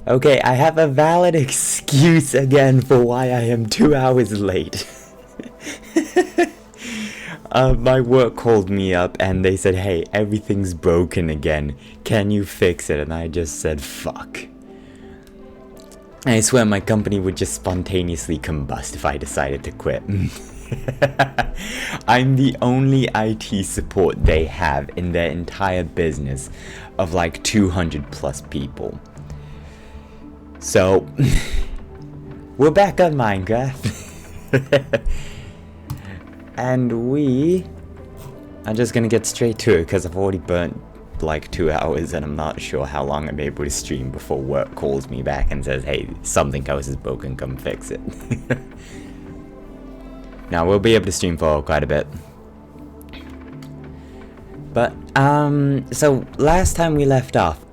Okay, I have a valid excuse again for why I am 2 hours late. My work called me up and they said, hey, everything's broken again. Can you fix it? And I just said, fuck. And I swear my company would just spontaneously combust if I decided to quit. I'm the only IT support they have in their entire business of like 200 plus people. So, we're back on Minecraft. And we are just gonna get straight to it because I've already burnt like 2 hours and I'm not sure how long I'm able to stream before work calls me back and says, hey, something else is broken, come fix it. Now we'll be able to stream for quite a bit. But, so last time we left off,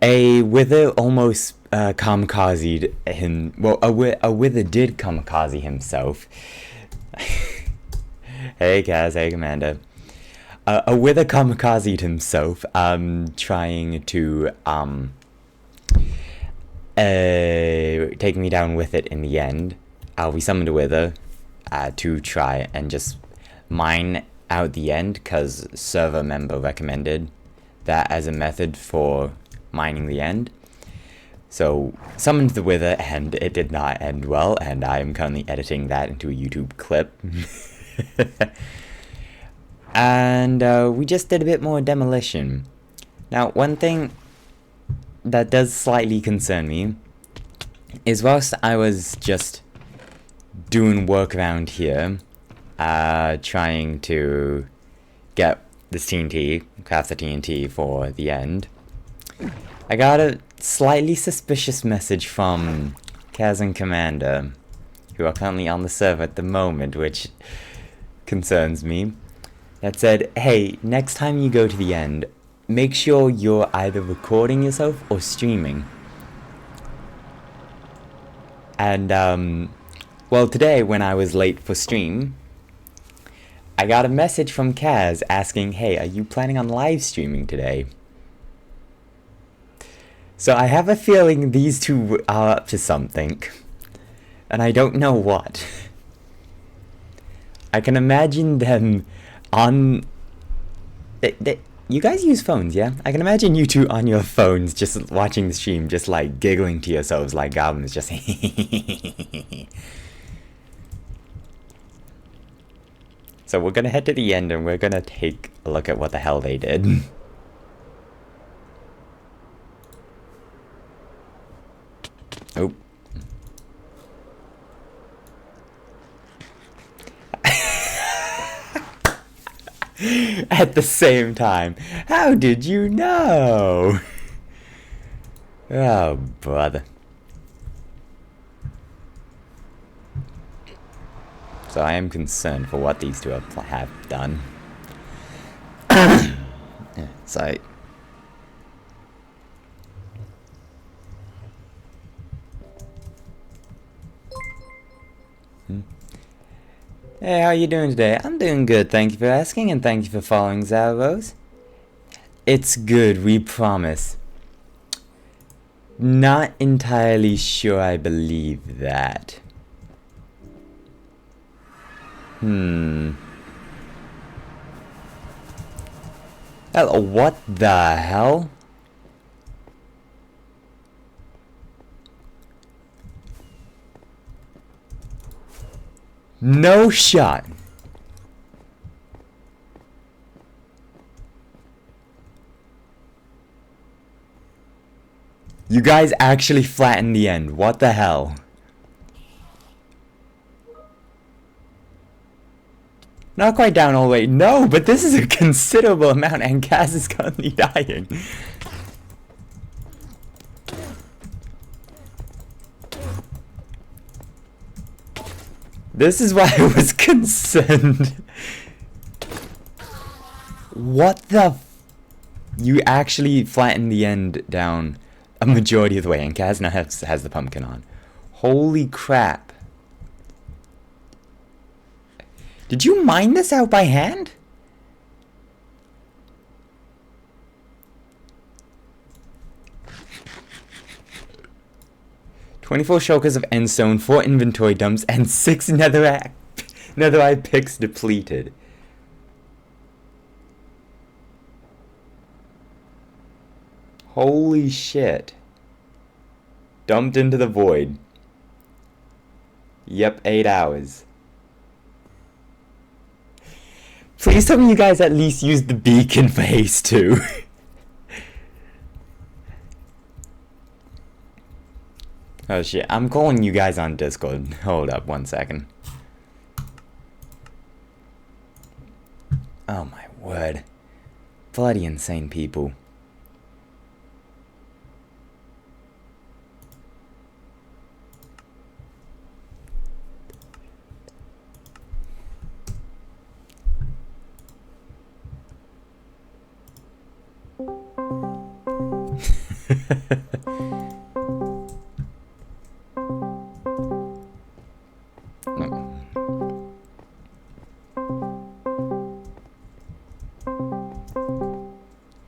a wither almost kamikazed him. Well, a wither did kamikaze himself. Hey Kaz, hey Commander. A wither kamikazed himself, trying to take me down with it in the end. We summoned a wither to try and just mine out the end, because server member recommended that as a method for mining the end. So summoned the wither and it did not end well, and I am currently editing that into a YouTube clip. And we just did a bit more demolition. Now one thing that does slightly concern me is whilst I was just doing work around here, trying to get this TNT, craft the TNT for the end, I got a slightly suspicious message from Kaz and Commander, who are currently on the server at the moment, which concerns me, that said, hey, next time you go to the end, make sure you're either recording yourself or streaming. And, well, today when I was late for stream, I got a message from Kaz asking, hey, are you planning on live streaming today? So I have a feeling these two are up to something, and I don't know what. I can imagine them on... you guys use phones, yeah? I can imagine you two on your phones just watching the stream, just like giggling to yourselves like goblins, just So we're gonna head to the end and we're gonna take a look at what the hell they did. Oh. At the same time. How did you know? Oh, brother. So I am concerned for what these two have done. So... Hey, how you doing today? I'm doing good, thank you for asking, and thank you for following Zaros. It's good, we promise. Not entirely sure I believe that. Hello, what the hell? No shot. You guys actually flattened the end. What the hell? Not quite down all the way. No, but this is a considerable amount and Kaz is currently dying. This is why I was concerned. What the... You actually flattened the end down a majority of the way, and Kaz now has the pumpkin on. Holy crap. Did you mine this out by hand? 24 shulkers of endstone, 4 inventory dumps, and 6 netherite picks depleted. Holy shit. Dumped into the void. Yep, 8 hours. Please tell me you guys at least used the beacon for haste too. Oh shit, I'm calling you guys on Discord. Hold up 1 second. Oh my word. Bloody insane people.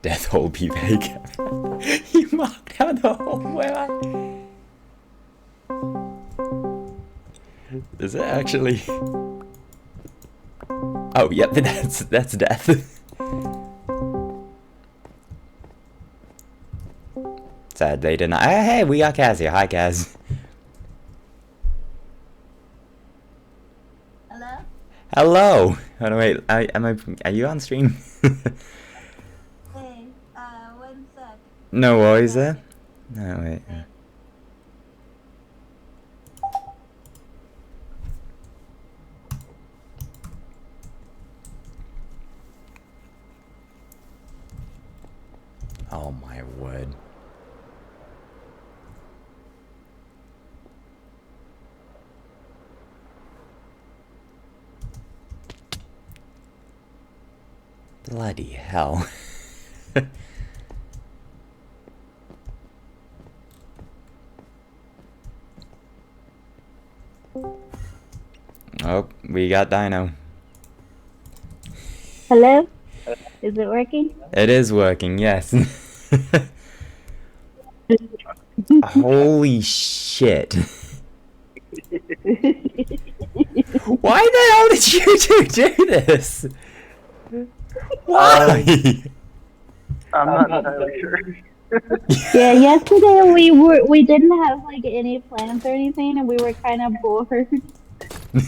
Death hole be vacant. You marked out the hole where I... Is it actually... Oh, yep, that's death. Sad they didn't... Hey, we got Kaz here. Hi, Kaz. Hello? Hello! Oh, no, wait, are you on stream? Hey, 1 sec. No worries there. No, wait. Oh my word. Bloody hell. Oh, we got Dino. Hello? Is it working? It is working, yes. Holy shit. Why the hell did you two do this? Why? I'm not entirely sure. Yeah, yesterday we didn't have like any plans or anything, and we were kind of bored.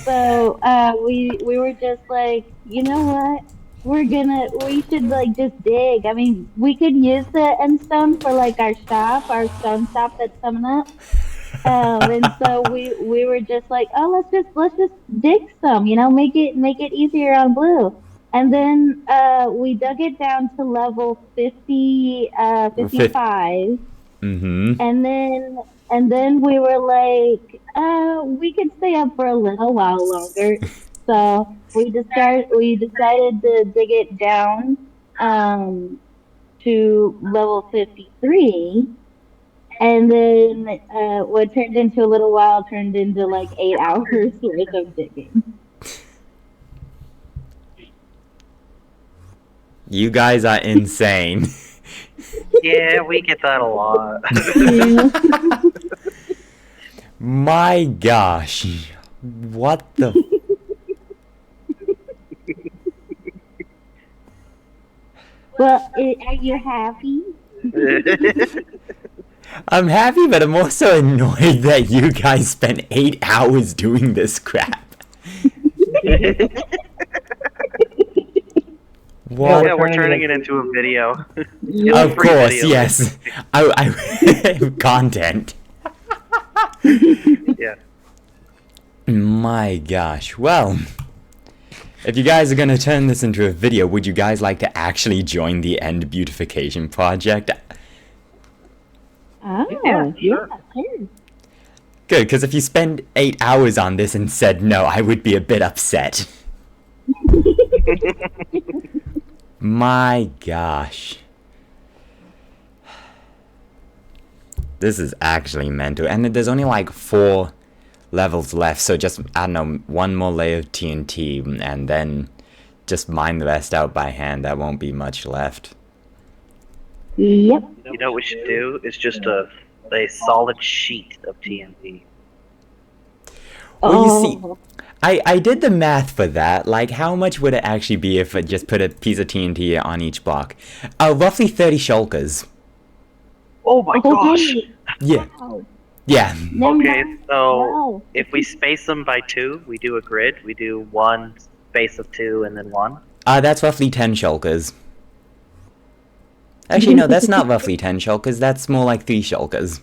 So we were just like, you know what? We should like just dig. I mean, we could use the endstone for like our stone shop that's coming up. And so we were just like, oh, let's just dig some, you know, make it easier on blue. And then we dug it down to level 55. Mm-hmm. And then we were like, we could stay up for a little while longer. So we decided to dig it down to level 53. And then what turned into a little while turned into like 8 hours worth of digging. You guys are insane. Yeah, we get that a lot. My gosh. What the... Well, are you happy? I'm happy, but I'm also annoyed that you guys spent 8 hours doing this crap. What? Yeah, we're turning it into a video. Of course, yes. I content. Yeah. My gosh. Well, if you guys are gonna turn this into a video, would you guys like to actually join the End Beautification Project? Oh, Yeah, sure. Good, because if you spend 8 hours on this and said no, I would be a bit upset. My gosh. This is actually mental. And there's only like 4 levels left, so just, I don't know, 1 more layer of TNT, and then just mine the rest out by hand. That won't be much left. Yep. You know what we should do is just a a solid sheet of TNT. Well, you see, Oh. I did the math for that. Like, how much would it actually be if I just put a piece of TNT on each block? Roughly 30 shulkers. Oh my gosh! Okay. Yeah. Wow. Yeah. Never Okay, mind. so Wow. if we space them by 2, we do a grid. We do 1 space of 2 and then 1. That's roughly 10 shulkers. Actually, no, that's not roughly 10 shulkers. That's more like 3 shulkers.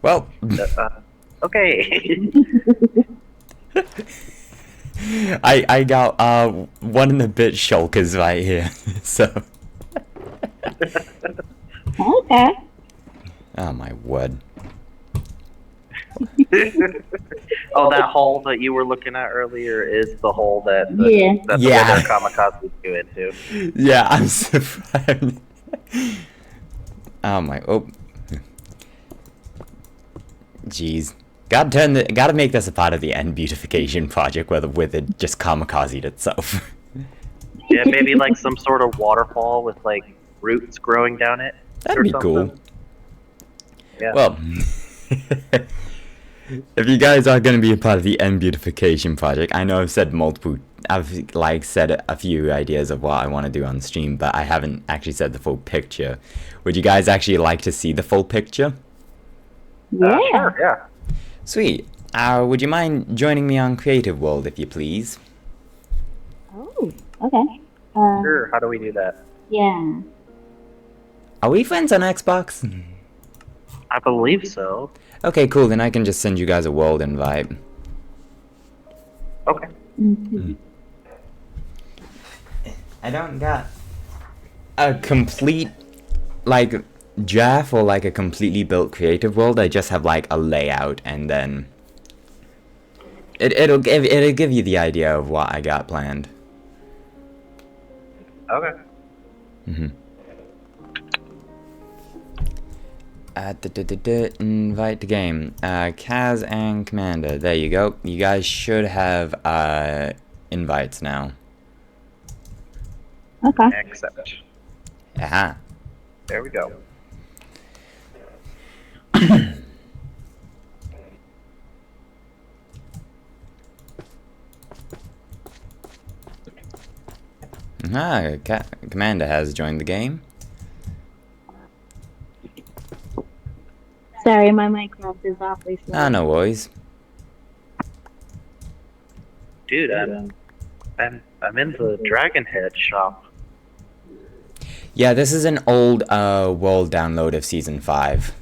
Well, Okay. I got 1 and a bit shulkers right here. So, Okay. oh my word. Oh, that hole that you were looking at earlier is the hole that the, Yeah. that the Yeah. Wither kamikaze go into. Yeah, I'm surprised. Oh my, oh. Jeez. Gotta make this a part of the end beautification project where the Wither just kamikazed itself. Yeah, maybe like some sort of waterfall with like roots growing down it. That'd or be something. cool. Yeah. Well, if you guys are gonna be a part of the end beautification project, I know I've said said a few ideas of what I want to do on stream, but I haven't actually said the full picture. Would you guys actually like to see the full picture? Yeah. Sure, yeah. Sweet. Would you mind joining me on Creative World, if you please? Oh. Okay. Sure, how do we do that? Yeah. Are we friends on Xbox? I believe so. Okay, cool. Then I can just send you guys a world invite. Okay. Mhm. I don't got a complete, like, draft or, like, a completely built creative world. I just have, like, a layout, and then it'll give you the idea of what I got planned. Okay. Mm-hmm. Invite the game. Kaz and Commander. There you go. You guys should have invites now. Okay. Accept. Aha. There we go. Aha. Commander has joined the game. Sorry, my Minecraft is awfully slow. Ah, no worries. Dude, I'm in the Dragon Head shop. Yeah, this is an old world download of Season 5.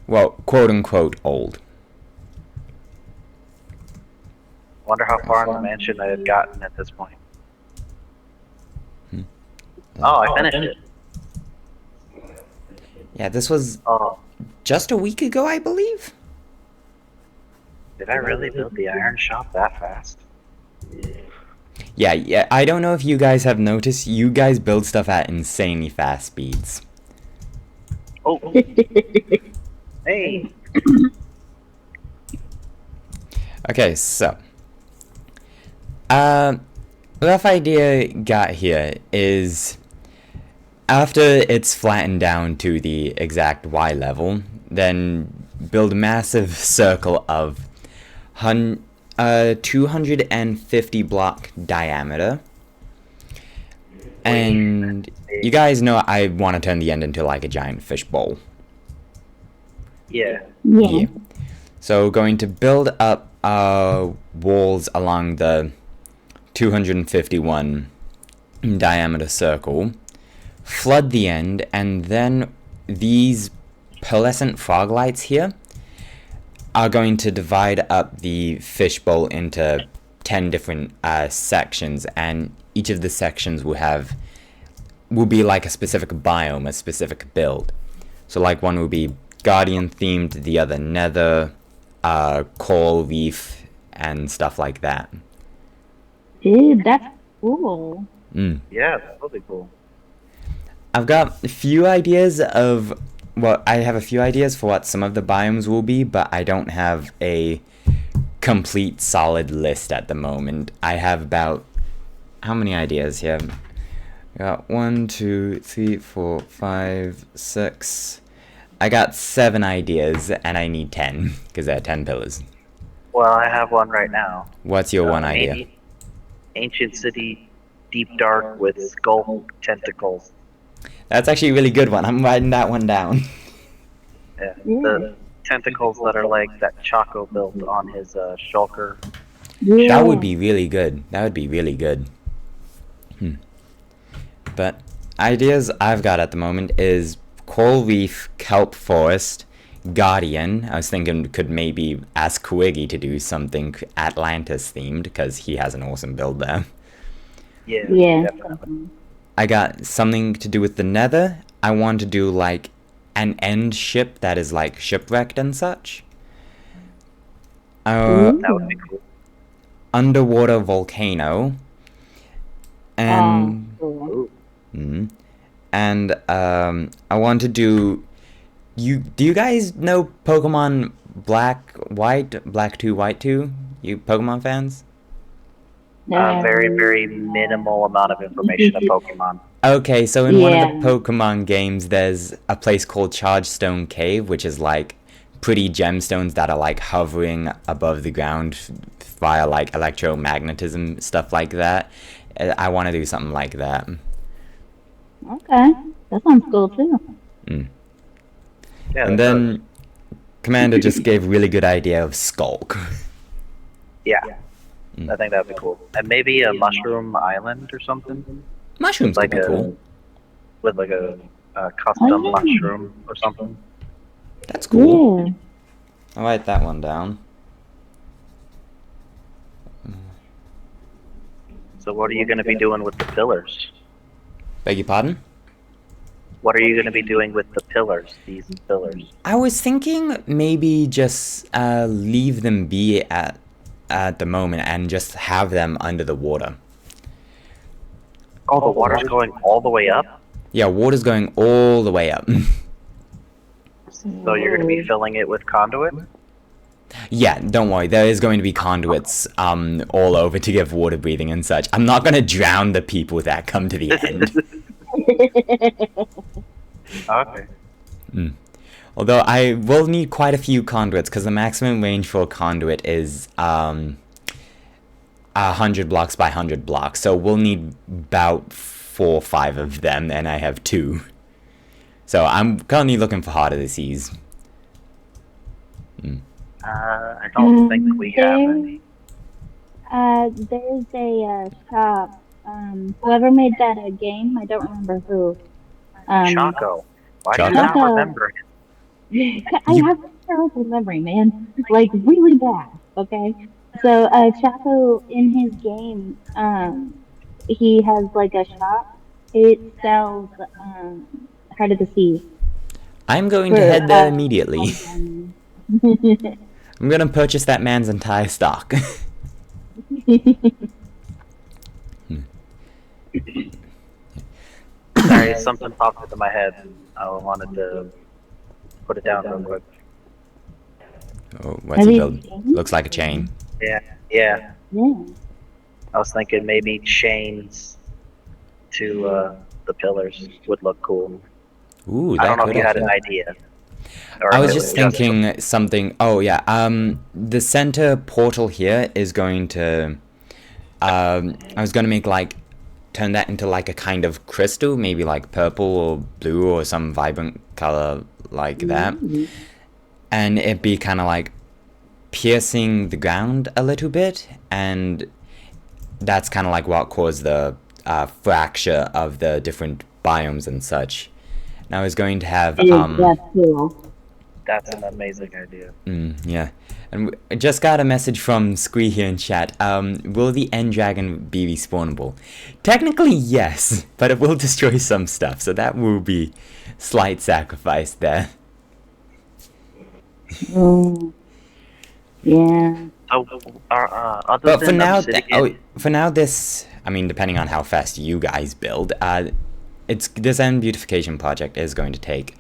Well, quote-unquote old. Wonder how far in the mansion I had gotten at this point. Oh, I finished it. Yeah, this was Oh, just a week ago, I believe? did I really build the iron shop that fast? Yeah, I don't know if you guys have noticed, you guys build stuff at insanely fast speeds. Oh, hey. Okay, so rough idea got here is after it's flattened down to the exact Y level, then build a massive circle of 250 block diameter. And you guys know I want to turn the end into like a giant fishbowl. Yeah. Yeah. So going to build up walls along the 251 diameter circle, flood the end, and then these pearlescent frog lights here are going to divide up the fishbowl into 10 different sections, and each of the sections will be like a specific biome, a specific build. So like one will be Guardian themed, the other Nether, coral reef, and stuff like that. Dude, that's cool. Yeah, that would be cool. I've got a few ideas of I have a few ideas for what some of the biomes will be, but I don't have a complete solid list at the moment. I have about how many ideas here? Got 1, 2, 3, 4, 5, 6. I got 7 ideas, and I need 10, because there are 10 pillars. Well, I have one right now. What's your one idea? Ancient city, deep dark with skull tentacles. That's actually a really good one. I'm writing that one down. Yeah, the tentacles that are like that Chaco built on his shulker. Yeah. That would be really good. That would be really good. But ideas I've got at the moment is Coral Reef, Kelp Forest, Guardian. I was thinking could maybe ask Quiggy to do something Atlantis themed, because he has an awesome build there. Yeah, definitely. I got something to do with the Nether. I want to do like an end ship that is like shipwrecked and such. That would be cool. Underwater volcano. And Cool. and I want to do. Do you guys know Pokemon Black 2, White 2? You Pokemon fans? Very, very minimal amount of information of Pokemon. Okay, so in one of the Pokemon games, there's a place called Chargestone Cave, which is like pretty gemstones that are like hovering above the ground via like electromagnetism, stuff like that. I want to do something like that. Okay, that sounds cool too. Yeah, And then Commander just gave a really good idea of Skulk. Yeah, I think that'd be cool. And maybe a mushroom island or something. Mushrooms Like could be cool. With like a custom mushroom or something. That's cool. Yeah. I'll write that one down. So what are you going to be doing with the pillars? Beg your pardon? What are you going to be doing with the pillars, these pillars? I was thinking maybe just leave them be at the moment and just have them under the water. Oh, the water's going all the way up? Yeah, water's going all the way up. So you're going to be filling it with conduit? Yeah, don't worry. There is going to be conduits all over to give water breathing and such. I'm not going to drown the people that come to the end. Okay. Although I will need quite a few conduits, because the maximum range for a conduit is 100 blocks by 100 blocks. So we'll need about 4 or 5 of them, and I have 2. So I'm currently looking for Heart of the Seas. I don't think we have any. There's a shop. Whoever made that game, I don't remember who. Choco. Why do you Choco? not remember it? I have a terrible memory, man. Like, really bad, okay? So, Chaco, in his game, he has, like, a shop. It sells, Heart of the Sea. I'm going to head there immediately. I'm going to purchase that man's entire stock. Sorry, something popped into my head. I wanted to put it down real quick. Oh, what's he build? Looks like a chain. Yeah. Yeah. I was thinking maybe chains to the pillars would look cool. Ooh, that I don't know if could you had an actually- idea. Or I if was it just thinking something. Oh yeah. The center portal here is going to. I was gonna make like, turn that into like a kind of crystal, maybe like purple or blue or some vibrant color like that, and it'd be kind of like piercing the ground a little bit, and that's kind of like what caused the fracture of the different biomes and such. And I was going to have That's cool. That's an amazing idea. yeah. And I just got a message from Squee here in chat. Will the end dragon be respawnable? Technically, yes, but it will destroy some stuff, so that will be slight sacrifice there. Oh. Yeah. So, other But for than now, obsidian, for now, this, I mean, depending on how fast you guys build, this end beautification project is going to take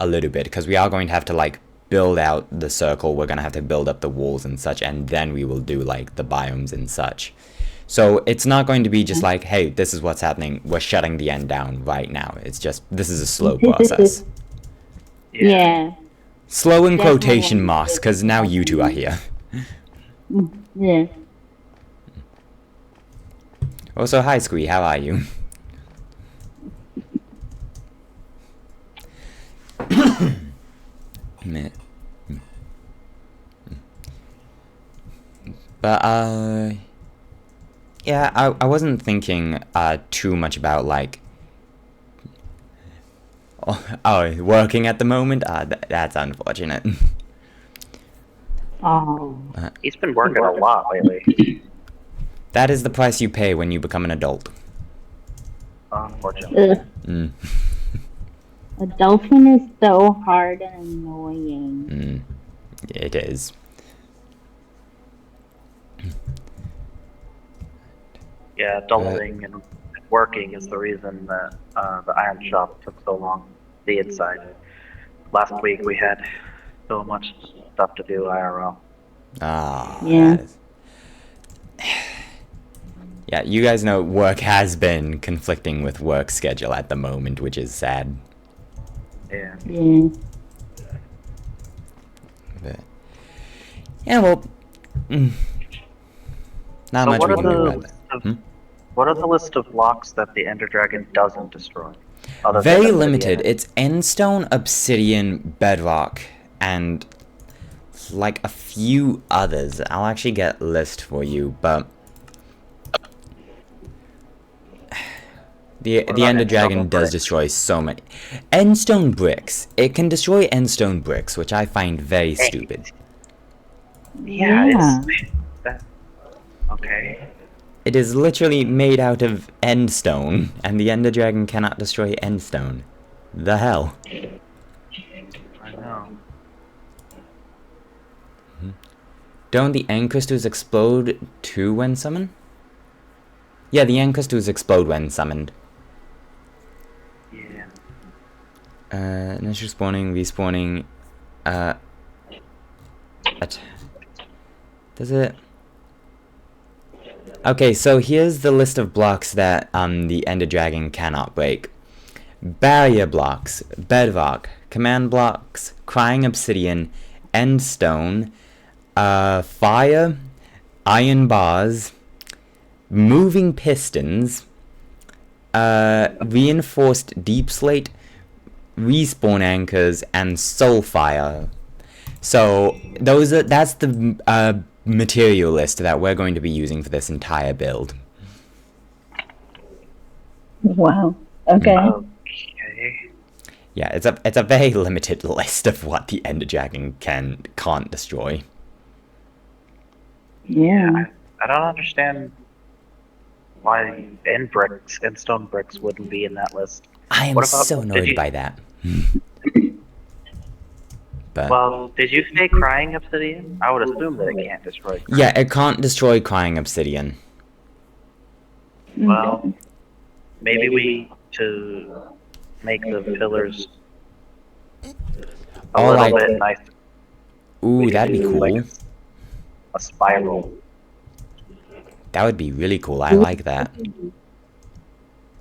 a little bit, because we are going to have to like build out the circle. We're going to have to build up the walls and such, and then we will do like the biomes and such. So it's not going to be just like, hey, this is what's happening. We're shutting the end down right now. It's just, this is a slow process. Yeah. Slow in Definitely quotation want marks, to because now you two are here. Yeah. Also, hi Squee, how are you? But, yeah, I wasn't thinking, too much about, like, working at the moment? That's unfortunate. Oh. He's been working a lot lately. That is the price you pay when you become an adult. Unfortunately. Adulting is so hard and annoying. It is. Yeah, adulting and working is the reason that the iron shop took so long. The inside. Last week we had so much stuff to do IRL. Yeah. That is... Yeah, you guys know work has been conflicting with work schedule at the moment, which is sad. Yeah. Yeah. But, yeah, well, not So much what we are can do the about that. what are the list of blocks that the Ender Dragon doesn't destroy? Other than Very obsidian? limited. It's endstone, obsidian, bedrock, and like a few others. I'll actually get a list for you, but the Ender Dragon does destroy so many. Endstone bricks. It can destroy endstone bricks, which I find very stupid. Yeah. Okay. It is literally made out of endstone, and the Ender Dragon cannot destroy endstone. The hell? I know. Don't the end crystals explode too when summoned? Yeah, the end crystals explode when summoned. Yeah. Initial spawning, respawning, does it? Okay, so here's the list of blocks that, the Ender Dragon cannot break. Barrier blocks, bedrock, command blocks, crying obsidian, endstone, fire, iron bars, moving pistons, reinforced deep slate, respawn anchors, and soulfire. So that's the material list that we're going to be using for this entire build. Wow. Okay. Okay. Yeah, it's a very limited list of what the Ender Dragon can't destroy. Yeah. I don't understand why stone bricks wouldn't be in that list. I am What about- so annoyed by that. But Well, did you say crying obsidian? I would assume that it can't destroy. yeah, it can't destroy crying obsidian. Well, maybe we to make the pillars a Or little like- bit nicer. Ooh, We could that'd be do, cool. like, a spiral. That would be really cool. I like that.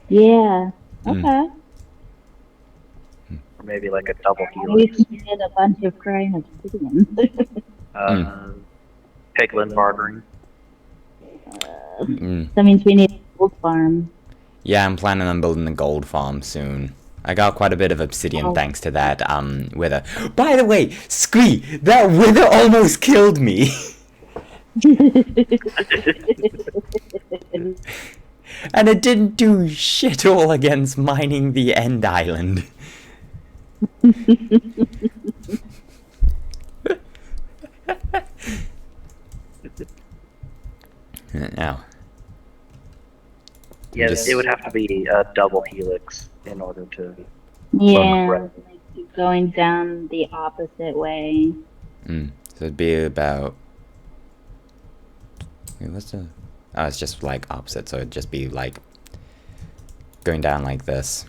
Yeah. Okay. Or maybe like a double We helix. can get a bunch of crying obsidian. Piglin bartering. That means we need a gold farm. Yeah, I'm planning on building a gold farm soon. I got quite a bit of obsidian thanks to that, wither. By the way, Squee, that wither almost killed me! And it didn't do shit all against mining the end island. Now. Yes, it would have to be a double helix in order to. Yeah. Right. Like keep going down the opposite way. So it'd be about... Wait, what's the... Oh, it's just like opposite, so it'd just be like... going down like this.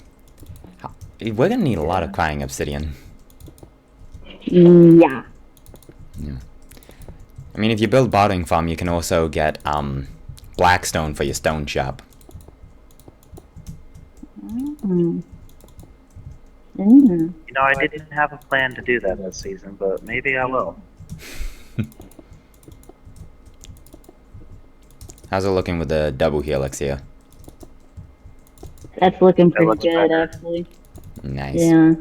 We're gonna need a lot of crying obsidian. Yeah. I mean, if you build bartering farm, you can also get, blackstone for your stone shop. Mm. You know, I didn't have a plan to do that this season, but maybe I will. How's it looking with the double helix here? That's looking That pretty looks good, better. actually. Nice. Yeah.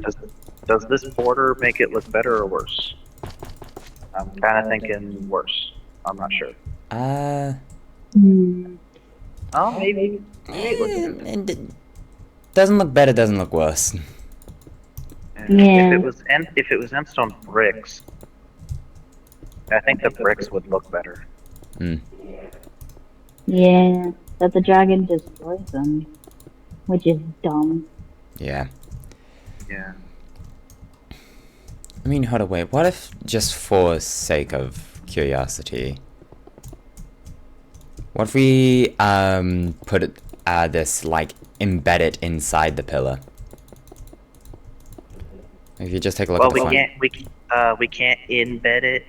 Does this border make it look better or worse? I'm kind of thinking worse. I'm not sure. Hmm. Oh, maybe it looks good. It doesn't look better, doesn't look worse. Yeah. If it was endstone bricks, I think the bricks would look better. Yeah. But the dragon destroys them, which is dumb. Yeah. Yeah. I mean, hold on, wait. What if, just for sake of curiosity, what if we put it, this, like, embed it inside the pillar? If you just take a look Well, at the front. we can't embed it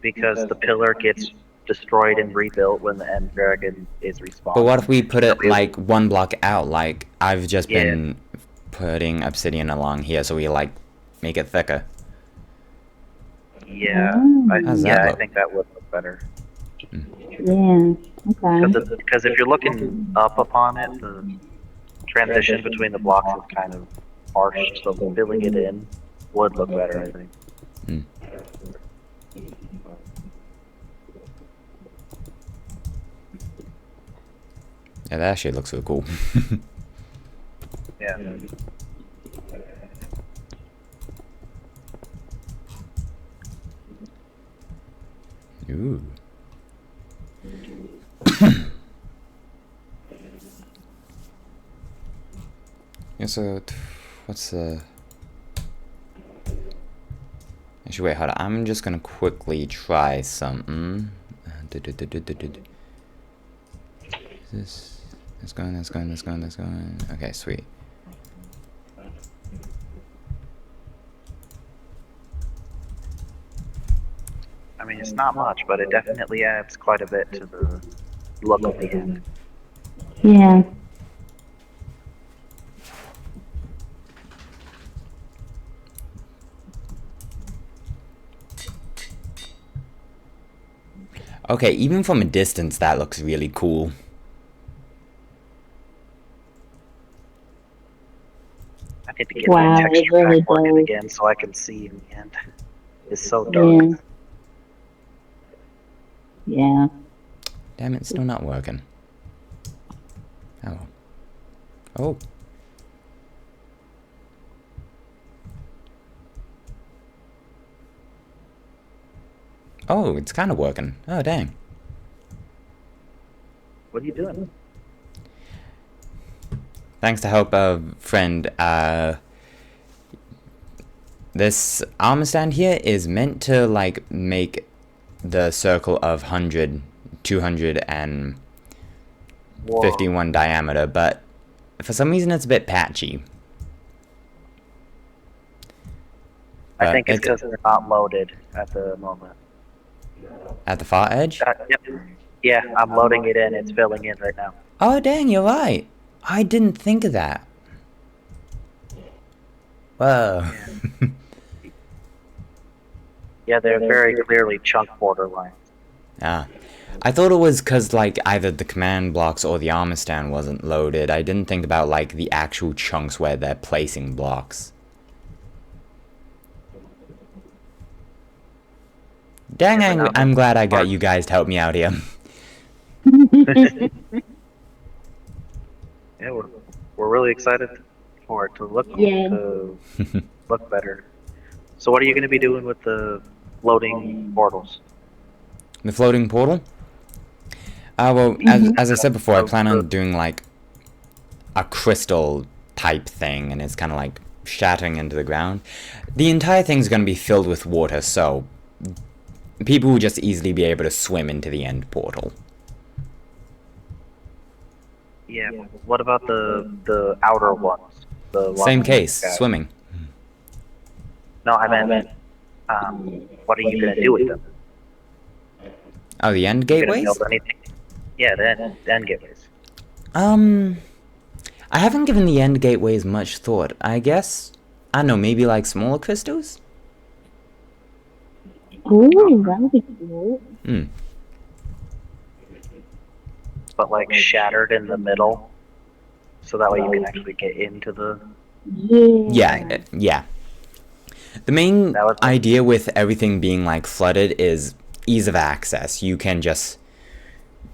because the pillar gets destroyed and rebuilt when the end dragon is respawned. But what if we put it like one block out? Like I've just Yeah. been putting obsidian along here, so we like make it thicker. Yeah, How's that I look? think that would look better. Yeah. Okay. Because if you're looking up upon it, the transition between the blocks is kind of harsh, so filling it in would look better, I think. Yeah, that actually looks so cool. Yeah. Ooh. Yeah, so what's the... Actually, wait, hold on. I'm just gonna quickly try something. Is this... That's going. Okay, sweet. I mean, it's not much, but it definitely adds quite a bit to the look of the end. Yeah. Okay, even from a distance, that looks really cool. I need to get Wow, my it texture really pack working does. again so I can see in the end. It's so dark. Yeah. Yeah. Damn it, still not working. Oh. Oh. Oh, it's kind of working. Oh, dang. What are you doing? Thanks to help a friend, this armor stand here is meant to, like, make the circle of 100, 200, and 51 diameter, but for some reason it's a bit patchy. I think it's because they're not loaded at the moment. At the far edge? Yep. Yeah, I'm loading it in. It's filling in right now. Oh, dang, you're right. I didn't think of that. Whoa. Yeah, they're very clearly chunk border lines. Ah. I thought it was because, like, either the command blocks or the armor stand wasn't loaded. I didn't think about, like, the actual chunks where they're placing blocks. Dang, I'm glad I got you guys to help me out here. Yeah, we're really excited for it to look look better. So what are you going to be doing with the floating portals? The floating portal? Well, as I said before, I plan on doing, like, a crystal type thing, and it's kind of like shattering into the ground. The entire thing's going to be filled with water, so people will just easily be able to swim into the end portal. Yeah. What about the outer ones? The ones Same case, that- swimming. No, I meant. What are you gonna do with them? Oh, the end You gonna gateways? build anything? Yeah, the end gateways. I haven't given the end gateways much thought. I guess, I don't know, maybe like smaller crystals? Ooh, that would be cool. But like shattered in the middle, so that way you can actually get into the. Yeah. Yeah. The main That was idea with everything being like flooded is ease of access. You can just,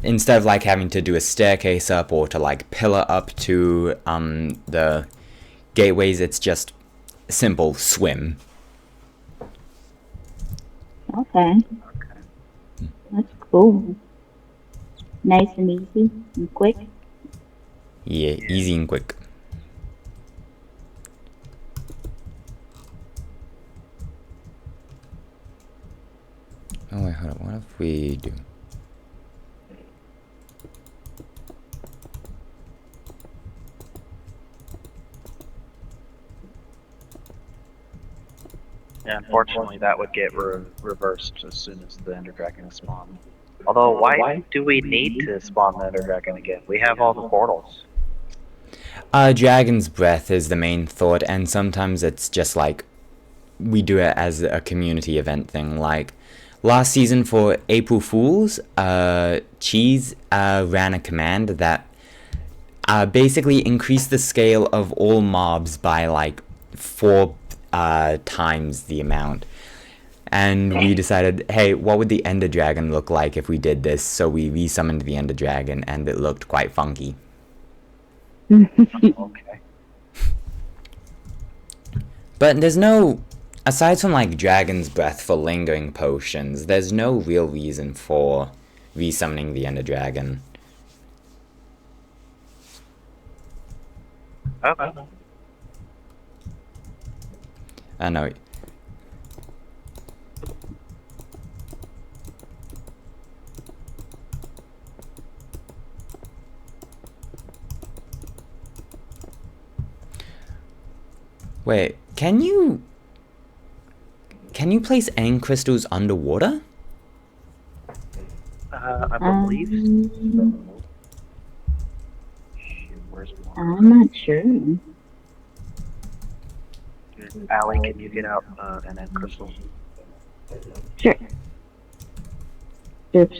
instead of like having to do a staircase up or to like pillar up to the gateways, it's just simple swim. Okay. That's cool. Nice and easy and quick. Yeah, easy and quick. Oh wait, hold on. What if we do? Yeah, unfortunately, that would get reversed as soon as the Ender Dragon is spawned. Although, why do we need to spawn the Ender Dragon again? We have all the portals. Dragon's Breath is the main thought, and sometimes it's just like we do it as a community event thing. Like last season for April Fools, Cheese ran a command that basically increased the scale of all mobs by like 4 times the amount. And we decided, hey, what would the Ender Dragon look like if we did this? So we resummoned the Ender Dragon, and it looked quite funky. Okay. But there's no, aside from like Dragon's Breath for lingering potions, there's no real reason for resummoning the Ender Dragon. Okay. I know. Wait, can you place aim crystals underwater? I believe so. Shoot, where's one? I'm not sure. Allie, can you get out an end crystal? Sure. Oops.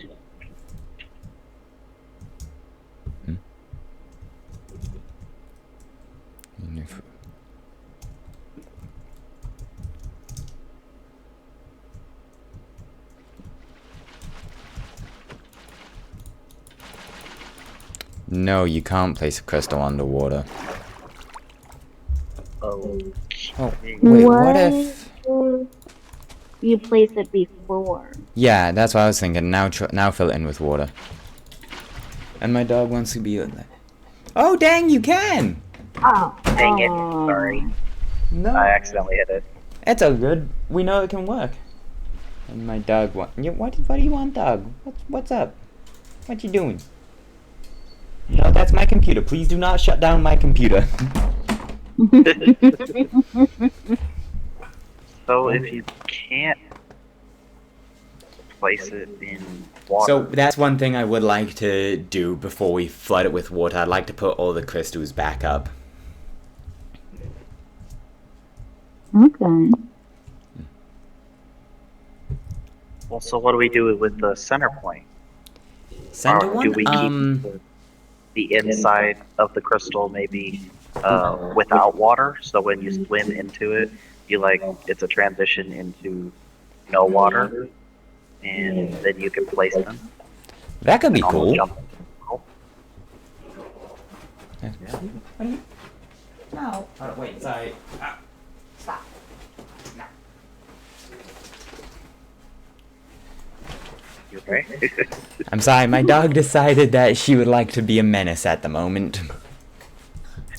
No, you can't place a crystal underwater. Oh. Oh, wait, what if... You place it before? Yeah, that's what I was thinking. Now fill it in with water. And my dog wants to be in there. Oh, dang, you can! Oh. Dang it, sorry. No. I accidentally hit it. It's all good. We know it can work. And my dog what do you want, dog? What's up? What you doing? No, that's my computer. Please do not shut down my computer. So if you can't place it in water. So that's one thing I would like to do before we flood it with water. I'd like to put all the crystals back up. Okay. Well, so what do we do with the center point? Center Or one? do we keep the inside of the crystal maybe without water? So when you swim into it, it's a transition into no water, and then you can place them. That could be cool. Jump. No. Oh, wait, sorry. Stop. No. You okay? I'm sorry, my dog decided that she would like to be a menace at the moment.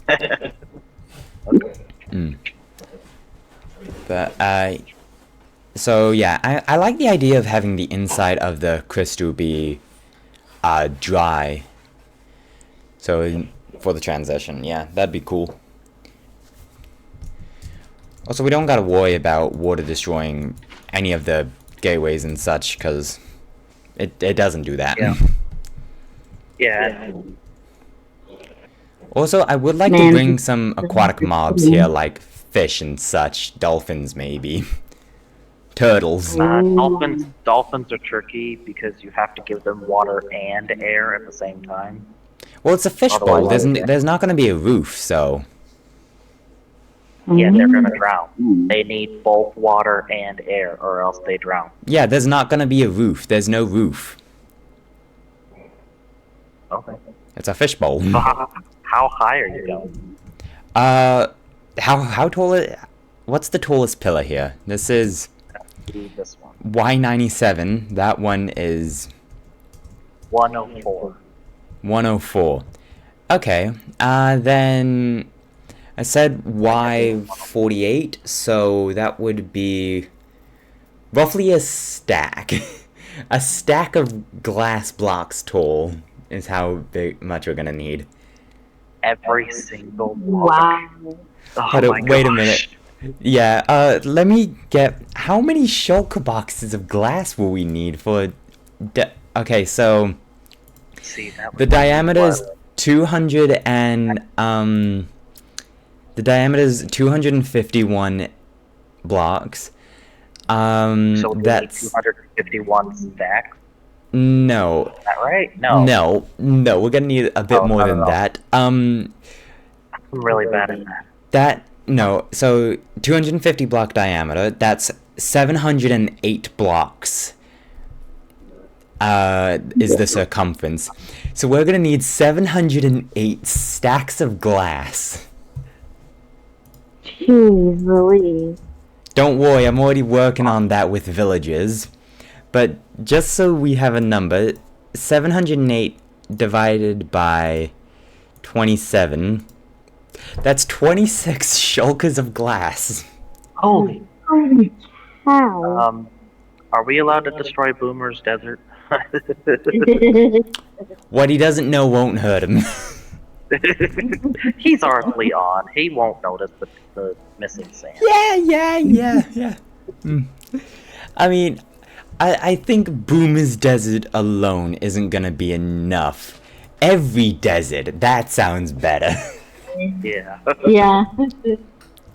Okay. But, so yeah, I like the idea of having the inside of the crystal be, dry. So, for the transition, yeah, that'd be cool. Also, we don't gotta worry about water destroying any of the gateways and such, because it doesn't do that. Yeah. Yeah. Also, I would like to bring some aquatic mobs here, like fish and such, dolphins maybe, turtles. Dolphins are tricky because you have to give them water and air at the same time. Well, it's a fishbowl. Otherwise, There's not going to be a roof, so yeah, they're gonna drown. They need both water and air, or else they drown. yeah, there's not going to be a roof. There's no roof. Okay. It's a fishbowl. So how high are you going? How tall is? What's the tallest pillar here? This is This one. Y97. That one is 104. 104. Okay. Then I said Y48, so that would be roughly a stack. A stack of glass blocks tall is how much we're gonna need. Every single block. Wow. Oh Wait a minute. Yeah, let me get... How many shulker boxes of glass will we need for... Okay, so... See, that The diameter is 200 and... The diameter is 251 blocks. So That's... 251 stacks. No. Is that right? No. No, we're gonna need a bit more than that. I'm really bad at that. No, so 250 block diameter, that's 708 blocks, is the circumference. So we're gonna need 708 stacks of glass. Jeez Louise. Don't worry, I'm already working on that with villagers. But just so we have a number, 708 divided by 27, that's 26 shulkers of glass. Holy. Holy cow. Are we allowed to destroy Boomer's desert? What he doesn't know won't hurt him. He's already on. He won't notice the missing sand. Yeah. I mean, I think Boomer's desert alone isn't gonna be enough. Every desert, that sounds better. Yeah. Yeah.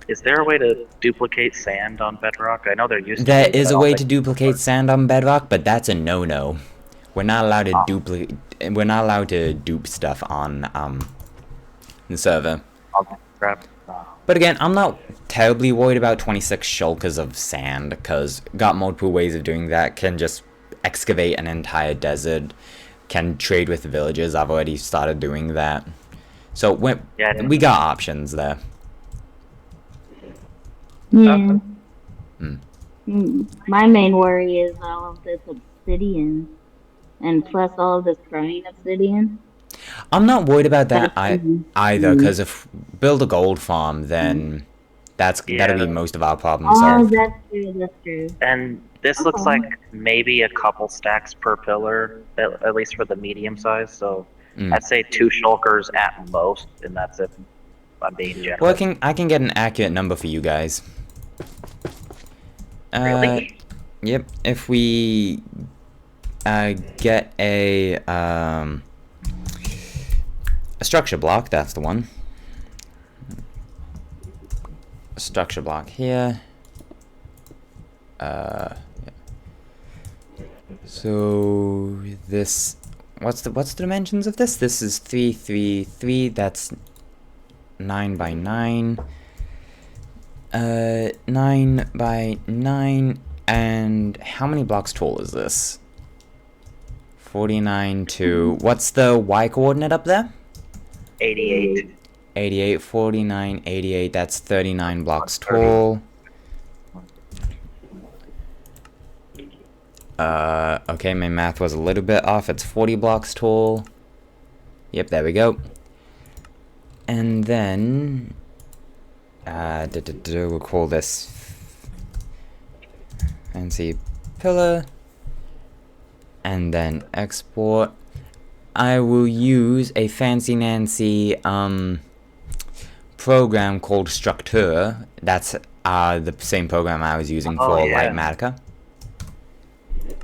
Is there a way to duplicate sand on Bedrock? I know there used to be. There is but I a don't way think to it duplicate works. sand on Bedrock, but that's a no-no. We're not allowed to duplicate. We're not allowed to dupe stuff on the server. Okay, crap. But again, I'm not terribly worried about 26 shulkers of sand, because got multiple ways of doing that. Can just excavate an entire desert. Can trade with the villagers. I've already started doing that. So we got options there. Yeah. My main worry is all of this obsidian. And plus all of this crying obsidian. I'm not worried about that either, because if build a gold farm, then that'll be most of our problems Oh, solved. that's true. And this looks like maybe a couple stacks per pillar, at least for the medium size. So I'd say 2 shulkers at most, and that's if I'm being generous. Well, I can get an accurate number for you guys. Really? Yep. If we get a structure block, that's the one. A structure block here. Yeah. So this, what's the dimensions of this? This is 3, 3, 3. That's 9 by 9. 9 by 9. And how many blocks tall is this? 49 to... What's the Y coordinate up there? 88. 88, 49, 88. That's 39 blocks tall. Okay, my math was a little bit off. It's 40 blocks tall. Yep, there we go. And then... we'll call this... fancy pillar. And then export. I will use a fancy Nancy program called Structure. That's the same program I was using for Lightmatica.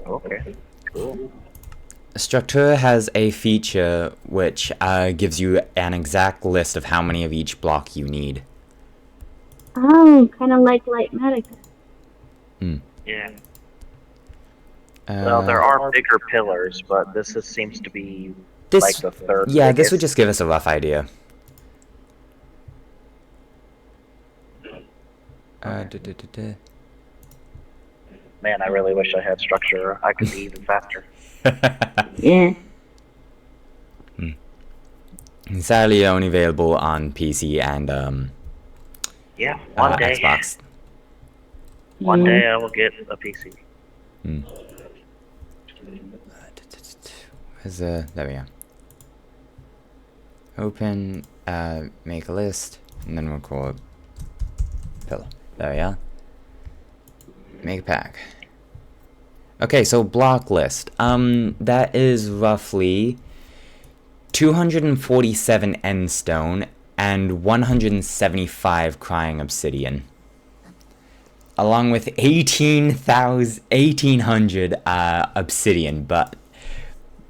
Okay, cool. Structura has a feature which gives you an exact list of how many of each block you need. Oh, kind of like Lightmatica. Yeah. Well, there are bigger pillars, but seems to be like the third Yeah, biggest. this would just give us a rough idea. Man, I really wish I had structure. I could be even faster. Yeah. Sadly, only available on PC and Yeah, one day. Xbox. One day I will get a PC. There we go. Open, make a list, and then we'll call it pillar. There we are. Make a pack. Okay, so block list. That is roughly 247 end stone and 175 crying obsidian, along with 1800 obsidian. But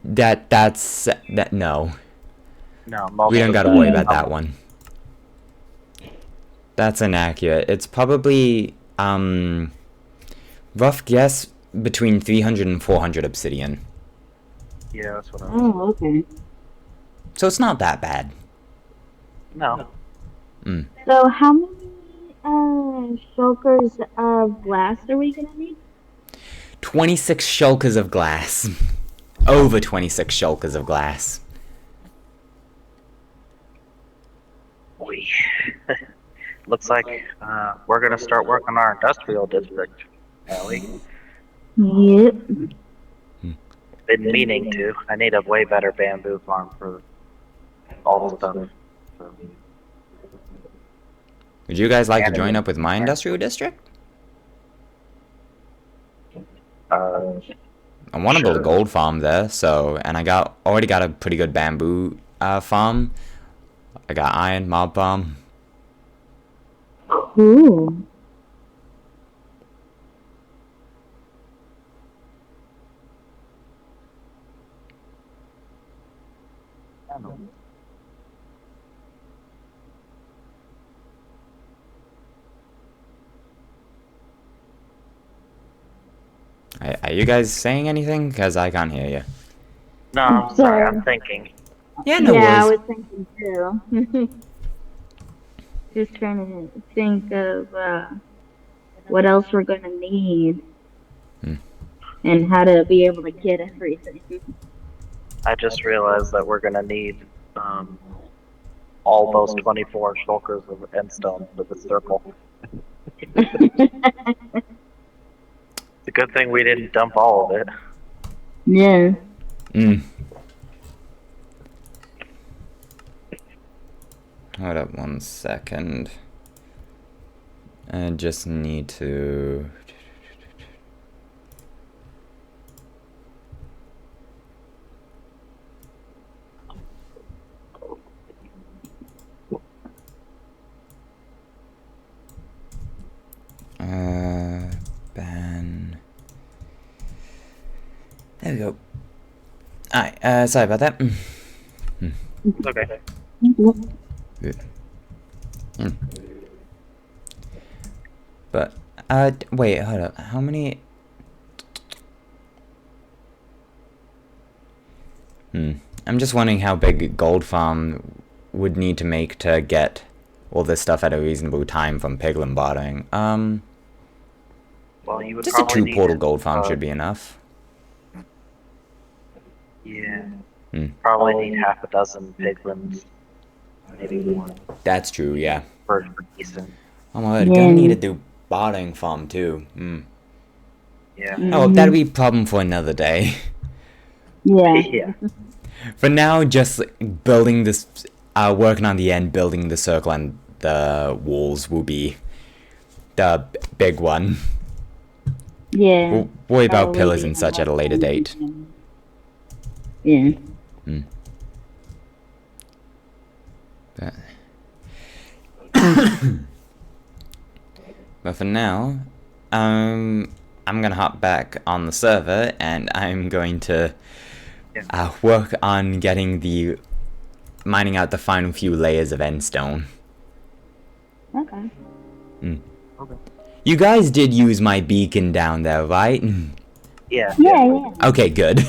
that's no. No, We don't gotta worry about that one. That's inaccurate. It's probably rough guess between 300 and 400 obsidian. Yeah, that's what I was. Oh, okay. So it's not that bad. No. So how many shulkers of glass are we gonna need? 26 shulkers of glass. Over 26 shulkers of glass. Boy. Looks like we're gonna start working on our industrial district, Allie. Yep. Been meaning to. I need a way better bamboo farm for all the stuff. So, Would you guys like to join up with my industrial district? I want to build a gold farm there, and I already got a pretty good bamboo farm. I got iron, mob farm. Cool. Are you guys saying anything? Because I can't hear you. no, I'm sorry. I'm thinking. Yeah, no Yeah, I worries. was thinking too. Just trying to think of what else we're gonna need and how to be able to get everything. I just realized that we're gonna need all those 24 shulkers of endstone for the circle. It's a good thing we didn't dump all of it. Yeah. Hold up 1 second. I just need to... ban... There we go. Alright, sorry about that. It's okay. But, wait, hold up. How many... I'm just wondering how big a gold farm would need to make to get all this stuff at a reasonable time from piglin bartering. Well, you would Just a probably 2 portal need, gold farm should be enough. Yeah. Probably need half a dozen piglins. Maybe more. That's true, yeah. For decent. Oh my god, gonna need to do bartering farm too. Yeah. Oh, that'll be a problem for another day. Yeah. Yeah. For now, just building this, working on the end, building the circle and the walls will be the big one. Yeah. We'll worry about Probably pillars be and such at a later date. Yeah. But for now, I'm gonna hop back on the server and I'm going to work on getting the mining out the final few layers of endstone. Okay. Okay. You guys did use my beacon down there, right? Yeah. Yeah. Okay, good.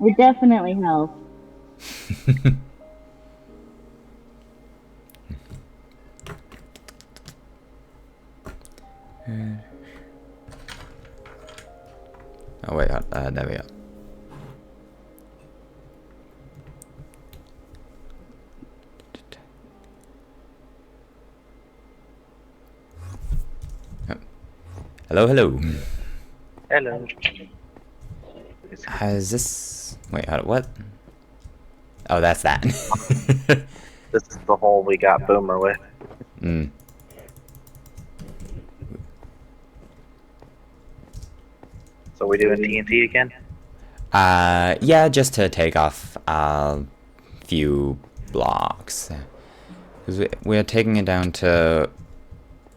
It definitely helps. Oh wait, there we go. Oh. Hello, hello. Hello. Has this... Wait, what? Oh, that's that. This is the hole we got Boomer with. Mm. So we doing TNT again? Yeah, just to take off a few blocks. Because we're taking it down to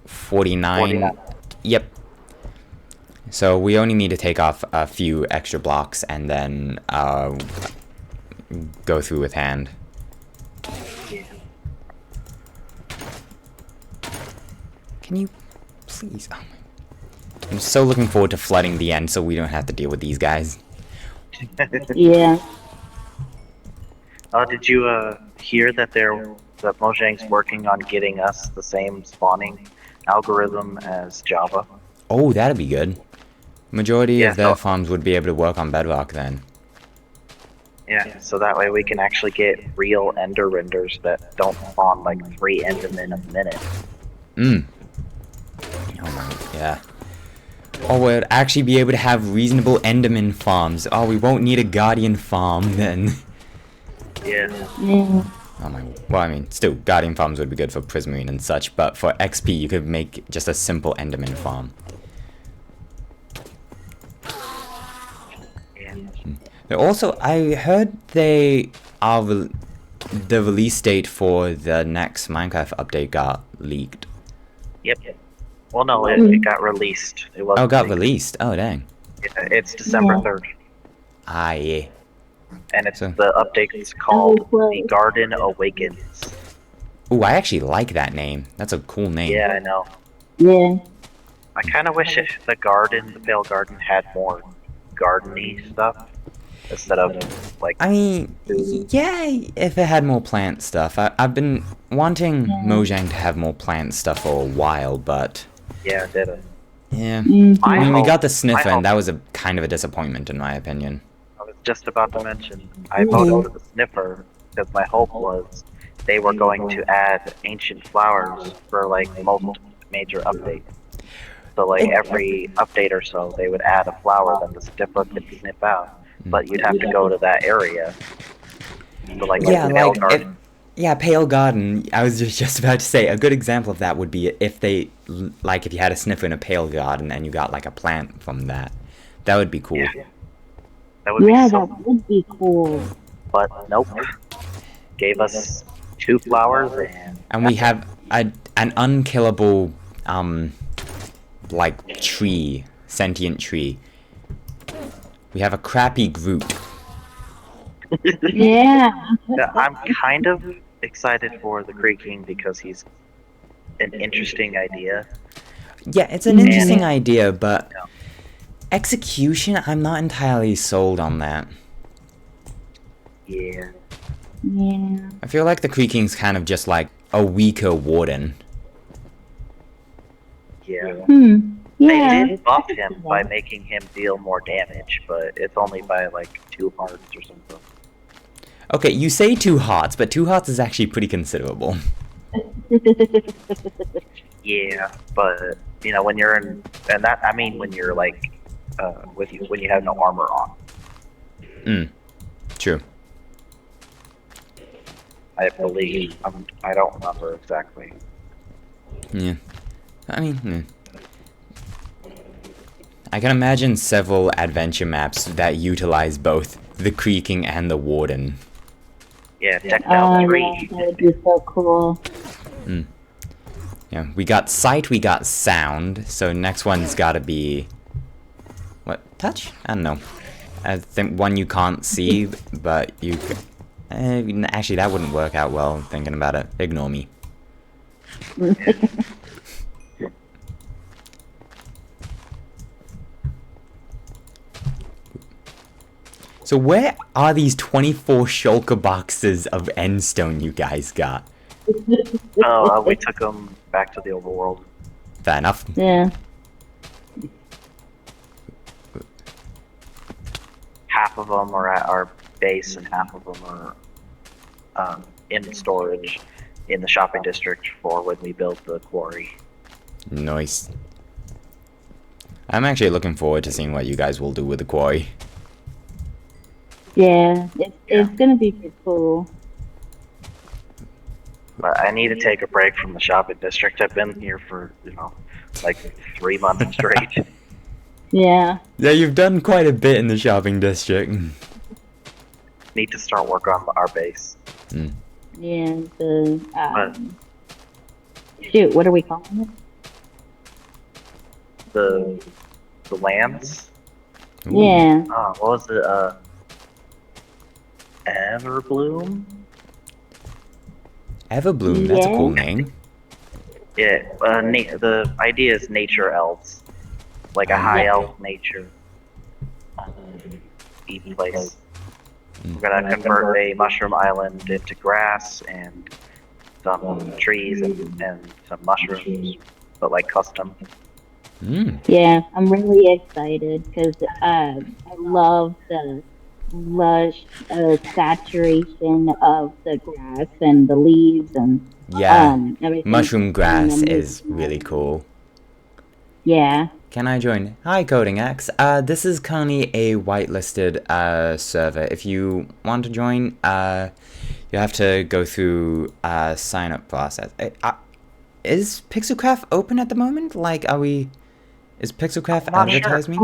49. 49. Yep. So we only need to take off a few extra blocks and then go through with hand. Yeah. Can you please? Oh my. I'm so looking forward to flooding the end so we don't have to deal with these guys. Yeah. Did you hear that that Mojang's working on getting us the same spawning algorithm as Java? Oh, that'd be good. Majority Yeah, of their so- farms would be able to work on bedrock then. Yeah, so that way we can actually get real ender renders that don't spawn like 3 endermen a minute. Oh my, yeah. Oh, we'd actually be able to have reasonable enderman farms. Oh, we won't need a guardian farm then. Yeah. Yeah. Oh my, well, I mean, still, guardian farms would be good for prismarine and such, but for XP you could make just a simple enderman farm. Also, I heard they are the release date for the next Minecraft update got leaked. Yep. Well, no, it got released. It wasn't Oh, got leaked. released. Oh, dang. It's December Yeah. 3rd. Ah, yeah. And it's So- the update is called Oh, The Garden Awakens. Ooh, I actually like that name. That's a cool name. Yeah, I know. Yeah. I kind of wish the Pale Garden had more garden-y stuff instead of like. I mean, yeah, if it had more plant stuff. I've been wanting Mojang to have more plant stuff for a while, but Yeah, it didn't. yeah. Mhm. I mean, we hope- got the sniffer, I and that was a kind of a disappointment in my opinion. I was just about to mention. I voted for the sniffer because my hope was they were going to add ancient flowers for like most major updates. So like every update or so, they would add a flower that the sniffer could sniff out. But you'd have to go to that area. So like Yeah, the Pale like Garden. yeah, Pale Garden. I was just about to say a good example of that would be if they if you had a sniffer in a Pale Garden and you got like a plant from that. That would be cool. Yeah. That would Yeah, be so. that would be cool. But nope. Gave us 2 flowers And we have an unkillable like tree, sentient tree. We have a crappy Groot. Yeah. Yeah, I'm kind of excited for the Creaking because he's an interesting idea. Yeah, it's an interesting And- idea, but Yeah. execution, I'm not entirely sold on that. Yeah. Yeah. I feel like the Creaking's kind of just like a weaker warden. Yeah. Yeah. They did buff him by making him deal more damage, but it's only by like 2 hearts or something. Okay, you say 2 hearts, but 2 hearts is actually pretty considerable. Yeah, but you know when you're in, and that I mean when you're like, when you have no armor on. True. I believe I don't remember exactly. Yeah. I mean, I can imagine several adventure maps that utilize both the Creaking and the Warden. Yeah, deck down Yeah, 3. that would be so cool. Yeah, we got sight, we got sound, so next one's gotta be... What? Touch? I don't know. I think one you can't see, but you. Actually, that wouldn't work out well. Thinking about it, ignore me. So where are these 24 shulker boxes of endstone you guys got? Oh, we took them back to the overworld. Fair enough. Yeah. Half of them are at our base, and half of them are in storage in the shopping district for when we build the quarry. Nice. I'm actually looking forward to seeing what you guys will do with the quarry. Yeah, it's gonna be pretty cool. But I need to take a break from the shopping district. I've been here for, like 3 months straight. Yeah. Yeah, you've done quite a bit in the shopping district. Need to start work on our base. Yeah, shoot, what are we calling it? The lands? Ooh. Yeah. What was it? Everbloom? Everbloom, that's a cool Yeah. name. Yeah, the idea is nature elves. Like a high elf nature. Eat place. We're gonna convert a mushroom island into grass and some trees and some mushrooms, but like custom. Yeah, I'm really excited because I love the lush saturation of the grass and the leaves and Yeah, everything. mushroom grass And is really cool. Yeah. Can I join? Hi, Coding X. This is currently a whitelisted server. If you want to join, you have to go through a sign-up process. Is Pixelcraft open at the moment? Like, is Pixelcraft advertising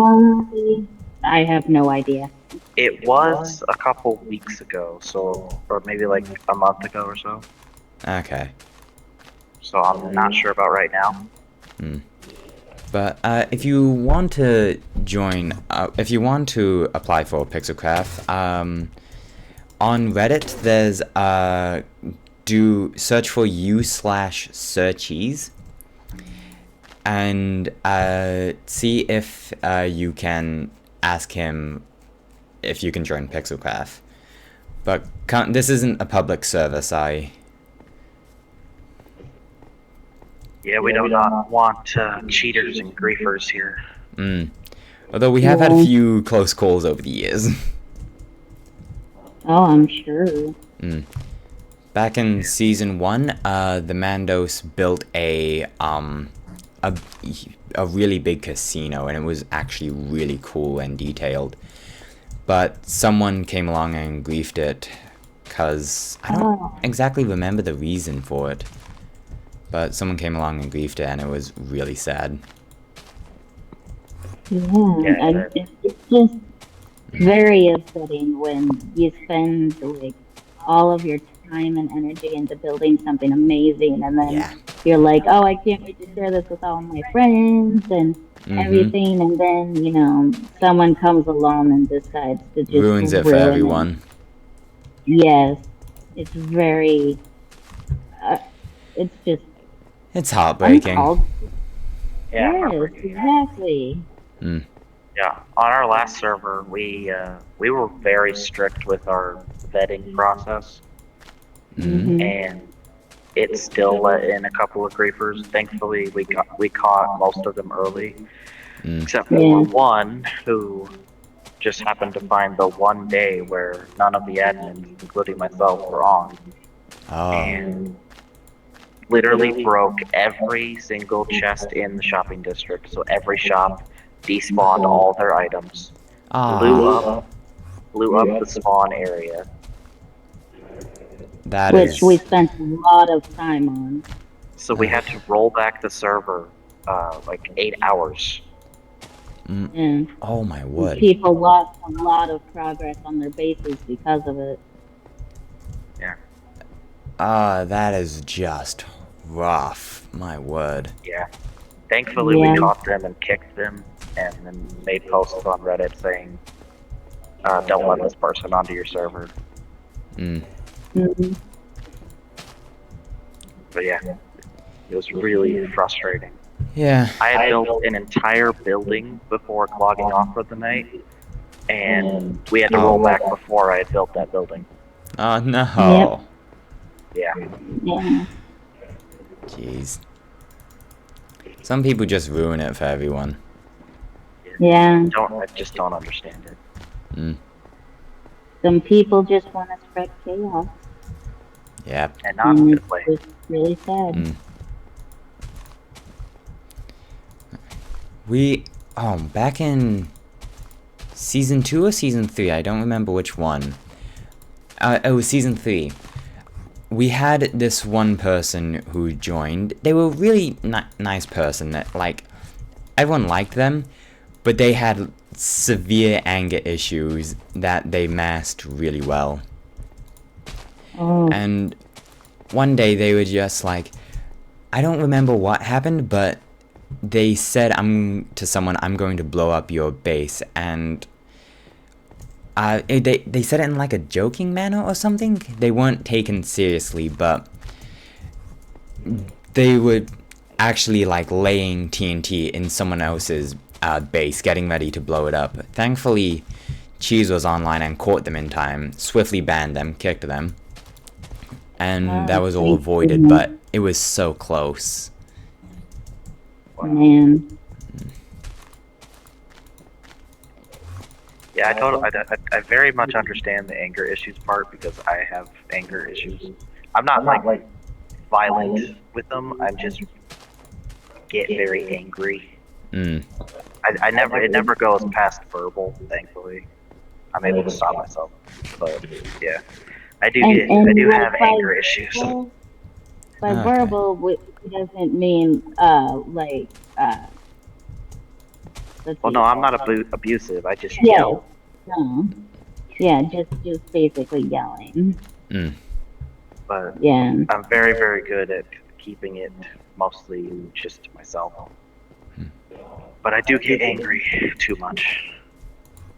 me? I have no idea. It was a couple weeks ago, or maybe like a month ago or so. Okay. So I'm not sure about right now. But if you want to join, if you want to apply for Pixelcraft, on Reddit there's do search for u/searchies and see if you can ask him if you can join Pixelcraft. But this isn't a public service, Yeah, we do not want cheaters and griefers here. Although we have had a few close calls over the years. Oh, I'm sure. Back in season 1, the Mandos built a really big casino, and it was actually really cool and detailed. But someone came along and griefed it, cause I don't exactly remember the reason for it. But someone came along and griefed it, and it was really sad. Yeah, it's just very upsetting when you spend like all of your time and energy into building something amazing, and then you're like, oh, I can't wait to share this with all my friends and everything, and then someone comes along and decides to just ruins it for everyone. Yes, it's very. It's just. It's heartbreaking. Yeah, yes, exactly. Yeah, on our last server, we were very strict with our vetting process, and it still let in a couple of griefers. Thankfully, we caught most of them early, except for one who just happened to find the one day where none of the admins, including myself, were on, and literally broke every single chest in the shopping district. So every shop despawned all their items, blew up the spawn area. Which we spent a lot of time on. So we had to roll back the server like 8 hours. Oh my word. People lost a lot of progress on their bases because of it. Yeah. That is just rough. My word. Yeah. Thankfully, we caught them and kicked them, and then made posts on Reddit saying, don't let this person onto your server. Mm. Mhm. But yeah, it was really frustrating. Yeah. I had built an entire building before clogging off for the night, and we had to roll back before I had built that building. Oh no. Yeah. Yeah. Jeez. Some people just ruin it for everyone. Yeah. I just don't understand it. Mm. Some people just want to spread chaos. Yep. And not in a good way. It's really sad. Mm. We, back in season 2 or season 3, I don't remember which one. It was season 3. We had this one person who joined. They were a really nice person that, like, everyone liked them, but they had severe anger issues that they masked really well. Oh. And one day they were just like, I don't remember what happened, but they said to someone, I'm going to blow up your base, and they said it in like a joking manner or something. They weren't taken seriously, but they were actually like laying TNT in someone else's base, getting ready to blow it up. Thankfully, Cheese was online and caught them in time, swiftly banned them, kicked them, and that was all avoided, but it was so close. Man. Yeah, I very much understand the anger issues part because I have anger issues. I'm not like violent with them. I just get very angry. Mm. It never goes past verbal. Thankfully, I'm able to stop myself. But yeah, I do have anger issues. By Okay. verbal, it doesn't mean like Well, no, I'm not abusive. I just yeah. yell. No. Yeah, just basically yelling. Mm. But Yeah. I'm very, very good at keeping it mostly just to myself. But I do get angry too much.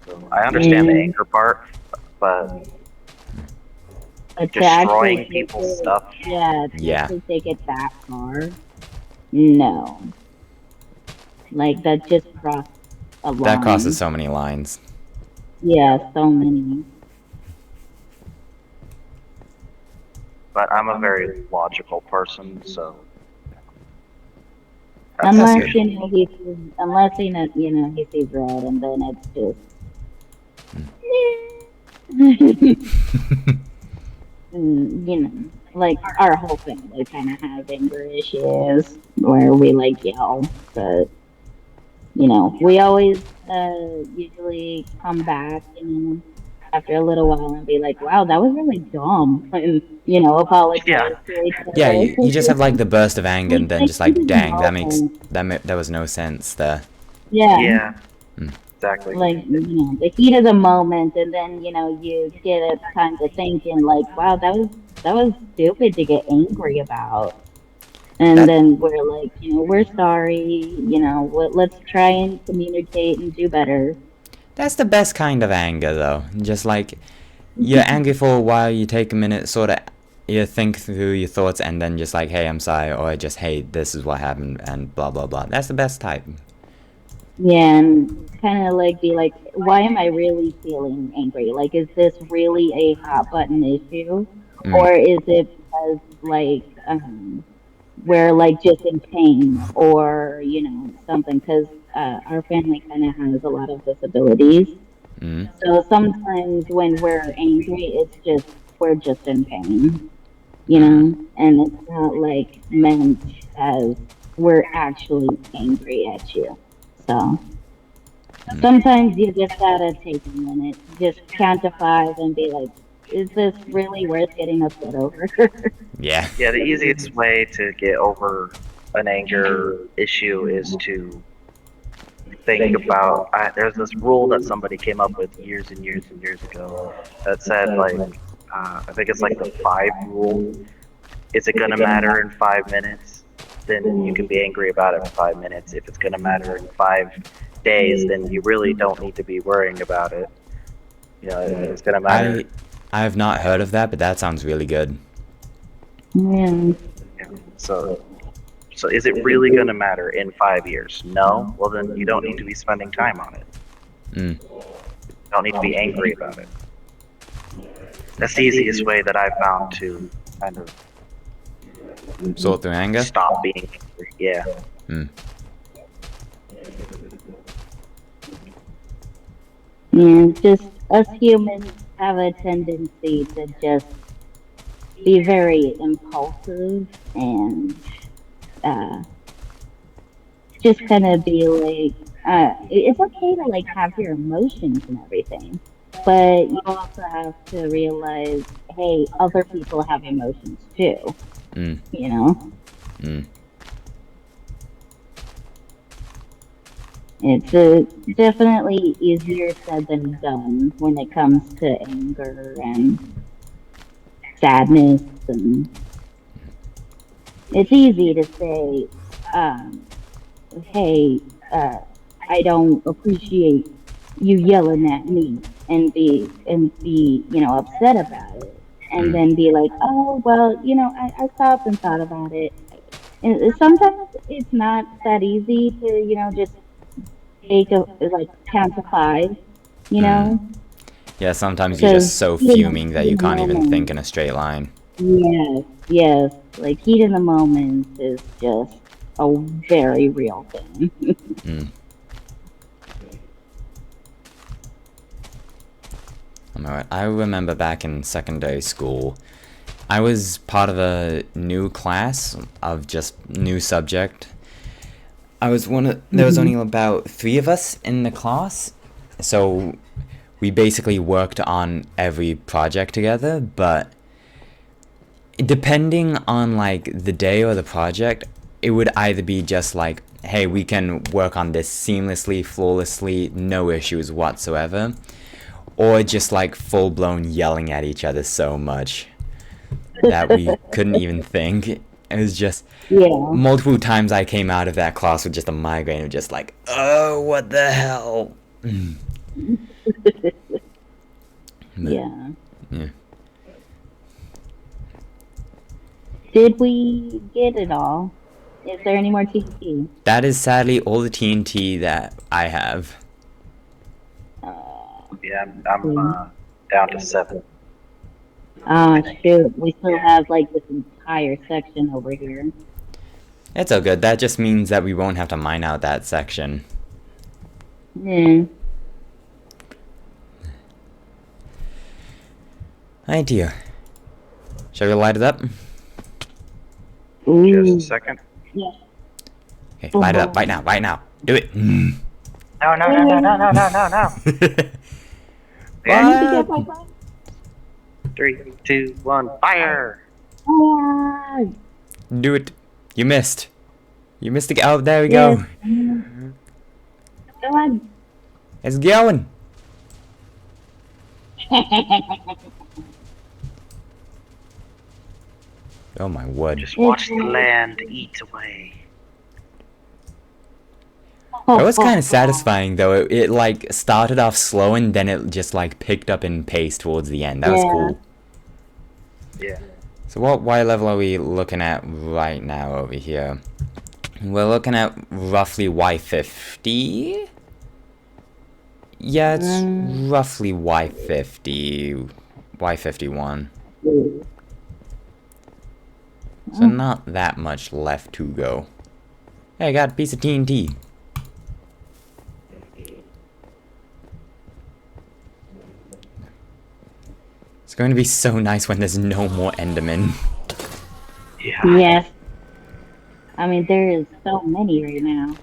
So I understand the anger part, but destroying people's stuff. Yeah, to Yeah. actually take it that far. No. Like that just crossed a line. That crosses so many lines. Yeah, so many. But I'm a very logical person, so. Unless good. you know he sees red, and then it's just. You know, like our whole family kind of has anger issues where we like yell, but you know, we always usually come back, after a little while and be like, "Wow, that was really dumb," and apologize to each other. Yeah, you just have like the burst of anger, and then just like, dang, no. that was no sense there. Yeah. Exactly. Like, the heat of the moment, and then, you get it kind of thinking like, wow, that was stupid to get angry about. And then we're like, we're sorry, let's try and communicate and do better. That's the best kind of anger, though. Just like, you're angry for a while, you take a minute, sort of, you think through your thoughts, and then just like, hey, I'm sorry, or just, hey, this is what happened, and blah, blah, blah. That's the best type. Yeah, and kind of like be like, why am I really feeling angry? Like, is this really a hot button issue? Or is it because, like, we're, like, just in pain or, something? Because our family kind of has a lot of disabilities. So sometimes when we're angry, we're just in pain, and it's not, like, meant as we're actually angry at you. So sometimes you just gotta take a minute, just count to 5 and be like, is this really worth getting upset over? Yeah. Yeah, the easiest way to get over an anger issue is to think about, there's this rule that somebody came up with years and years and years ago that said, like, I think it's like the 5 rule. Is it going to matter in 5 minutes? Then you can be angry about it for 5 minutes. If it's going to matter in 5 days, then you really don't need to be worrying about it. Yeah, it's gonna matter. I have not heard of that, but that sounds really good. Yeah. Yeah. So is it really gonna matter in 5 years? No. Well, then you don't need to be spending time on it. Mm. You don't need to be angry about it. That's the easiest way that I've found to kind of Sort through anger? stop being angry. Yeah. Mm. Yeah, just us humans have a tendency to just be very impulsive and just kind of be like, it's okay to like have your emotions and everything, but you also have to realize, hey, other people have emotions too, Mm. you know? Mm. It's definitely easier said than done when it comes to anger and sadness, and it's easy to say, um, hey, I don't appreciate you yelling at me and be, upset about it. And Mm. then be like, oh, well, I stopped and thought about it. And sometimes it's not that easy to, just take like count to five, you Mm. know, Yeah, sometimes you're because just so heat fuming that you in the can't even think moment, in a straight line. yes, like heat in the moment is just a very real thing. Mm. Alright, I remember back in secondary school, I was part of a new class of just new subject. There was only about 3 of us in the class, so we basically worked on every project together, but depending on like the day or the project, it would either be just like, hey, we can work on this seamlessly, flawlessly, no issues whatsoever, or just like full-blown yelling at each other so much that we couldn't even think. It was just Yeah, multiple times I came out of that class with just a migraine of just like, oh, what the hell. But, yeah. yeah. Did we get it all? Is there any more TNT? That is sadly all the TNT that I have. Yeah, I'm down to 7. Shoot, we still have like this entire section over here. It's all good. That just means that we won't have to mine out that section. Yeah. Idea. Shall we light it up? Just a Ooh. second. Yeah. Okay, light it up right now, right now. Do it. No, no, no, no, no, no, no, no, no. I need to get my phone. 3, 2, 1, fire! Ah, Do it. You missed. You missed it. Oh, there we yes. go. Come on. It's going. Oh my word. Just watch the land eat away. It was kind of satisfying though. It like started off slow and then it just like picked up in pace towards the end. That was Yeah. cool. Yeah. So what Y level are we looking at right now over here? We're looking at roughly Y50. Yeah, it's roughly Y50, Y51. So not that much left to go. Hey, I got a piece of TNT. It's going to be so nice when there's no more Endermen. Yeah. Yes. I mean, there is so many right now.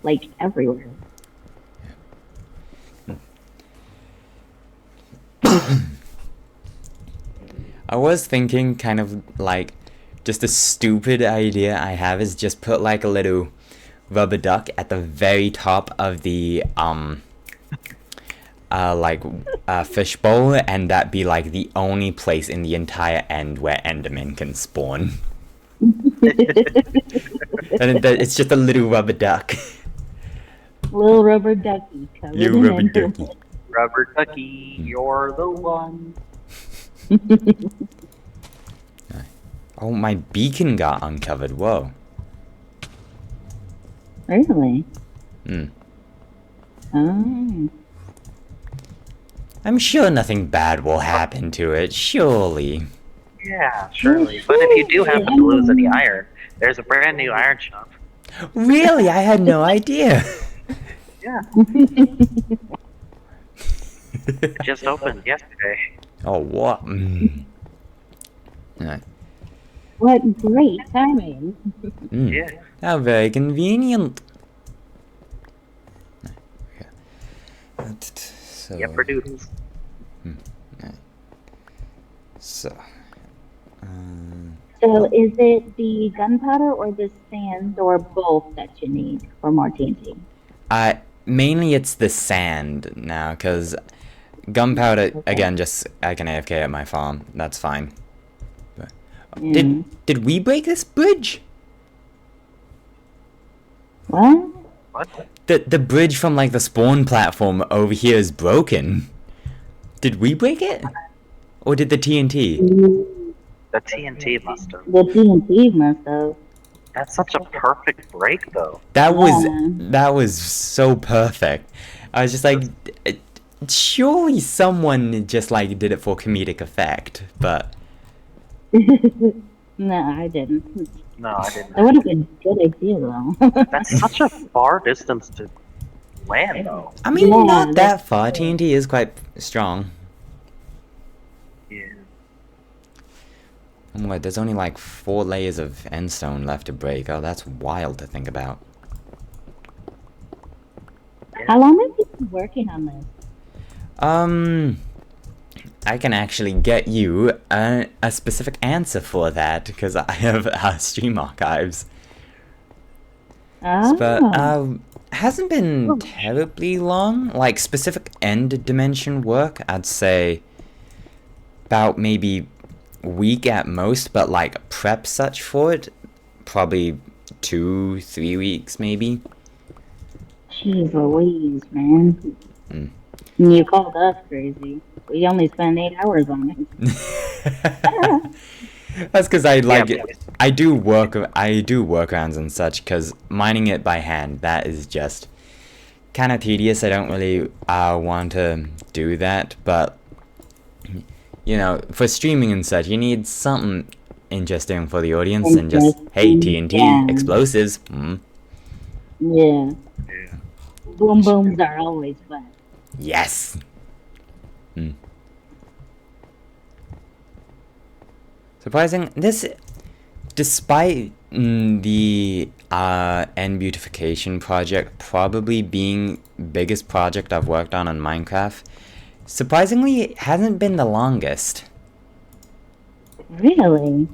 Like, everywhere. I was thinking kind of like, just a stupid idea I have is just put like a little rubber duck at the very top of the fishbowl, and that be like the only place in the entire end where Enderman can spawn. And it's just a little rubber duck. Little rubber ducky covered You in rubber Enderman. ducky. Rubber ducky, you're the one. Oh, my beacon got uncovered. Whoa. Really? Hmm. Oh. I'm sure nothing bad will happen to it, surely. Yeah, surely. But if you do happen to lose any iron, there's a brand new iron shop. Really? I had no idea. Yeah, it just opened yesterday. Oh, what? Alright. What great timing. Yeah. How very convenient. So, Yep, for doodles. so, So is it the gunpowder or the sand or both that you need for more TNT? mainly it's the sand now, because gunpowder, again, just I can AFK at my farm. That's fine. But, did we break this bridge? What? What? The bridge from like the spawn platform over here is broken. Did we break it? Or did the TNT? The TNT must have. The TNT must have. That's such a perfect break, though. That Yeah. was so perfect. I was just like, surely someone just like did it for comedic effect, but No, I didn't. No, I didn't. That would have been a good idea, though. That's such a far distance to land, though. I mean, Yeah, not that that's far. true. TNT is quite strong. Yeah. Oh my, there's only like 4 layers of endstone left to break. Oh, that's wild to think about. How long have you been working on this? I can actually get you a specific answer for that because I have stream archives. Oh. But hasn't been terribly long. Like specific end dimension work, I'd say about maybe a week at most. But like prep such for it, probably 2-3 weeks maybe. Jeez Louise, man. You called us crazy. We only spend 8 hours on it. That's because I like Yeah, it. I do workarounds and such because mining it by hand, that is just kind of tedious. I don't really want to do that, but you know, for streaming and such, you need something interesting for the audience and just, hey, TNT, Yeah. explosives. Yeah. Yeah. Boom booms are always fun. Yes. Surprising, this, despite the end beautification project probably being biggest project I've worked on Minecraft, surprisingly it hasn't been the longest. Really?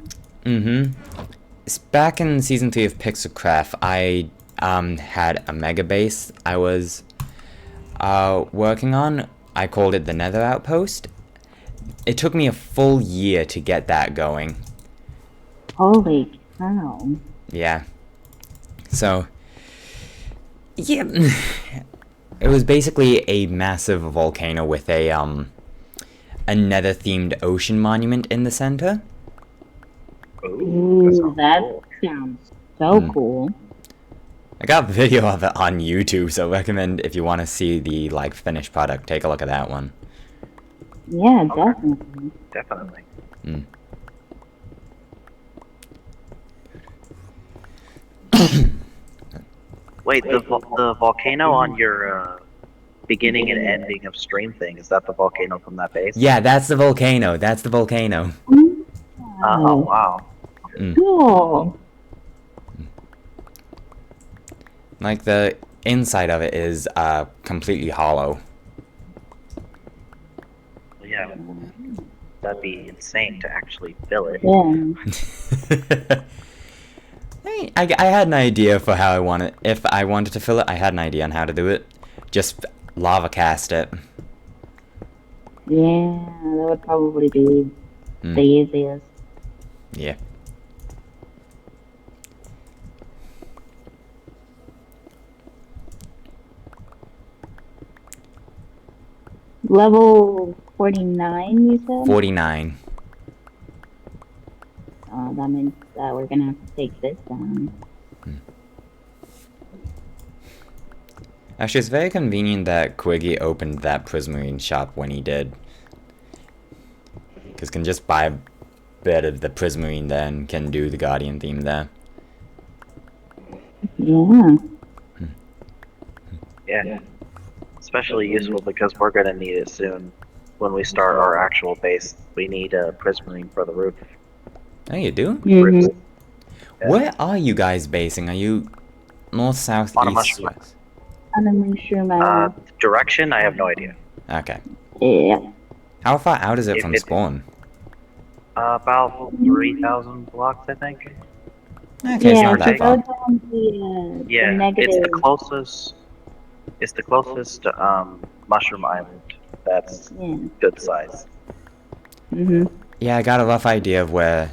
It's back in season 3 of Pixelcraft, I had a mega base I was working on. I called it the Nether Outpost. It took me a full year to get that going. Holy cow. Yeah. So, yeah, it was basically a massive volcano with a nether-themed ocean monument in the center. Ooh, that sounds so cool. I got a video of it on YouTube, so recommend if you want to see the like finished product, take a look at that one. Yeah, definitely. Definitely. Wait, the volcano on your beginning and ending of stream thing, is that the volcano from that base? Yeah, that's the volcano. That's the volcano. Oh, wow. Cool. Like the inside of it is completely hollow. Yeah, that'd be insane to actually fill it. Yeah. I had an idea for how I want it. If I wanted to fill it, I had an idea on how to do it. Just lava cast it. Yeah, that would probably be the easiest. Yeah. Level 49, you said? 49. That means we're gonna have to take this down. Actually, it's very convenient that Quiggy opened that Prismarine shop when he did. Because can just buy a bit of the Prismarine there and can do the Guardian theme there. Yeah. Yeah. Especially useful because we're going to need it soon. When we start our actual base, we need a prismarine for the roof. Oh, you do? Mm-hmm. Yeah. Where are you guys basing? Are you north, south, On a east, mushroom. west? On a mushroom island. Direction, I have no idea. Okay. Yeah. How far out is it If from it- spawn? About 3,000 blocks, I think. Okay, it's Yeah, not so that go far. down the Yeah, negative. it's the closest. It's the closest mushroom island. That's Yeah. good size. Mm-hmm. Yeah, I got a rough idea of where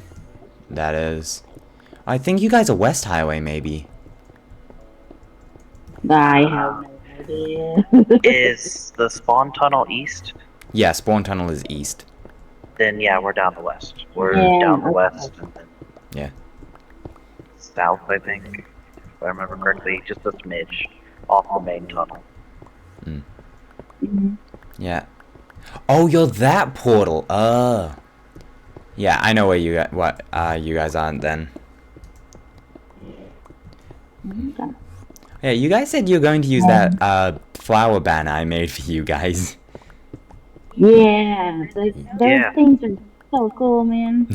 that is. I think you guys are West Highway, maybe. I have no idea. Is the spawn tunnel east? Yeah, spawn tunnel is east. Then yeah, we're down the west. We're Yeah, down the okay. west and then Yeah. south, I think, if I remember correctly, just a smidge off the main tunnel. Mhm. Yeah. Oh, you're that portal. Yeah, I know where you you guys aren't then. Okay. Yeah, you guys said you're going to use that flower banner I made for you guys. Yeah, those Yeah. things are so cool, man.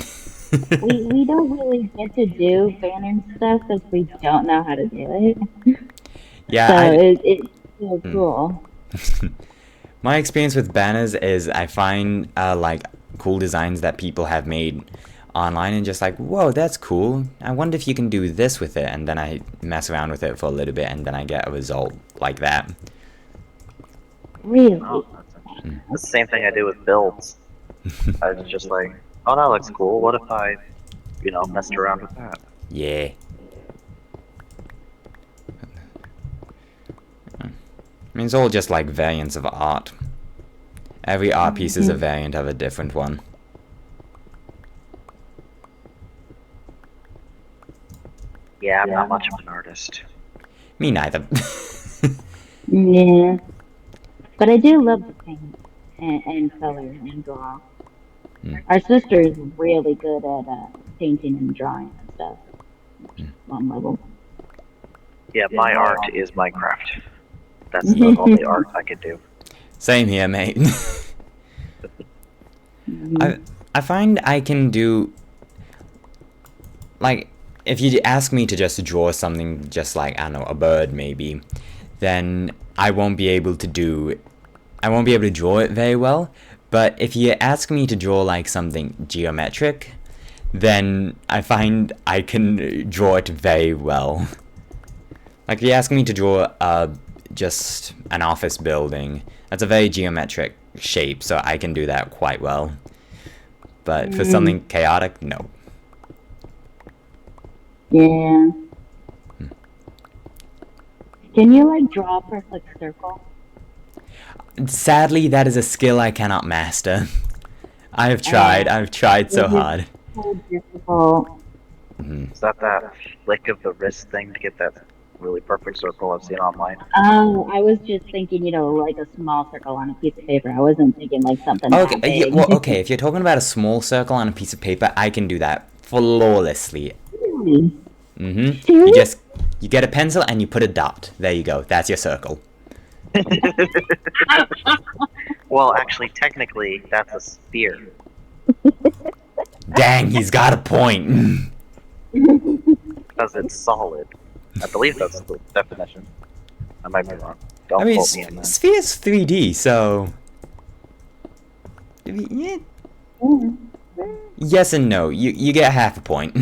We don't really get to do banner stuff because we don't know how to do it. Yeah, So it's so cool. My experience with banners is I find like cool designs that people have made online and just like, whoa, that's cool. I wonder if you can do this with it, and then I mess around with it for a little bit and then I get a result like that. Really? Oh, that's the same thing I do with builds. I was just like, oh, that looks cool. What if I, messed around with that? Yeah. I mean, it's all just like variants of art. Every art piece is a variant of a different one. Yeah, I'm not much of an artist. Me neither. Yeah. But I do love to paint and color and draw. Our sister is really good at painting and drawing and stuff. On level. Yeah, my art is Minecraft. That's the only art I can do. Same here, mate. I find I can do, like, if you ask me to just draw something just like, I don't know, a bird maybe, then I won't be able to draw it very well. But if you ask me to draw like something geometric, then I find I can draw it very well. Like if you ask me to draw just an office building, that's a very geometric shape, so I can do that quite well. But for something chaotic, no. Yeah. Can you like draw a perfect circle? Sadly, that is a skill I cannot master. I've tried so hard. So difficult. Is that flick of the wrist thing to get that really perfect circle I've seen online? Oh, I was just thinking, like a small circle on a piece of paper. I wasn't thinking like something Okay, that big. well, okay, if you're talking about a small circle on a piece of paper, I can do that flawlessly. Really? You get a pencil and you put a dot. There you go. That's your circle. Well, actually, technically, that's a sphere. Dang, he's got a point. Because it's solid. I believe that's the definition. I might be wrong. Don't I mean, quote me on that. sphere's 3D, so... Yeah. Yes and no. You get half a point.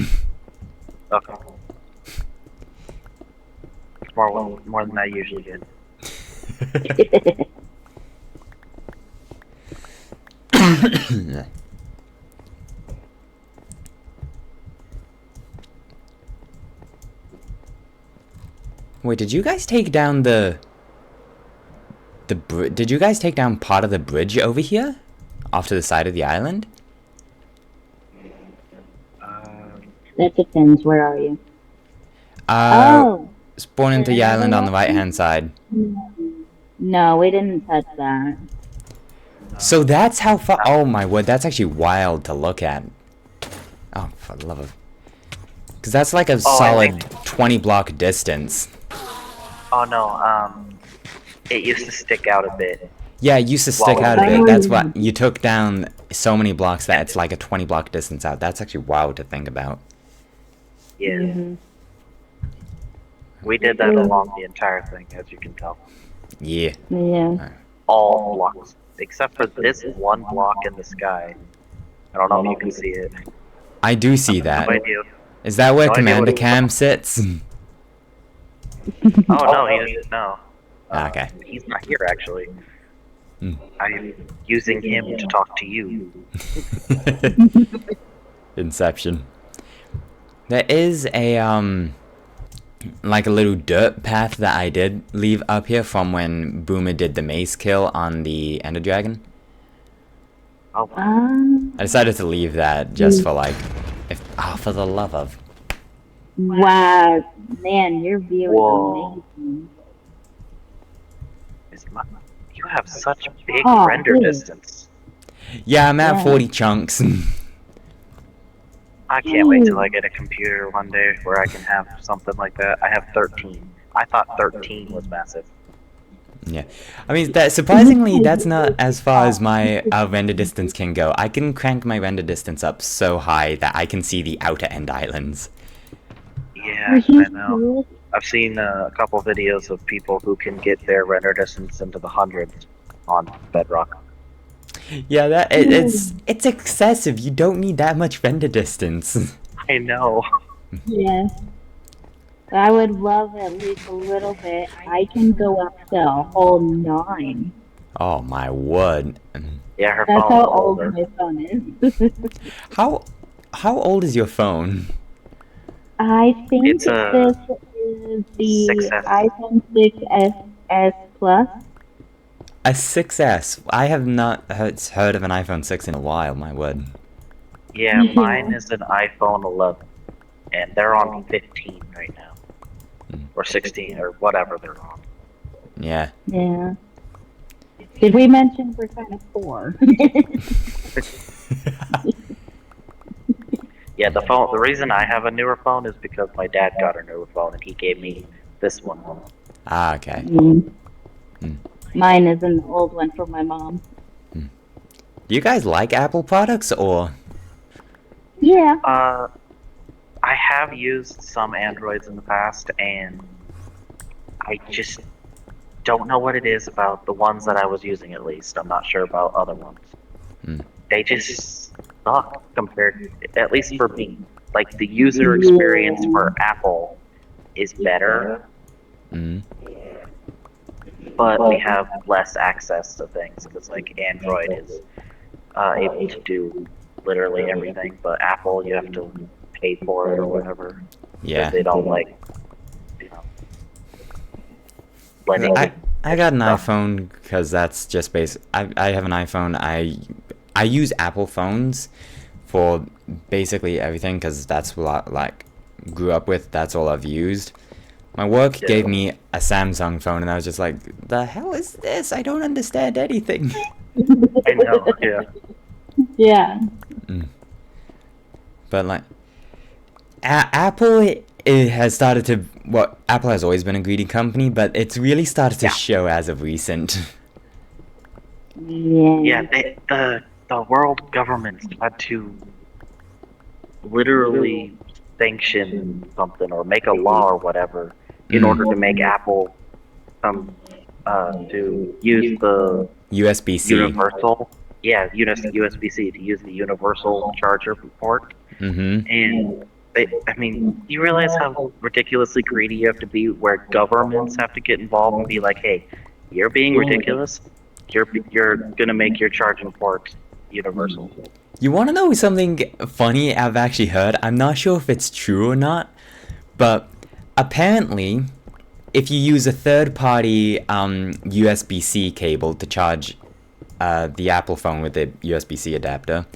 Okay. More than I usually get. Wait, did you guys take down the Did you guys take down part of the bridge over here? Off to the side of the island? That depends. Where are you? Spawn into the another island on the one? right-hand side. No, we didn't touch that. So that's how far. Oh my word, that's actually wild to look at. Oh, for the love of. Because that's like a solid 20 block distance. Oh no, it used to stick out a bit. Yeah, it used to stick out a bit. That's what. You took down so many blocks that it's like a 20 block distance out. That's actually wild to think about. Yeah. Mm-hmm. We did that along the entire thing, as you can tell. Yeah. Yeah. All blocks. Except for this one block in the sky. I don't know if you can see it. I do see that. No idea. Is that where No idea Commander what it Cam sits? Oh no, he doesn't know. Okay. He's not here actually. Hmm. I'm using him to talk to you. Inception. There is a like a little dirt path that I did leave up here from when Boomer did the mace kill on the Ender Dragon. Oh, I decided to leave that just for like, for the love of. Wow, man, your view Whoa. is amazing. You have such big Oh, render really? distance. Yeah, I'm at Yeah. 40 chunks. I can't wait till I get a computer one day where I can have something like that. I have 13. I thought 13 was massive. Yeah, I mean, surprisingly, that's not as far as my render distance can go. I can crank my render distance up so high that I can see the outer end islands. Yeah, I know. I've seen a couple videos of people who can get their render distance into the hundreds on Bedrock. Yeah, it's excessive. You don't need that much render distance. I know. Yeah. I would love at least a little bit. I can go up to a whole 9. Oh my word. Yeah, her That's phone's how old older. my phone is. How old is your phone? I think It's this is the 6S. iPhone 6S Plus. A 6S. I have not heard of an iPhone 6 in a while, my word. Yeah, mine is an iPhone 11, and they're on 15 right now. Or 16, or whatever they're on. Yeah. Yeah. Did we mention we're kind of poor? Yeah, the phone. The reason I have a newer phone is because my dad got a newer phone, and he gave me this one. Ah, okay. Mine is an old one from my mom. Do you guys like Apple products, or? Yeah. I have used some Androids in the past, and I just don't know what it is about the ones that I was using, at least. I'm not sure about other ones. They just suck compared, at least for me. Like, the user experience for Apple is better, but we have less access to things, because, like, Android is able to do literally everything, but Apple, you have to pay for it or whatever. Yeah. They don't like, you know, letting I got an iPhone because that's just basic. I have an iPhone. I use Apple phones for basically everything because that's what I like grew up with. That's all I've used. My work gave me a Samsung phone, and I was just like, "The hell is this? I don't understand anything." I know, yeah. Yeah. But like, Apple it has started to. Well, Apple has always been a greedy company, but it's really started to show as of recent. Yeah. Yeah, the world governments had to literally sanction something or make a law or whatever in order to make Apple to use the USB-C. universal, USB-C, to use the universal charger port. And I mean, you realize how ridiculously greedy you have to be, where governments have to get involved and be like, "Hey, you're being ridiculous. You're gonna make your charging port universal." You want to know something funny I've actually heard? I'm not sure if it's true or not, but apparently if you use a third-party USB-C cable to charge the Apple phone with the USB-C adapter,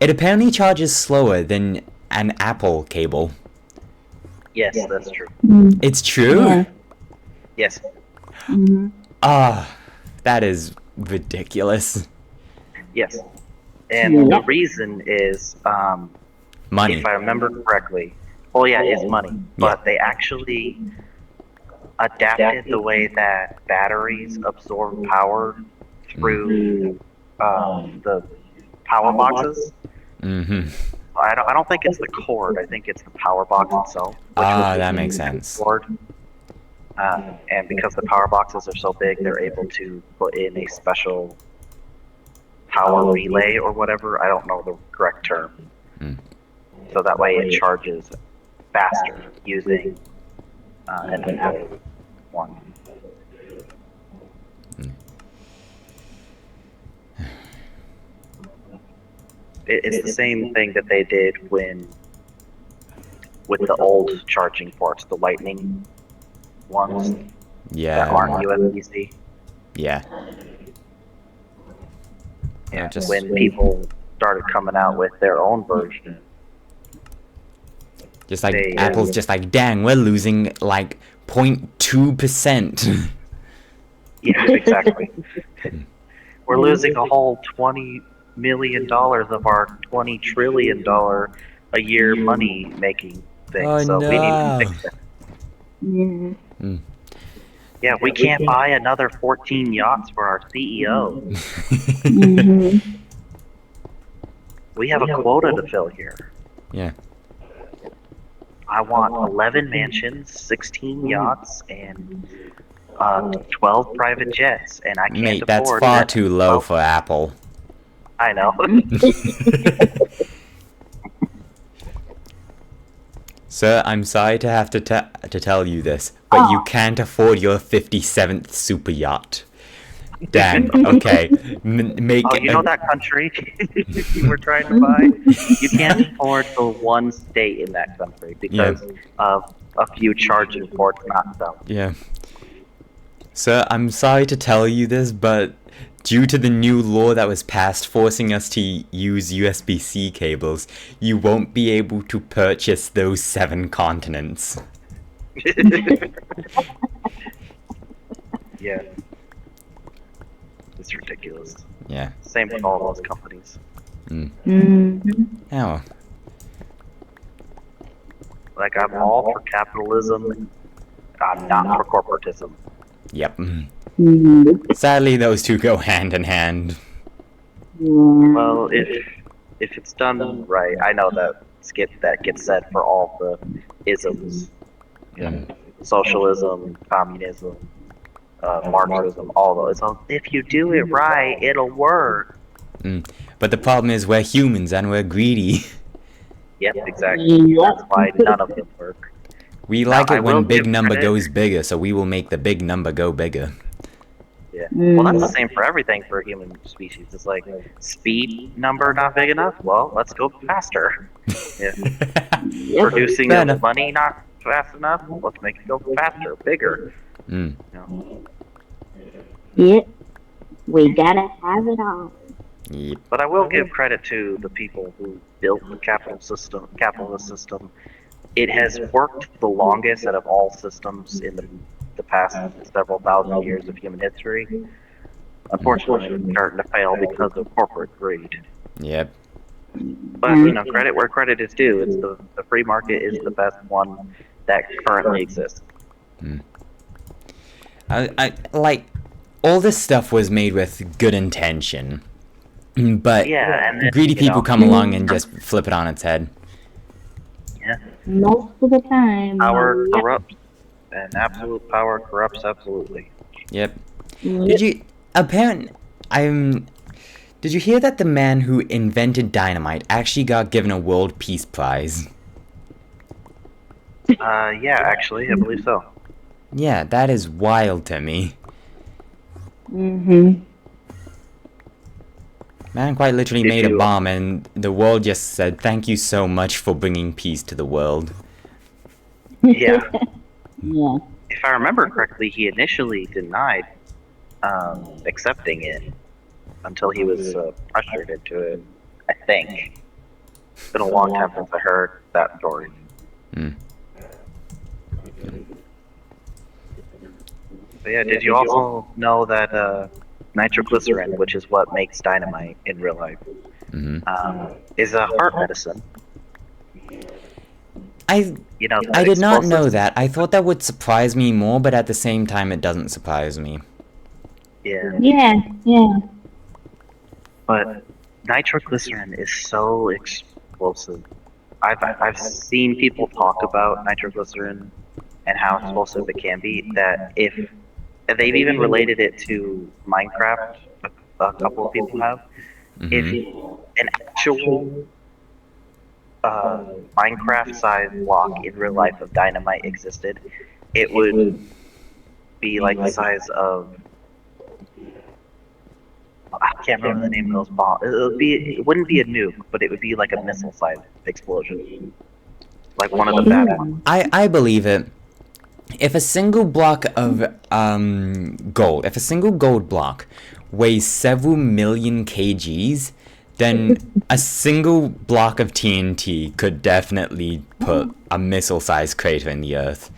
it apparently charges slower than an Apple cable. Yes, that's true. It's true? Yeah. Yes. Ah, that is ridiculous. Yes. And Yeah. the reason is, Money. if I remember correctly, well, yeah, it's money, but they actually adapted the way that batteries absorb power through the power boxes. Mm-hmm. I don't think it's the cord. I think it's the power box itself. That makes sense. Cord. And because the power boxes are so big, they're able to put in a special power relay or whatever. I don't know the correct term. So that way it charges faster using an Apple one. It's the same thing that they did with the old charging ports, the Lightning ones that aren't USB-C. Yeah. Yeah, just- when people started coming out with their own version. Just like They, Apple's just like, dang, we're losing like 0.2%. Yeah, exactly. We're losing a whole $20 million of our $20 trillion a year money making thing. Oh, so we need no. to fix that. Yeah. Yeah, we can't buy another 14 yachts for our CEO. We have a quota to fill here. Yeah. I want 11 mansions, 16 yachts, and 12 private jets, and I can't Mate, afford that's far that. too low for Apple. I know. Sir, I'm sorry to have to tell you this, but you can't afford your 57th super yacht. Damn, okay. Make Oh, you know that country you were trying to buy? You can't afford the one state in that country because of a few charging ports not selling. Yeah. Sir, I'm sorry to tell you this, but due to the new law that was passed forcing us to use USB-C cables, you won't be able to purchase those 7 continents. Yeah. It's ridiculous. Yeah. Same with all those companies. Oh. Like, I'm all for capitalism, I'm not for corporatism. Yep. Sadly, those two go hand in hand. Well, if it's done right, I know that gets said for all the isms. You know, socialism, communism, Marxism, all those. So if you do it right, it'll work. But the problem is we're humans and we're greedy. Yep, exactly. That's why none of them work. We like I it will when big give number credit. goes bigger, so we will make the big number go bigger. Yeah. Well, that's the same for everything for human species. It's like speed number not big enough. Well, let's go faster. Yeah. Producing Fair of enough. money not fast enough. Let's make it go faster, bigger. You know? Yep. We gotta have it all. Yep. But I will give credit to the people who built the capitalist system. It has worked the longest out of all systems in the past several thousand years of human history. Unfortunately, it's starting to fail because of corporate greed. Yep. But, you know, credit where credit is due. It's the free market is the best one that currently exists. I like all this stuff was made with good intention, but Yeah, and then, greedy you people know, come along and just flip it on its head. Yeah. Most of the time. Power corrupts, and absolute power corrupts absolutely. Yep. Did you did you hear that the man who invented dynamite actually got given a World Peace Prize? Yeah, actually, I believe so. Yeah, that is wild to me. Man quite literally Did made a you- bomb and the world just said, thank you so much for bringing peace to the world. Yeah. Yeah. If if I remember correctly, he initially denied accepting it until he was pressured into it. I think. It's been a long time since I heard that story. Hmm. But yeah, did you also know that nitroglycerin, which is what makes dynamite in real life, Hmm. is a heart medicine? I You know, I that did not know explosive. that. I thought that would surprise me more, but at the same time, it doesn't surprise me. Yeah, Yeah, yeah. but nitroglycerin is so explosive. I've seen people talk about nitroglycerin and how explosive it can be. That if and they've even related it to Minecraft, a couple of people have. If Hmm. an actual uh, Minecraft-sized block in real life of dynamite existed, it would be like the size of I can't remember the name of those bombs. It wouldn't be a nuke, but it would be like a missile-sized explosion, like one of the bad ones. I believe it. If a single block of gold, if a single gold block weighs several million kgs, then a single block of TNT could definitely put a missile-sized crater in the Earth.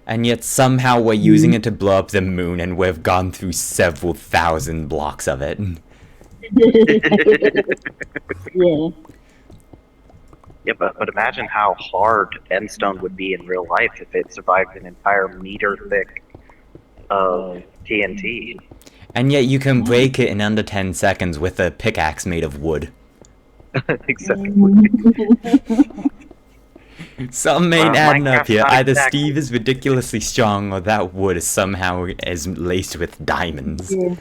And yet somehow we're using it to blow up the moon, and we've gone through several thousand blocks of it. Yeah. Yeah, but imagine how hard endstone would be in real life if it survived an entire meter thick of TNT. And yet you can break it in under 10 seconds with a pickaxe made of wood. Exactly. Something ain't adding up Minecraft's here. not Either exactly. Steve is ridiculously strong, or that wood is somehow is laced with diamonds. Yeah.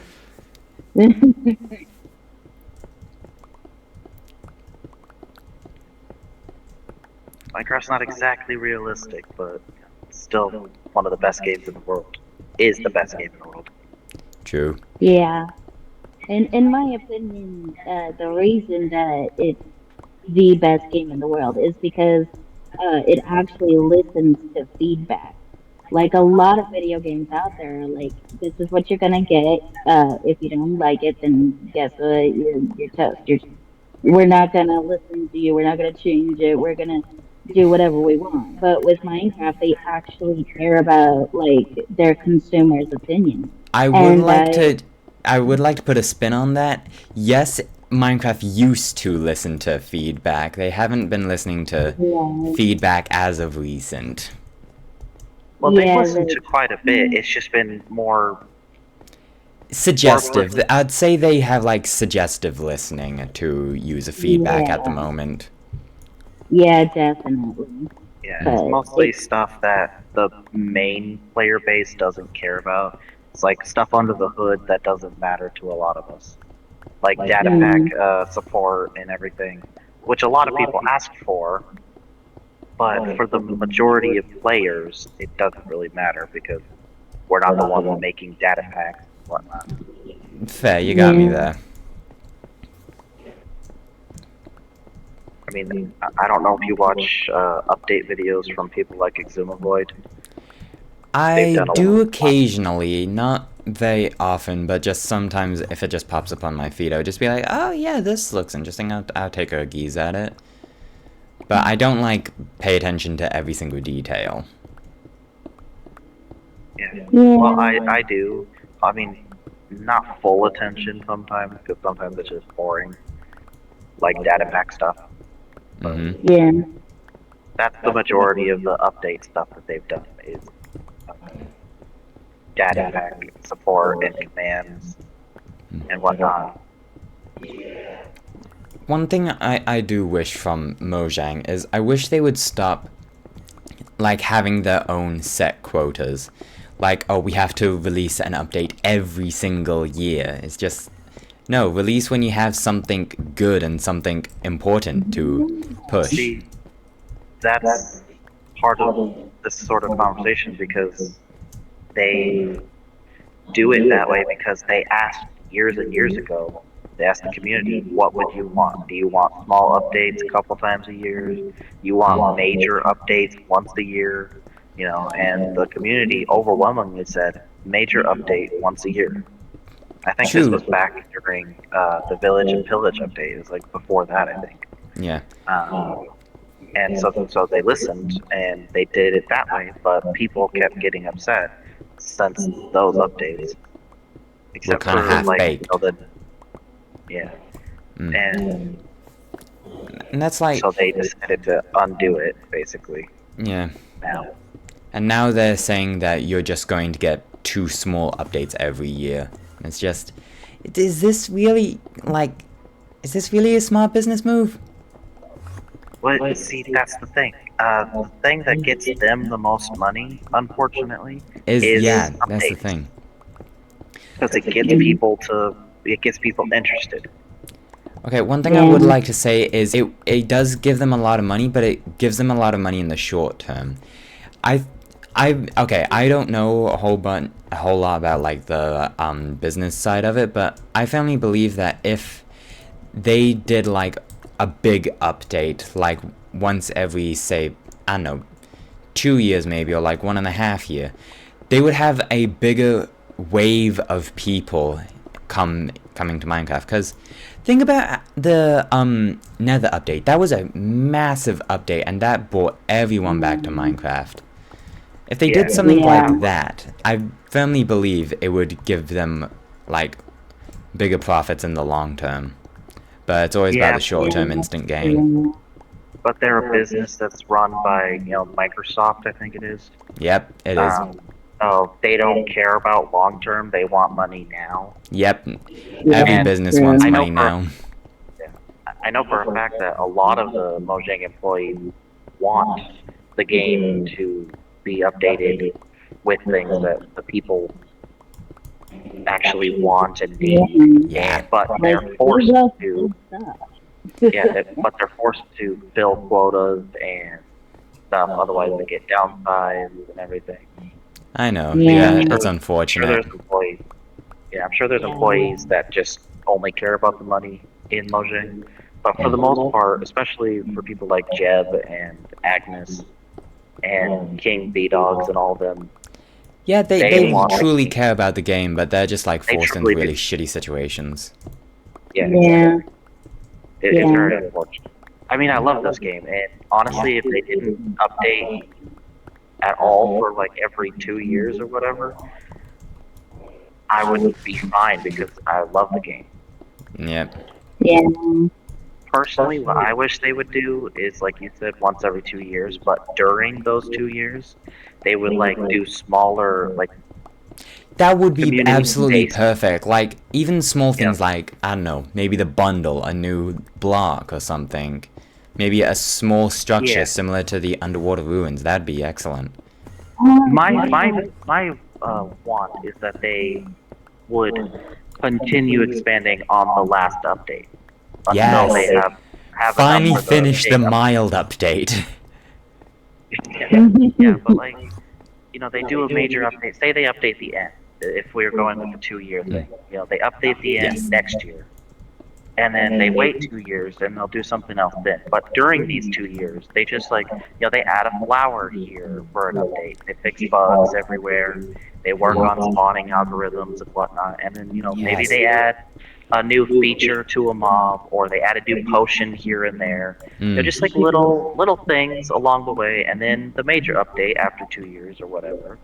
Minecraft's not exactly realistic, but it's still one of the best games in the world. Is the best game in the world. True. Yeah. And in my opinion, the reason that it's the best game in the world is because it actually listens to feedback. Like a lot of video games out there, like this is what you're gonna get. If you don't like it, then guess what? You're toast. We're not gonna listen to you. We're not gonna change it. We're gonna do whatever we want. But with Minecraft, they actually care about like their consumers' opinion. I would And like to I would like to put a spin on that. Yes, Minecraft used to listen to feedback. They haven't been listening to yeah, feedback as of recent. Well, they've yeah, listened to quite a bit. It's just been more Suggestive. listening. I'd say they have like suggestive listening to user feedback at the yeah, moment. yeah, definitely. Yeah, it's But mostly stuff that the main player base doesn't care about. It's like stuff under the hood that doesn't matter to a lot of us, like data pack mm, support and everything, which a lot of people ask for. But for the majority of players, it doesn't really matter because we're not the ones making data packs and whatnot. Fair, you got me yeah, there. I mean, I don't know if you watch update videos from people like Exumavoid. They've I done a do lot. occasionally, not very often, but just sometimes if it just pops up on my feed, I would just be like, oh yeah, this looks interesting, I'll take a gaze at it. But I don't, like, pay attention to every single detail. Yeah. yeah, Well, I do. I mean, not full attention sometimes because sometimes it's just boring, like data pack stuff. But Mm-hmm. yeah, that's the majority of the update stuff that they've done is uh, data pack support and commands and whatnot. One thing I do wish from Mojang is I wish they would stop, like, having their own set quotas. Like, oh, we have to release an update every single year. It's just, no, release when you have something good and something important to push. See, that's part of this sort of conversation because they do it that way because they asked years and years ago. They asked the community, "What would you want? Do you want small updates a couple times a year? You want major updates once a year?" and the community overwhelmingly said major update once a year. I think this True. was back during the Village and Pillage update. It was like before that, I think. Yeah. And so they listened and they did it that way, but people kept getting upset since those updates. Except kinda for half-baked. yeah. Mm. And that's like, So they decided to undo it, basically. yeah. Now. And now they're saying that you're just going to get 2 small updates every year. And it's just, is this really a smart business move? Well, see, that's the thing. The thing that gets them the most money, unfortunately, is that's the updates. thing. Because it gets people interested. Okay, one thing I would like to say is it does give them a lot of money, but it gives them a lot of money in the short term. I don't know a whole lot about like the business side of it, but I firmly believe that if they did like a big update, like once every, say, I don't know, 2 years maybe, or like 1.5 year, they would have a bigger wave of people coming to Minecraft. Because think about the Nether update. That was a massive update, and that brought everyone back to Minecraft. If they did something like that, I firmly believe it would give them like bigger profits in the long term. But it's always about the short-term instant gain. But they're a business that's run by, Microsoft, I think it is. Yep, it is. So they don't care about long-term. They want money now. Yep, every business wants money now. I know for a fact that a lot of the Mojang employees want the game to be updated with things that the people actually want and need. Yeah. But they're forced to. But they're forced to fill quotas and stuff. Otherwise, they get downsized and everything. I know. Yeah, it's unfortunate. I'm sure there's employees that just only care about the money in Mojang. But for the most part, especially for people like Jeb and Agnes and King B-Dogs and all of them. Yeah, they truly care about the game, but they're just like forced into really shitty situations. Yeah. It's very unfortunate. I mean, I love this game, and honestly, if they didn't update at all for like every 2 years or whatever, I would be fine because I love the game. Yep. Yeah. Personally, what I wish they would do is, like you said, once every 2 years, but during those 2 years, they would like do smaller, like, that would be absolutely based. perfect. Like, even small things like, I don't know, maybe the bundle, a new block or something. Maybe a small structure similar to the underwater ruins. That'd be excellent. My want is that they would continue expanding on the last update. Until they have finally finish the mild update. But like, they do a major update. Say they update the end. If we're going with the 2-year thing, they update the end next year, and then they wait 2 years, and they'll do something else then. But during these 2 years, they just they add a flower here for an update. They fix bugs everywhere. They work on spawning algorithms and whatnot, and then maybe they add a new feature to a mob, or they add a new potion here and there. They're just like little things along the way, and then the major update after 2 years or whatever.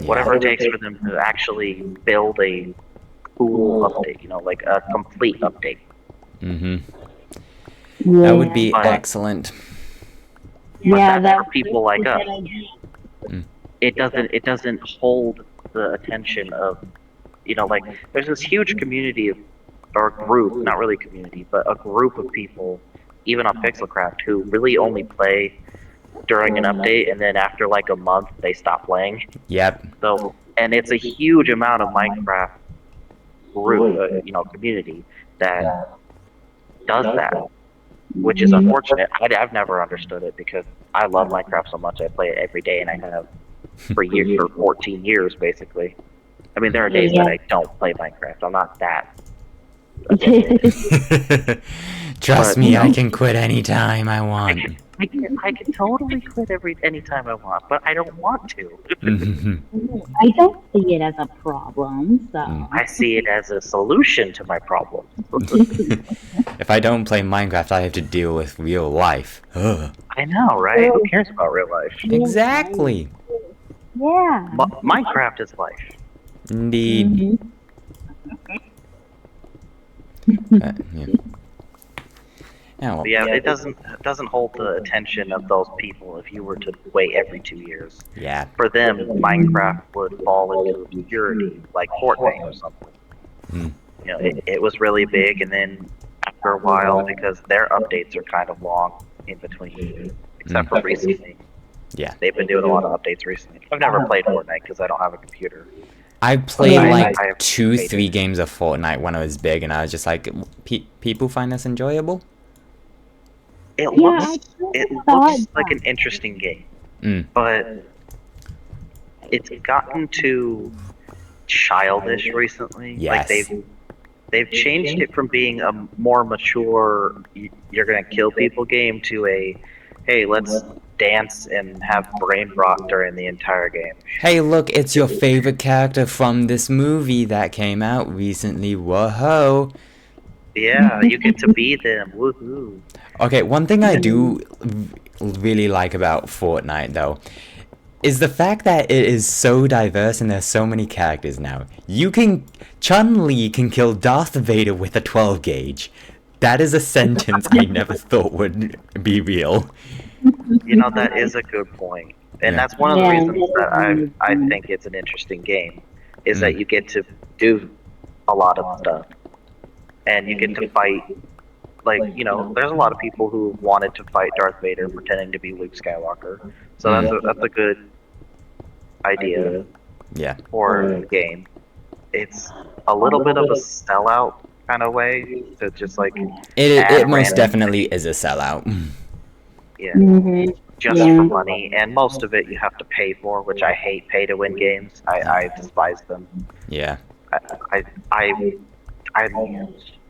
Whatever it takes for them to actually build a cool update, like a complete update. That would be excellent. But that's for people like us. It doesn't hold the attention of, there's this huge community or group, not really community, but a group of people, even on Pixelcraft, who really only play during an update, and then after like a month they stop playing. Yep. So, and it's a huge amount of Minecraft group, community that does that, which is unfortunate. I've never understood it because I love Minecraft so much. I play it every day, and I have for 14 years basically. I mean, there are days that I don't play Minecraft. I'm not that. Trust me, I can quit anytime I want. I can totally quit anytime I want, but I don't want to. I don't see it as a problem, so. I see it as a solution to my problem. If I don't play Minecraft, I have to deal with real life. Ugh. I know, right? Who cares about real life? Exactly. Yeah. Minecraft is life. Indeed. Yeah. Now, Yeah, it doesn't hold the attention of those people if you were to wait every 2 years. yeah. For them, Minecraft would fall into obscurity, like Fortnite or something. Mm. You know, it was really big, and then after a while, because their updates are kind of long in between, except for recently. Yeah. They've been doing a lot of updates recently. I've never played Fortnite because I don't have a computer. I played Yeah. like I have 2-3 games of Fortnite when I was big, and I was just like, people find this enjoyable? It Yeah, looks I it thought looks like that. an interesting game, Mm. but it's gotten too childish recently. Like Yes. they've changed it from being a more mature you're gonna kill people game to a hey, let's dance and have brain rot during the entire game. Hey, look, it's your favorite character from this movie that came out recently. Whoa. Yeah, you get to be them. Woohoo. Okay, one thing I do really like about Fortnite, though, is the fact that it is so diverse and there's so many characters now. Chun-Li can kill Darth Vader with a 12 gauge. That is a sentence I never thought would be real. You know, that is a good point. And Yeah. that's one of the Yeah, reasons that definitely. I think it's an interesting game, is that Mm. you get to do a lot of stuff. And you get to fight, like, you know, there's a lot of people who wanted to fight Darth Vader pretending to be Luke Skywalker. So that's a good idea Yeah. for the game. It's a little bit of a sellout kind of way to just like It add most random definitely is a sellout. yeah, Mm-hmm. just Yeah. for money, and most of it you have to pay for, which I hate pay to win games. I despise them. Yeah. I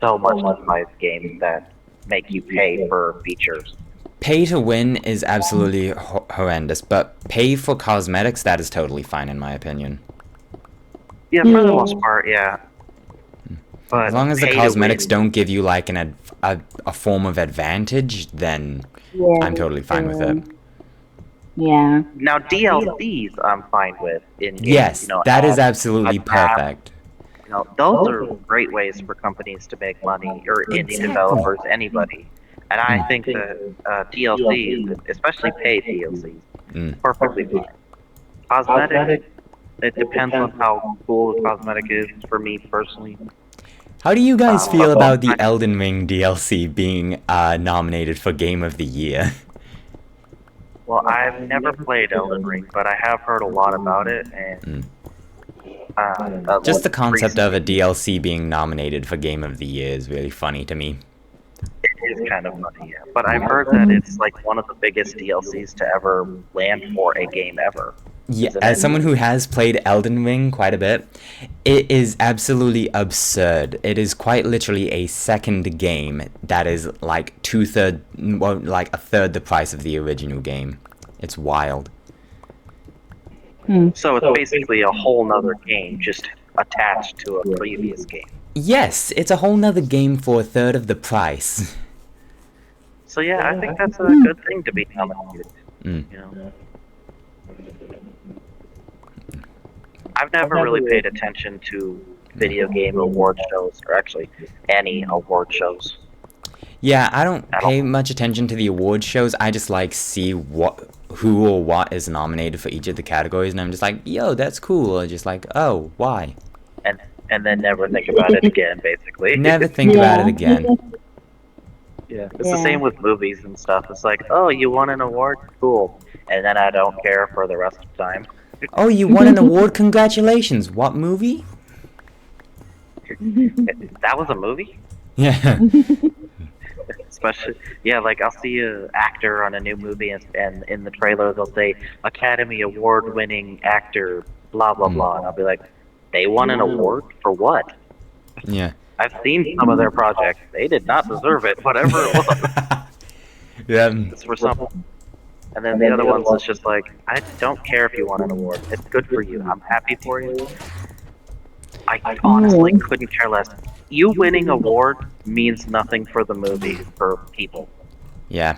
so much despise games that make you pay for features. Pay to win is absolutely horrendous, but pay for cosmetics, that is totally fine in my opinion. Yeah, for the Yeah. most part, yeah. But As long as the pay to cosmetics win- don't give you like a form of advantage, then Yeah. I'm totally fine with it. Yeah. Now DLCs I'm fine with in games. Yes, You know, that is add absolutely a map. perfect. You know, those are great ways for companies to make money, or indie Exactly. developers, anybody. And I think that DLCs, especially paid DLCs, Mm. perfectly fine. Cosmetic, it depends on how cool the cosmetic is for me personally. How do you guys feel But about the Elden Ring DLC being nominated for Game of the Year? well, I've never played Elden Ring, but I have heard a lot about it, and Just the concept of a recently, DLC being nominated for Game of the Year is really funny to me. it is kind of funny, yeah. But I've heard that it's like one of the biggest DLCs to ever land for a game ever. Yeah, Isn't as it? someone who has played Elden Ring quite a bit, it is absolutely absurd. It is quite literally a second game that is like like a third the price of the original game. It's wild. So it's basically a whole nother game just attached to a previous game. Yes, it's a whole nother game for a third of the price. So yeah, I think that's a good thing to be nominated. Mm. You know, I've never really paid attention to video game award shows, or actually any award shows. Yeah, I don't At pay all. much attention to the award shows. I just like see who or what is nominated for each of the categories, and I'm just like, yo, that's cool. Or just like, oh, why? And then never think about it again, basically. Never think about it again. Yeah, it's the same with movies and stuff. It's like, oh, you won an award, cool, and then I don't care for the rest of the time. Oh, you won an award? Congratulations. What movie? That was a movie. Yeah. Especially, yeah, like I'll see an actor on a new movie, and in the trailer they'll say Academy Award-winning actor, blah blah blah, and I'll be like, they won an award for what? Yeah. I've seen some of their projects. They did not deserve it, whatever it was. Yeah. It's for something. And then the other ones is just like, I don't care if you won an award. It's good for you. I'm happy for you. I honestly Oh, couldn't care less. You winning award means nothing for the movie for people. Yeah.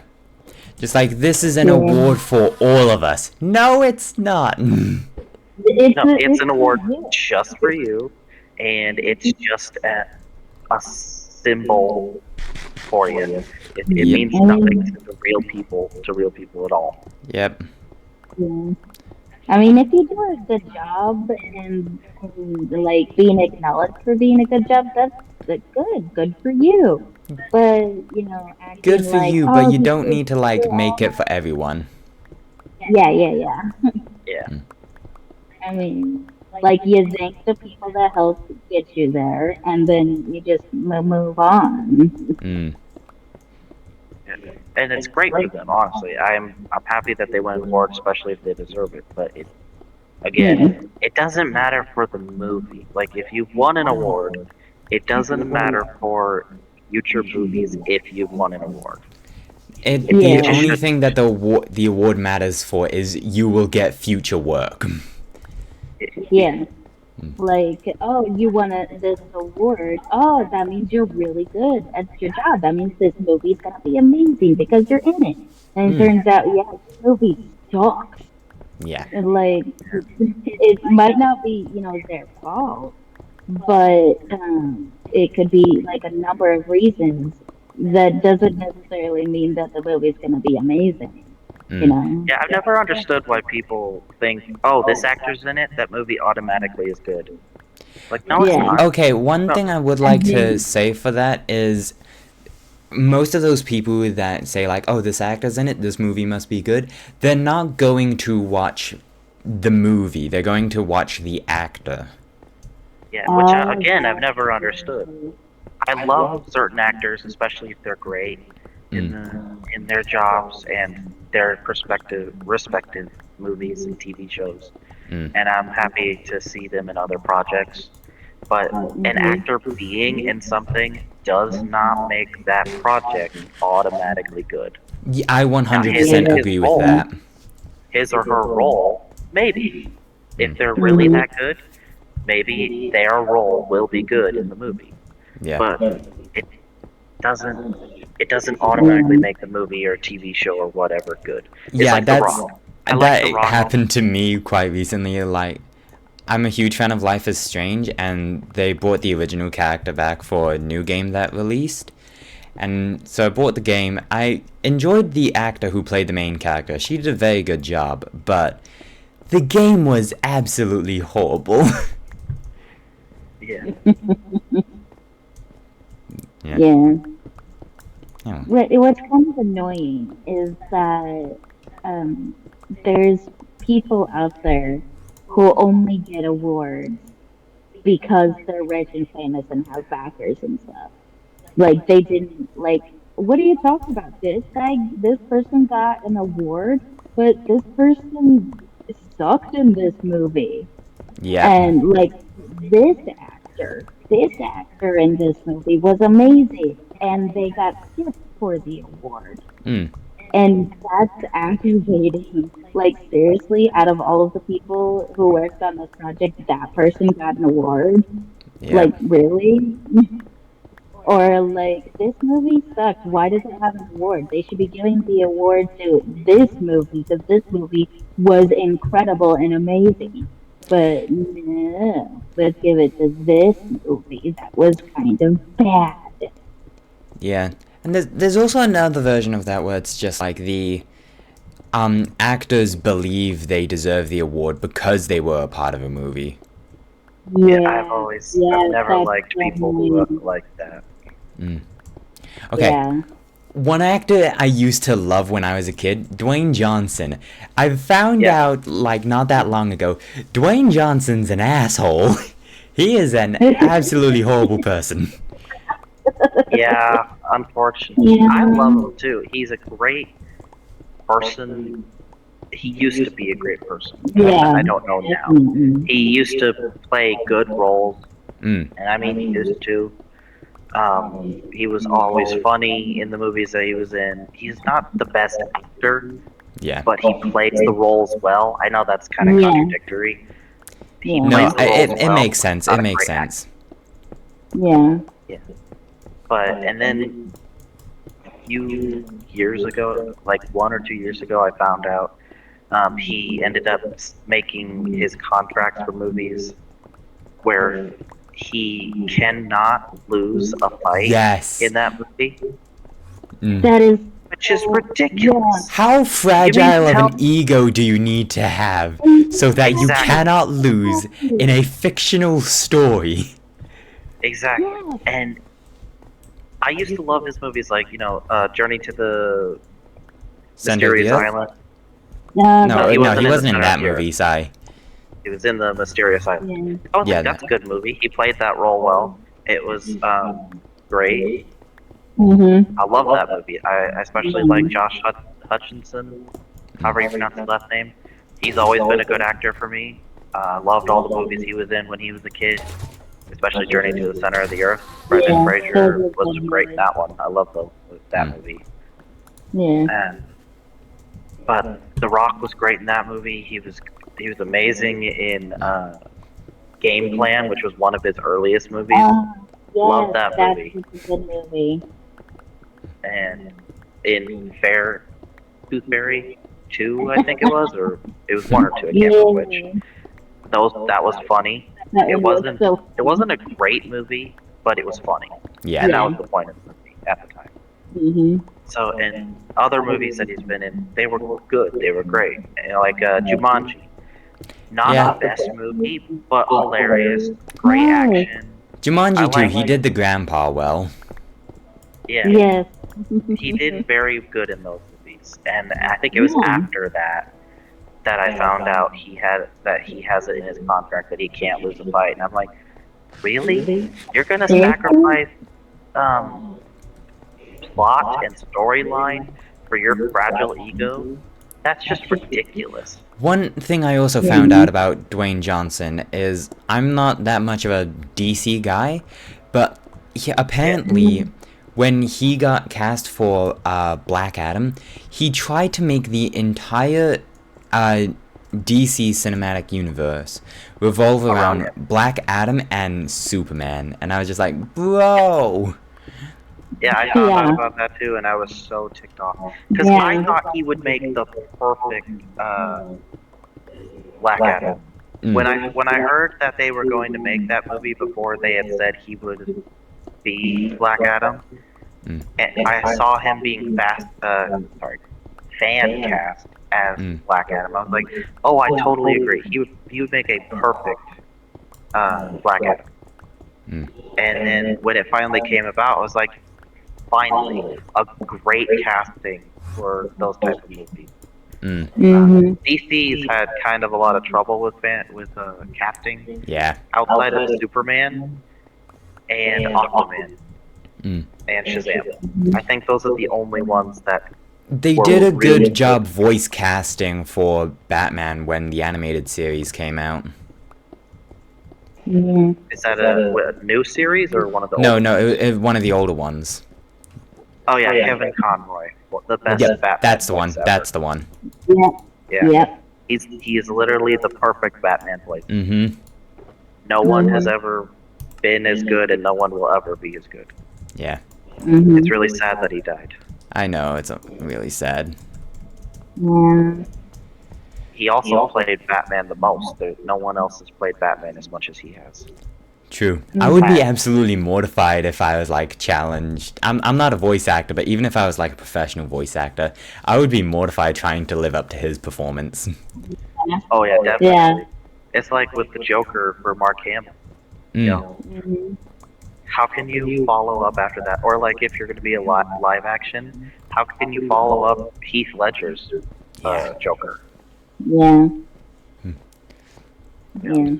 Just like, this is an yeah. award for all of us. No, it's not. It's No, a, it's it's an a award gift. just for you, and it's just a symbol for you. It Yep. means nothing to the real people at all. Yep. Yeah. I mean, if you do a good job and like being acknowledged for being a good job, that's good for you. But Good acting for like, you, but oh, you this don't is need to, like, make it wrong. for everyone. Yeah. Yeah. I mean, like you thank the people that helped get you there, and then you just move on. Mm. Yeah. And it's great for them, honestly. I'm happy that they win an award, especially if they deserve it. But again, Hmm. it doesn't matter for the movie. Like if you won an award, it doesn't matter for future movies if you've won an award. The It just only Yeah. shouldn't. thing that the award matters for is you will get future work. Yeah. Yeah. Like, oh, you won this award. Oh, that means you're really good at your job. That means this movie's gonna be amazing because you're in it. And it Mm. turns out, yeah, this movie sucks. Yeah. And like, it might not be, their fault, but it could be like a number of reasons that doesn't necessarily mean that the movie's gonna be amazing. You Mm. know? Yeah, I've never understood why people think, oh, this actor's in it, that movie automatically is good. Like, no, it's Yeah. not. Okay, one No. thing I would like And to then, say for that is most of those people that say, like, oh, this actor's in it, this movie must be good, they're not going to watch the movie, they're going to watch the actor. Yeah, which oh, again I've that's never understood. true. I love certain actors, especially if they're great Mm. in their jobs and their respective movies and TV shows, Mm. and I'm happy to see them in other projects. But an Mhm. actor being in something does not make that project automatically good. I Now, 100% his agree with Yeah. that. his or her role, maybe if Mm. they're really Mhm. that good, maybe their role will be good in the movie. Yeah. But it doesn't it doesn't automatically Yeah. make the movie or TV show or whatever good. It's Yeah, like The Rock. I like The that Rock. happened to me quite recently. Like, I'm a huge fan of Life is Strange, and they brought the original character back for a new game that released. And so I bought the game. I enjoyed the actor who played the main character. She did a very good job, but the game was absolutely horrible. Yeah. Yeah. Yeah. Oh. What's kind of annoying is that um, there's people out there who only get awards because they're rich and famous and have backers and stuff. Like they didn't like. What are you talking about? This person got an award, but this person sucked in this movie. Yep. And like this actor in this movie was amazing, and they got skipped for the award. Mm. And that's aggravating. Like seriously, out of all of the people who worked on this project, that person got an award. Yep. Like really? Or like this movie sucked. Why does it have an award? They should be giving the award to this movie because this movie was incredible and amazing. But no, let's give it to this movie that was kind of bad. Yeah. And there's also another version of that where it's just like the actors believe they deserve the award because they were a part of a movie. Yeah, Yeah, I've yes, never that's liked people who definitely, like that. Mm. Okay. yeah. One actor I used to love when I was a kid, Dwayne Johnson. I found Yeah. out, like, not that long ago, Dwayne Johnson's an asshole. He is an absolutely horrible person. Yeah, unfortunately. I love Yeah, him too. He's a great person. He used to be a great person. yeah, I don't know now. definitely. He used to play good roles, Mm. and I mean he used to. He was always funny in the movies that he was in. He's not the best actor, Yeah. but he plays the roles well. I know that's kind of Yeah. contradictory. He Yeah. plays No, the roles it well. makes sense. Not It a makes great actor. sense. Yeah. Yeah. But and then a few years ago, like 1 or 2 years ago, I found out he ended up making his contracts for movies where he cannot lose a fight Yes. in that movie, Mm. That is. which is Yeah. ridiculous. How fragile mean of an tell- ego do you need to have so that you Exactly. cannot lose in a fictional story? Exactly. Yeah. And I used to love his movies like, Journey to the Center of the Mysterious Earth? Island. No, he no, wasn't he in the wasn't in Center that of the Earth. movie, Sai. He was in the Mysterious Island. Yeah. I was Yeah, like, that's a good movie. He played that role well. It was great. Mm-hmm. I love that movie. I especially like Josh Hutchinson, however you pronounce his last name. He's always been a good actor for me. Loved all the movies he was in when he was a kid, especially Journey to the Center of the Earth. Brendan Yeah, Fraser those are was good great in movies. that one. I love that movie. Yeah. But The Rock was great in that movie. He was amazing in Game Plan, which was one of his earliest movies. Love that that's movie. a good movie. And in Tooth Fairy 2, I think it was, or it was 1 or 2. I can't remember which. That was funny. That It was wasn't so it wasn't a great movie, but it was funny, Yeah. and that was the point of the movie at the time. Mm-hmm. So, in other movies that he's been in, they were good. They were great. Like Jumanji, not Yeah. the best movie, but hilarious, great action. I Jumanji 2, like- he did the grandpa well. Yeah, Yes. he did very good in those movies, and I think it was Yeah. after that I found out he has it in his contract that he can't lose a fight, and I'm like, really? You're gonna sacrifice plot and storyline for your fragile ego? That's just ridiculous. One thing I also found out about Dwayne Johnson is I'm not that much of a DC guy, but apparently when he got cast for Black Adam, he tried to make the entire DC cinematic universe revolve around Black Adam and Superman, and I was just like, bro. Yeah, I found out about that too, and I was so ticked off because I thought he would make the perfect Black Adam. When I heard that they were going to make that movie before they had said he would be Black Adam, and I saw him being fan cast as Black Adam. I was like, oh, I totally agree. He would make a perfect Black Adam. And then when it finally came about, I was like, finally, a great casting for those type of movies. DC's had kind of a lot of trouble with casting. Yeah. Outside of Superman and Aquaman and Shazam. I think those are the only ones that They did a good job voice casting for Batman when the animated series came out. Is that a new series or one of the old No, it one of the older ones. Oh yeah, Kevin Conroy, the best Batman. That's the one. voice That's ever. the one. Yeah. Yep. He is literally the perfect Batman voice. Mm-hmm. No one has ever been as good, and no one will ever be as good. Yeah. It's really sad that he died. I know, it's really sad. Yeah. He also played Batman the most. No one else has played Batman as much as he has. True. I would be absolutely mortified if I was like challenged. I'm not a voice actor, but even if I was like a professional voice actor, I would be mortified trying to live up to his performance. Oh yeah, definitely. Yeah. It's like with the Joker for Mark Hamill. You know, how can you follow up after that? Or like if you're going to be a live action, how can you follow up Heath Ledger's Joker? Yeah. Yeah.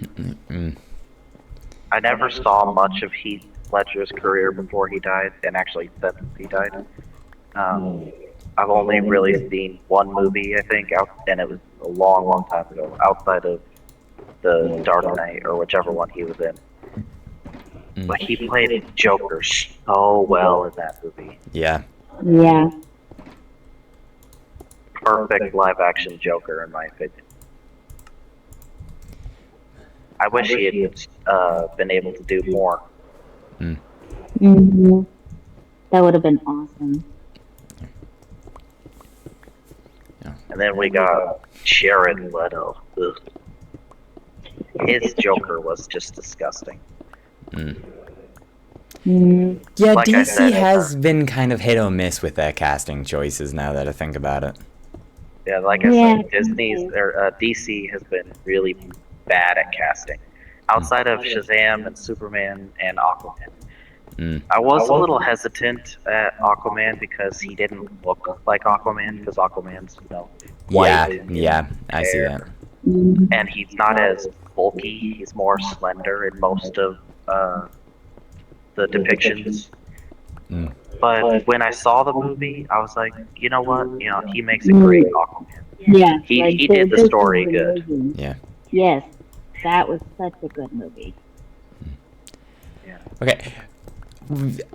I never saw much of Heath Ledger's career before he died, and actually since he died. I've only really seen one movie, I think, and it was a long, long time ago, outside of the Dark Knight or whichever one he was in. But he played Joker so well in that movie. Yeah. Yeah. Perfect live action Joker, in my opinion. I wish he had been able to do more. Mm-hmm. That would have been awesome. And then we got Jared Leto. Ugh. His Joker was just disgusting. Yeah, Like I DC said, has been kind of hit or miss with their casting choices now that I think about it. Yeah, like I said, DC has been really bad at casting. Outside of Shazam and Superman and Aquaman. I was a little hesitant at Aquaman because he didn't look like Aquaman, because Aquaman's, white. Yeah, I see that. And he's not as bulky, he's more slender in most of the depictions. But when I saw the movie, I was like, you know what? He makes a great Aquaman. Yeah. He did the story good. Yeah. Yes. That was such a good movie. Yeah. Okay.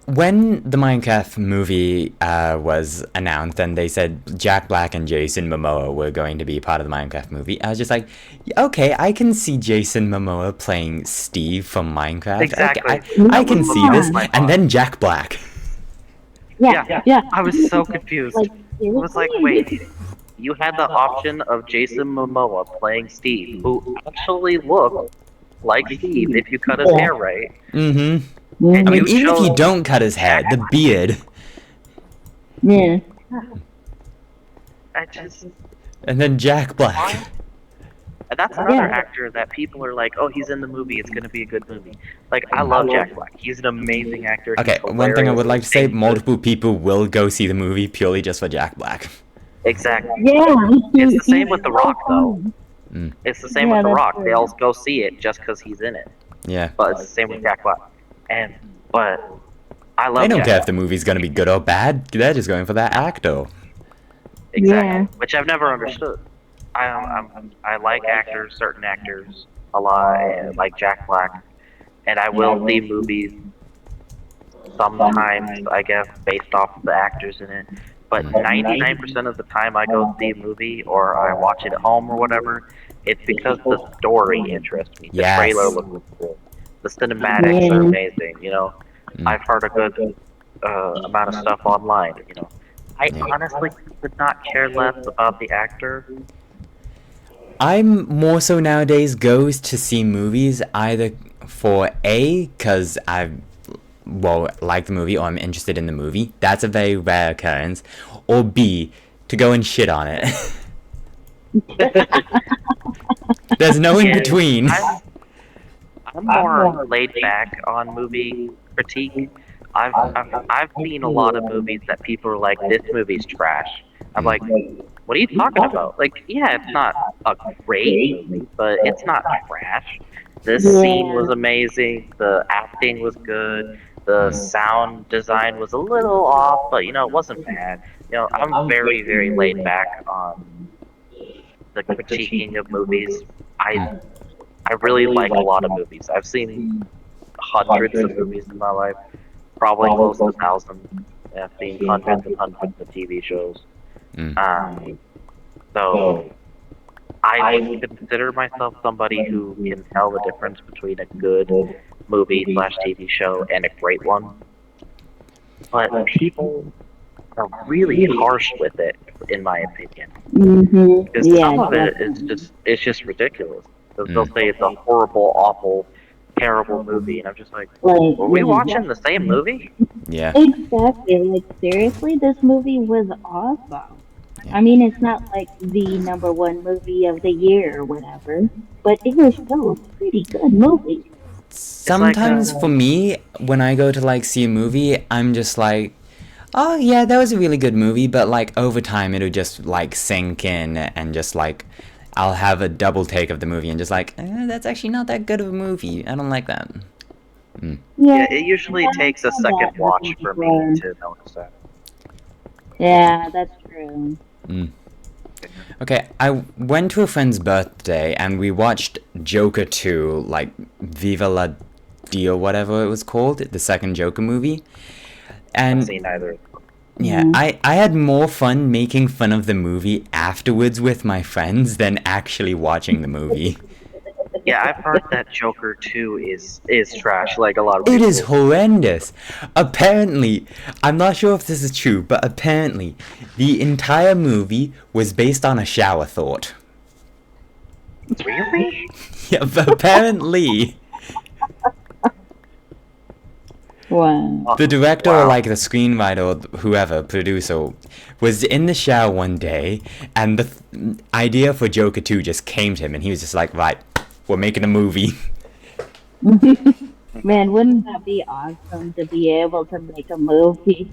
When the Minecraft movie was announced and they said Jack Black and Jason Momoa were going to be part of the Minecraft movie, I was just like, okay, I can see Jason Momoa playing Steve from Minecraft. Exactly. I can see this. And then Jack Black. Yeah. I was so confused. I was like, wait, you had the option of Jason Momoa playing Steve, who actually looked like Steve if you cut his hair right. Mm-hmm. And I mean, even if you don't cut his hair, the beard. Yeah. And then Jack Black. And that's another actor that people are like, oh, he's in the movie, it's going to be a good movie. Like, I love Jack Black. He's an amazing actor. Okay, one thing I would like to say, multiple people will go see the movie purely just for Jack Black. Exactly. Yeah. It's the same with The Rock, though. It's the same with The Rock. They'll go see it just because he's in it. Yeah. But it's the same with Jack Black. But I love They don't Jack care Black. if the movie's gonna be good or bad, they're just going for that actor. Exactly. Yeah. Which I've never understood. I like actors, certain actors, a lot, and like Jack Black, and I will see movies sometimes, I guess, based off of the actors in it. But 99% of the time I go see a movie or I watch it at home or whatever, it's because the story interests me. The trailer looks cool. The cinematics are amazing. I've heard a good amount of stuff online. I honestly could not care less about the actor. I'm more so nowadays goes to see movies either for because I like the movie or I'm interested in the movie. That's a very rare occurrence. Or B, to go and shit on it. There's no in between. I'm more laid back on movie critique. I've seen a lot of movies that people are like, this movie's trash. I'm like, what are you talking about? Like, yeah, it's not a great movie, but it's not trash. This scene was amazing. The acting was good. The sound design was a little off, but it wasn't bad. I'm very, very laid back on the critiquing of movies. I really like a lot of movies. I've seen hundreds of movies in my life, probably close to 1,000. I've seen hundreds and hundreds of TV shows. So I would consider myself somebody who can tell the difference between a good movie/TV show and a great one. But people are really harsh with it, in my opinion. Because some of it is just ridiculous. They'll say it's a horrible, awful, terrible movie, and I'm just like, were we watching the same movie? Yeah. Exactly. Like, seriously, this movie was awesome. I mean, it's not like the #1 movie of the year or whatever, but it was still a pretty good movie. Sometimes for me, when I go to see a movie, I'm just like, oh yeah, that was a really good movie, but over time it'll just sink in and just I'll have a double take of the movie and just that's actually not that good of a movie. I don't like that. Yeah, it usually takes a second watch for me to notice that. Yeah, that's true. Okay, I went to a friend's birthday and we watched Joker 2, Viva la D or whatever it was called, the second Joker movie. I haven't And seen either. yeah, I had more fun making fun of the movie afterwards with my friends than actually watching the movie. Yeah, I've heard that Joker 2 is trash, like a lot of It people. is horrendous. Apparently, I'm not sure if this is true, but apparently, the entire movie was based on a shower thought. Really? Yeah, but apparently, Wow. the director or Wow. like the screenwriter or whoever, producer, was in the shower one day, and the idea for Joker 2 just came to him, and he was just like, right, we're making a movie. Man, wouldn't that be awesome to be able to make a movie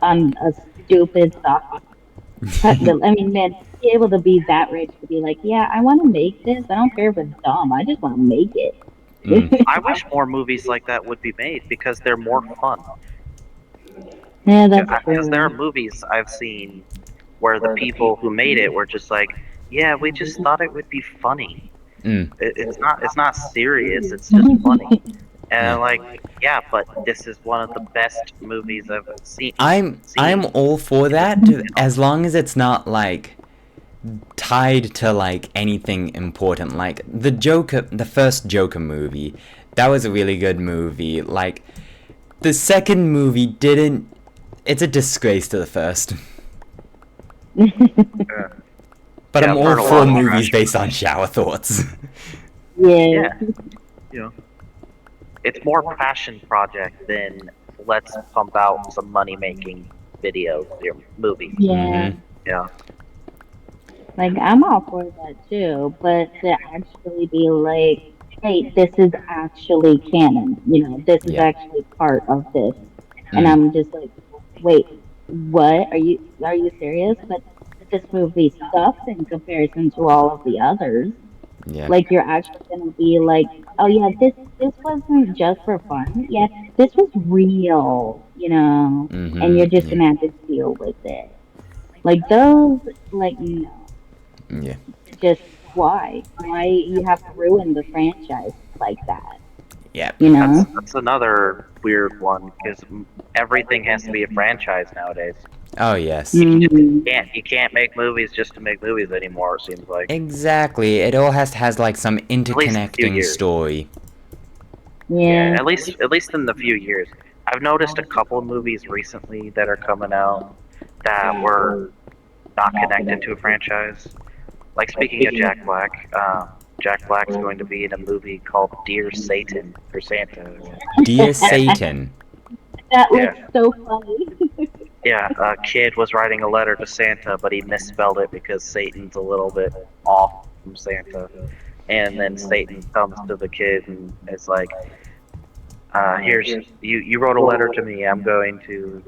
on a stupid thought? I mean, man, to be able to be that rich to be like, yeah, I want to make this. I don't care if it's dumb. I just want to make it. I wish more movies like that would be made because they're more fun. Yeah, that's Because there are true. movies I've seen where the people who made it were just like, yeah, we just thought it would be funny. It's not serious. It's just funny. And Yeah. I'm like, yeah, but this is one of the best movies I've seen. I'm all for that as long as it's not like tied to like anything important. Like the first Joker movie, that was a really good movie. Like the second movie didn't. It's a disgrace to the first. But Yeah, I'm I've all heard a for lot of movies trash based on movies. shower thoughts. Yeah. You know, it's more passion project than let's pump out some money making videos or movies. Yeah. Yeah. Like, I'm all for that too, but to actually be like, hey, this is actually canon. This is Yeah. actually part of this. And I'm just like, wait, what? Are you serious? But this movie sucks in comparison to all of the others. Yeah. Like, you're actually gonna be like, oh yeah, this wasn't just for fun. Yeah, this was real, and you're just Yeah. gonna have to deal with it. Like those, like no, Yeah. just why? Why you have to ruin the franchise like that? Yeah. That's another weird one because everything has to be a franchise nowadays. Oh yes. You can't make movies just to make movies anymore. It seems like Exactly. It all has like some least a few interconnecting years. story. Yeah. at least in the few years. I've noticed a couple of movies recently that are coming out that were not connected to a franchise. Like speaking of Jack Black's going to be in a movie called Dear Satan for Santa. Dear Satan. That Yeah. looks so funny. Yeah, a kid was writing a letter to Santa, but he misspelled it because Satan's a little bit off from Santa. And then Satan comes to the kid and is like, here's you wrote a letter to me. I'm going to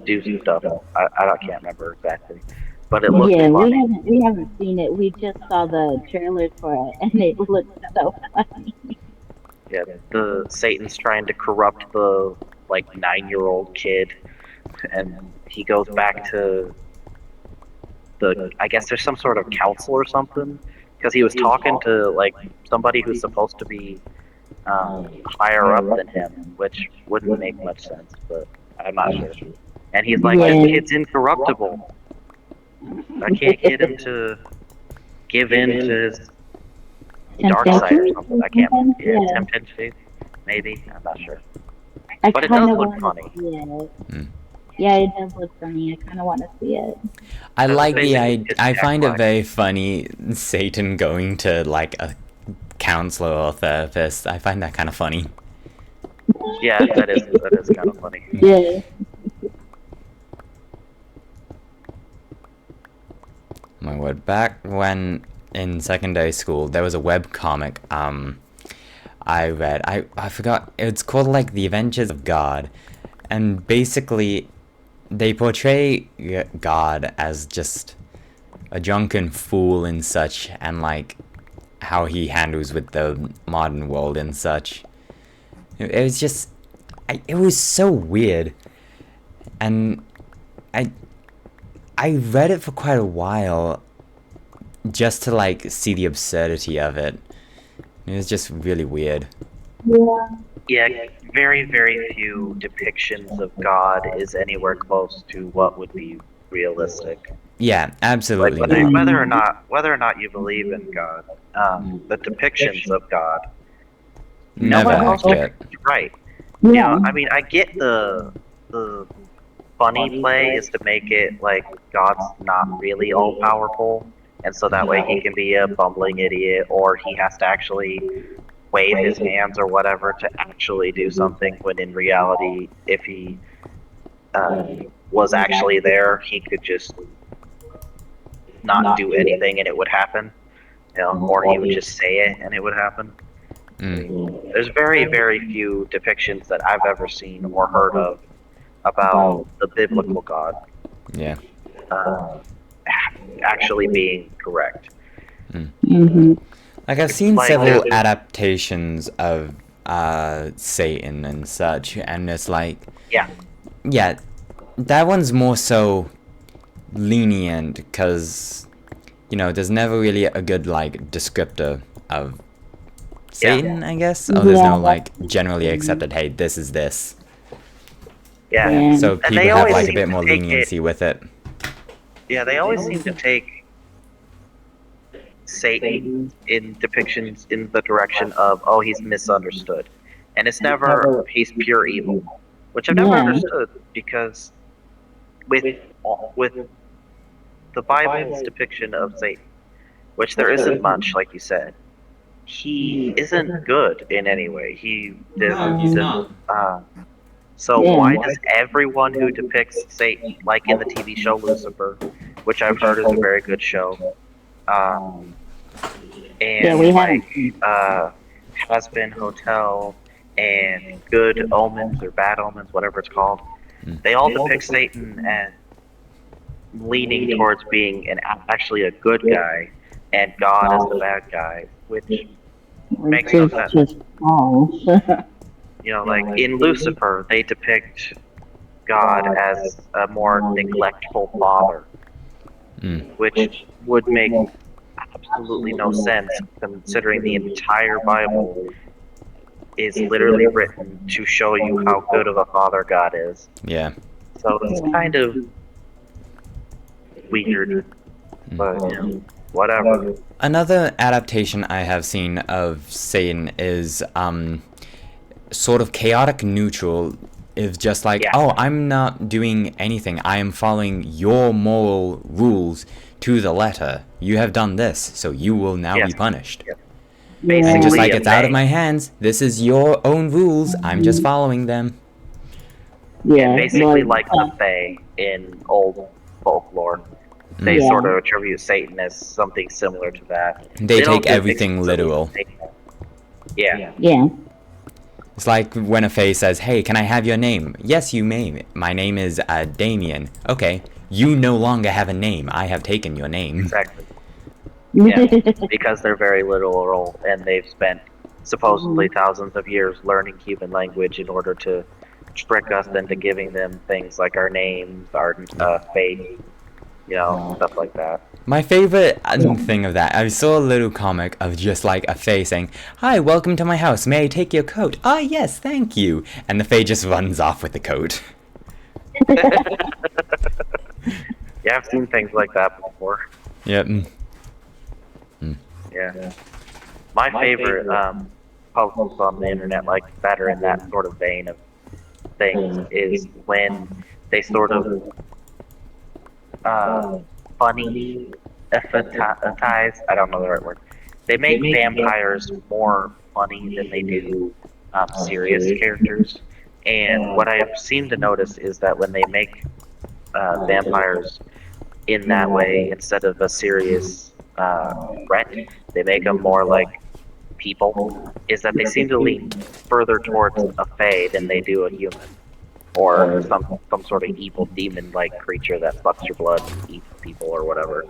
do some stuff. I can't remember exactly, but it looks Yeah, funny. we haven't seen it. We just saw the trailers for it, and it looks so funny. Yeah, the Satan's trying to corrupt the like 9-year-old kid, and he goes back to I guess there's some sort of council or something, because he was talking to like somebody who's supposed to be higher up than him, which wouldn't make much sense, but I'm not sure. And he's like, Yeah. this kid's incorruptible. I can't get him to give in to his dark side or something. I can't. Yeah, Yeah. temptation, maybe. I'm not sure. I But it kind does of look want to funny. see it. Mm. Yeah, it does look funny. I kind of want to see it. I like the basically just I Jack find it Black. very funny Satan going to like a counselor or therapist. I find that kind of funny. Yeah, that is kind of funny. Yeah. My word, back when in secondary school there was a webcomic I read. I forgot, it's called like The Adventures of God, and basically they portray God as just a drunken fool and such, and like how he handles with the modern world and such. It was just it was so weird, and I read it for quite a while just to like see the absurdity of it. It was just really weird. Yeah, very, very few depictions of God is anywhere close to what would be realistic. Yeah, Like absolutely whether not. whether or not you believe in God, the depictions of God, no Never one most accurate. depicts it right. You Yeah. know, I mean, I get the funny play is to make it like God's not really all powerful, and so that way he can be a bumbling idiot, or he has to actually wave his hands or whatever to actually do something. When in reality, if he uh, was actually there, he could just not do anything and it would happen. You know, or he would just say it and it would happen. I Mm, mean, there's very, very few depictions that I've ever seen or heard of about the biblical God yeah. uh, actually being correct. Mm. Mm-hmm. Like I've It's seen like several there's adaptations of Satan and such, and it's like, yeah, yeah, that one's more so lenient because there's never really a good like descriptor of yeah, Satan, I guess. Oh, there's no Yeah. like generally accepted. Hey, this is this. yeah. Yeah. So And people they have always like a seem bit to more take it. leniency with it. Yeah, they always seem to take Satan in depictions in the direction of, oh, he's misunderstood, and it's never he's pure evil, which I've never Yeah. understood because with with the Bible's depiction of Satan, which there isn't much, like you said, he isn't good in any way. He does. So Yeah. why does everyone who depicts Satan, like in the TV show Lucifer, which I've heard is a very good show, um, Yeah, and we like haven't. Has Been Hotel and Good Omens or Bad Omens, whatever it's called, Mm. they all depict Satan as leaning towards being actually a good guy, and God as the bad guy, which makes no It's sense. just false. You know, like in Lucifer, they depict God as a more neglectful father, Mm. which would make absolutely no sense considering the entire Bible is literally written to show you how good of a father God is. Yeah. So it's kind of weird, but you know, whatever. Another adaptation I have seen of Satan is sort of chaotic neutral. Is just like, Yeah. oh, I'm not doing anything. I am following your moral rules to the letter. You have done this, so you will now Yes. be punished. Yes. And Basically, just like a it's out of fae. my hands, this is your own rules. I'm just following them. Yeah. Basically, like the fae in old folklore. They Yeah. sort of attribute Satan as something similar to that. They don't take everything explicitly literal. say that. Yeah. Yeah. It's like when a fae says, hey, can I have your name? Yes, you may. My name is Damien. Okay, you no longer have a name. I have taken your name. Exactly. Yeah, because they're very literal and they've spent supposedly thousands of years learning human language in order to trick us into giving them things like our names, our faith, you know, stuff like that. My favorite thing of that, I saw a little comic of just like a fae saying, hi, welcome to my house. May I take your coat? Ah, yes, thank you. And the fae just runs off with the coat. Yeah, I've seen things like that before. Yep. Yeah. My favorite posts on the internet, like that are in that sort of vein of things, is when they sort of funny emphasize. I don't know the right word. They make vampires more funny than they do serious characters. And what I've seemed to notice is that when they make vampires in that way, instead of a serious threat, they make them more like people. Is that they seem to lean further towards a fae than they do a human, or some sort of evil demon-like creature that sucks your blood and eats people or whatever.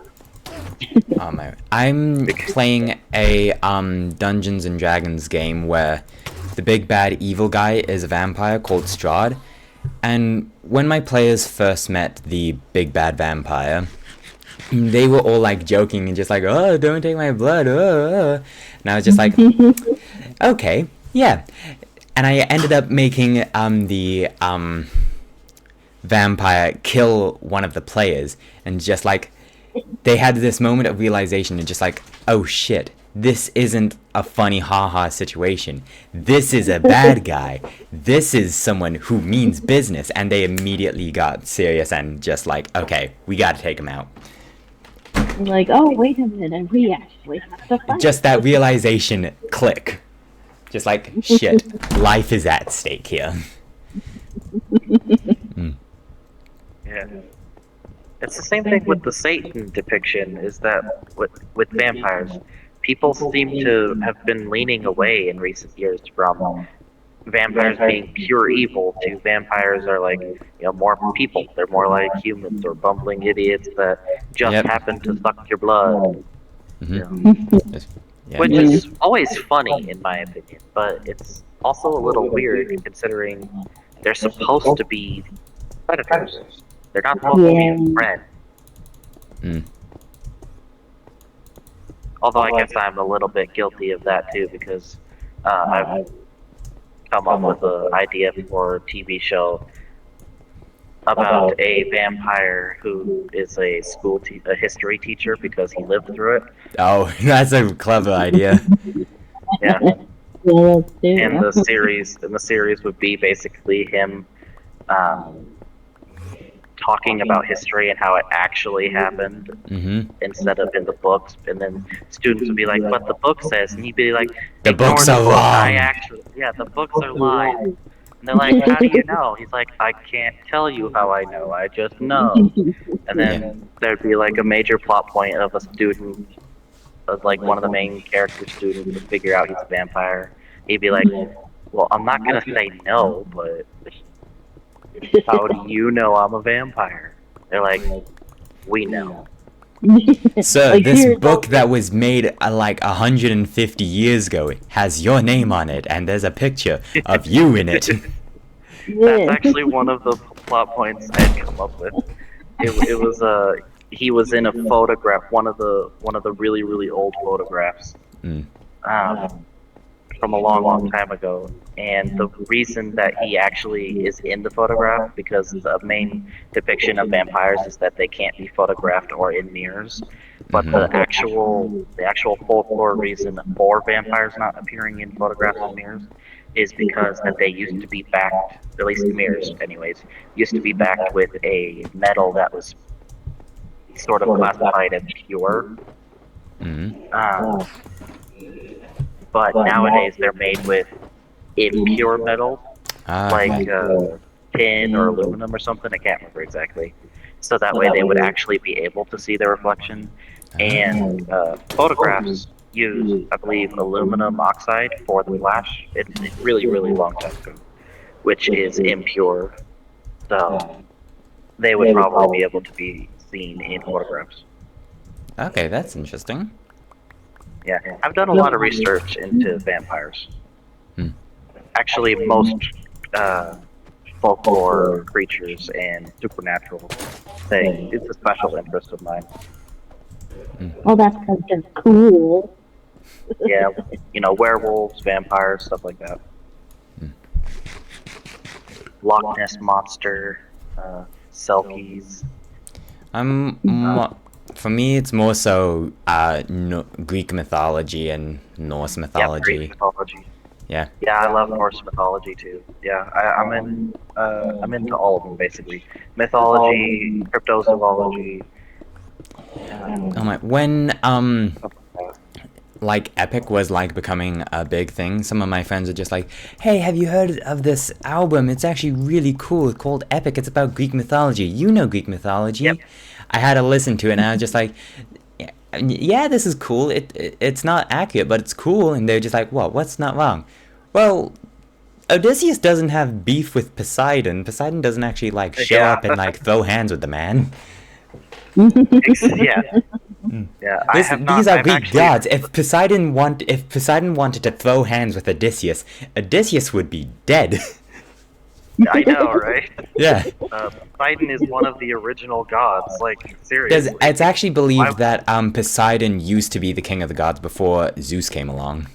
I'm playing a Dungeons and Dragons game where the big bad evil guy is a vampire called Strahd. And when my players first met the big bad vampire, they were all like joking and just like, oh, don't take my blood. And I was just like, okay, Yeah, and I ended up making the vampire kill one of the players, and just like they had this moment of realization and just like, oh shit, this isn't a funny haha situation. This is a bad guy. This is someone who means business, and they immediately got serious and just like, okay, we gotta take him out. Like, oh, wait a minute, we actually have to fight. Just that realization click. Just like, shit, life is at stake here. Yeah. It's the same thing with the Satan depiction, is that with vampires, people seem to have been leaning away in recent years from vampires being pure evil to vampires are like, more people. They're more like humans or bumbling idiots that just Yep. happen to suck your blood. Yeah. Which is always funny in my opinion, but it's also a little weird considering they're supposed to be predators. They're not supposed to be a friend. Although I guess I'm a little bit guilty of that too, because I've come up with an idea for a TV show about a vampire who is a a history teacher because he lived through it. Oh, that's a clever idea. Yeah. Yeah, that's true. And the series would be basically him talking about history and how it actually happened instead of in the books. And then students would be like, "But the book says," and he'd be like, The "Ignore books the are book. wrong." The books are lies." And they're like, "How do you know?" He's like, "I can't tell you how I know. I just know." And then there'd be like a major plot point of a student, of like one of the main character students, to figure out he's a vampire. He'd be like, "Well, I'm not gonna say no, but how do you know I'm a vampire?" They're like, "We know." Sir, Like, this here's book all- that was made like 150 years ago has your name on it, and there's a picture of you in it. That's Yeah. actually one of the plot points I had come up with. It was he was in a photograph, one of the really really old photographs, from a long time ago. And the reason that he actually is in the photograph, because the main depiction of vampires is that they can't be photographed or in mirrors. But the actual folklore reason for vampires not appearing in photographs and mirrors is because that they used to be backed, at least mirrors anyways, used to be backed with a metal that was sort of classified as pure. But nowadays they're made with impure metals, like tin or aluminum or something. I can't remember exactly. So that way they would actually be able to see the reflection. And photographs use, I believe, aluminum oxide for the flash. It's really, really long time ago, which is impure. So they would probably be able to be seen in photographs. Okay, that's interesting. Yeah, I've done a lot of research into vampires. Actually, most folklore creatures and supernatural things. It's a special interest of mine. Oh, that's because they're cool. Yeah, werewolves, vampires, stuff like that. Loch Ness monster, selkies. For me, it's more so Greek mythology and Norse mythology. Yeah, Greek mythology. Yeah. Yeah, I love Norse mythology too. Yeah, I'm into all of them basically. Mythology, cryptozoology. Oh my! When like Epic was like becoming a big thing, some of my friends are just like, "Hey, have you heard of this album? It's actually really cool. It's called Epic. It's about Greek mythology. You know Greek mythology." Yep. I had to listen to it, and I was just like, "Yeah, this is cool. It's not accurate, but it's cool." And they're just like, "What? What's not wrong?" Well, Odysseus doesn't have beef with Poseidon. Poseidon doesn't actually like show up and like throw hands with the man. Yeah. Yeah. These are Greek gods. If Poseidon wanted to throw hands with Odysseus, Odysseus would be dead. I know, right? Yeah. Poseidon is one of the original gods. Like, seriously. It's actually believed that Poseidon used to be the king of the gods before Zeus came along.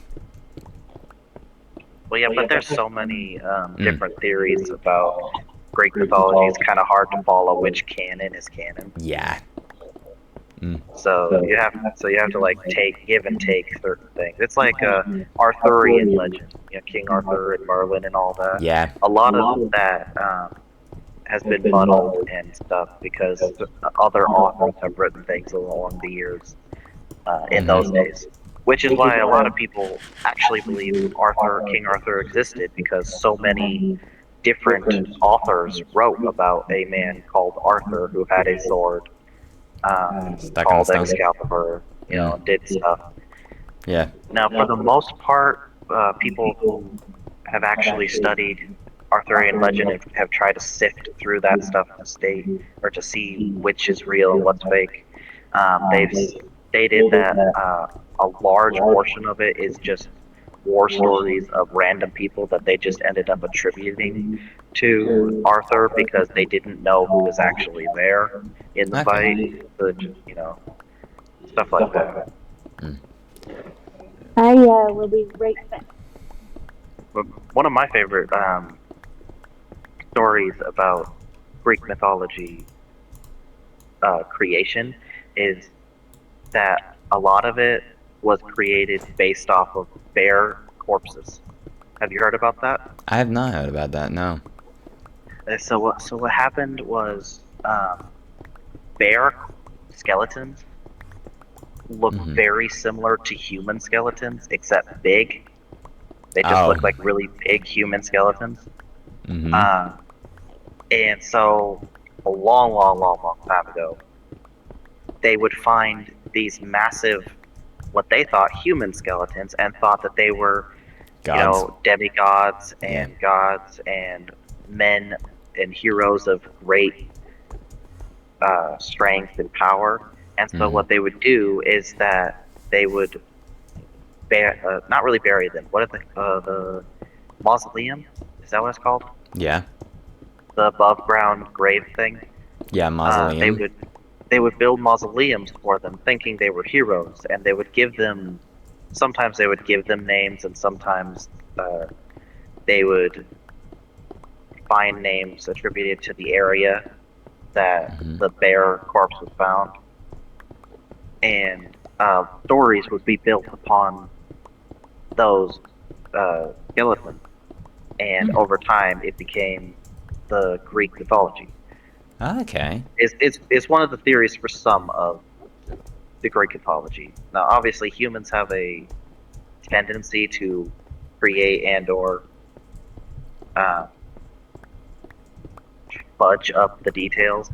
Well, yeah, but there's so many different theories about Greek mythology. It's kind of hard to follow which canon is canon. Yeah. So you have to like give and take certain things. It's like a Arthurian legend, King Arthur and Merlin and all that. Yeah. A lot of that has been muddled and stuff because other authors have written things along the years in those days. Which is why a lot of people actually believe King Arthur existed, because so many different authors wrote about a man called Arthur who had a sword That kind of called stuff. Excalibur, did stuff. Yeah. Now, for the most part, people who have actually studied Arthurian legend have tried to sift through that stuff to see which is real and what's fake. They've stated that a large portion of it is just war stories of random people that they just ended up attributing to Arthur because they didn't know who was actually there in the fight. So, stuff like that. I will be right back. But one of my favorite stories about Greek mythology creation is that a lot of it was created based off of bear corpses. Have you heard about that? I have not heard about that, no. So what happened was bear skeletons look very similar to human skeletons, except big. They just look like really big human skeletons. And so a long, long, long, long time ago, they would find these massive, what they thought human skeletons, and thought that they were, Gods. demigods and gods and men and heroes of great strength and power. And so what they would do is that they would not really bury them. What is the mausoleum? Is that what it's called? Yeah. The above ground grave thing. Yeah, mausoleum. They would build mausoleums for them, thinking they were heroes, and they would give them. Sometimes they would give them names, and sometimes they would find names attributed to the area that the bear corpse was found, and stories would be built upon those skeletons, and over time it became the Greek mythology. Okay. It's one of the theories for some of the Greek mythology. Now, obviously, humans have a tendency to create and/or fudge up the details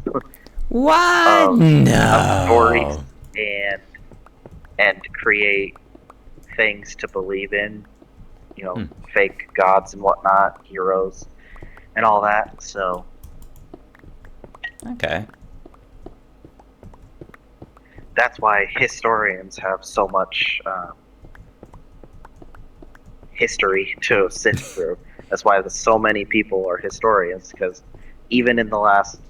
What? of stories and create things to believe in, fake gods and whatnot, heroes, and all that. So. Okay. That's why historians have so much history to sift through. That's why so many people are historians, because even in the last,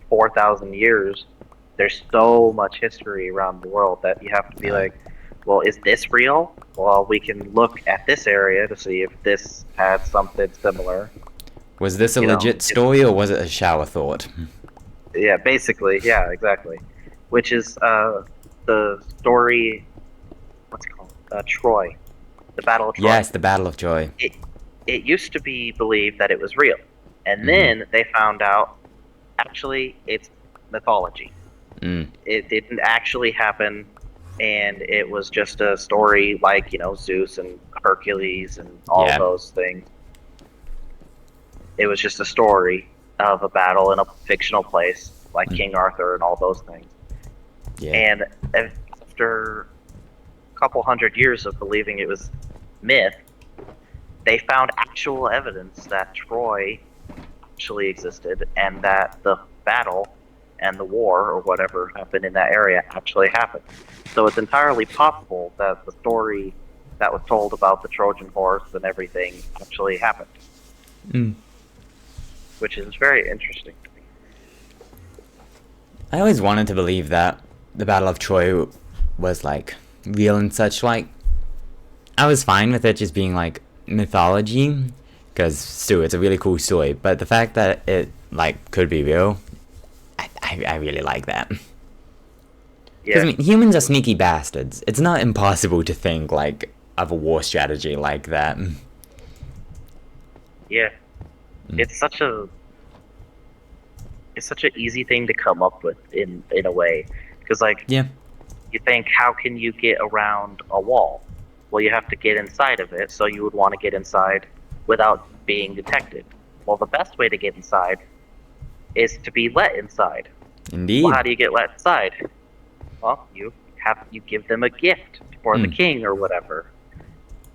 4,000 years, there's so much history around the world that you have to be like, well, is this real? Well, we can look at this area to see if this had something similar. Was this a legit story, or was it a shower thought? Yeah, basically, yeah, exactly. Which is the story, what's it called? Troy. The Battle of Troy. Yes, the Battle of Troy. It used to be believed that it was real. And then they found out, actually, it's mythology. It didn't actually happen, and it was just a story like, Zeus and Hercules and all those things. It was just a story of a battle in a fictional place, like King Arthur and all those things. Yeah. And after a couple hundred years of believing it was myth, they found actual evidence that Troy actually existed, and that the battle and the war, or whatever happened in that area, actually happened. So it's entirely possible that the story that was told about the Trojan horse and everything actually happened. Which is very interesting to me. I always wanted to believe that the Battle of Troy was, real and such. I was fine with it just being, mythology, because still it's a really cool story, but the fact that it like could be real, I really like that. Because I mean, humans are sneaky bastards. It's not impossible to think like of a war strategy like that. Yeah, it's such an easy thing to come up with in a way, because like Yeah. you think, how can you get around a wall? Well, you have to get inside of it, so you would want to get inside without being detected. Well, the best way to get inside is to be let inside. Well, Indeed. how do you get let inside? Well, you give them a gift for the king or whatever.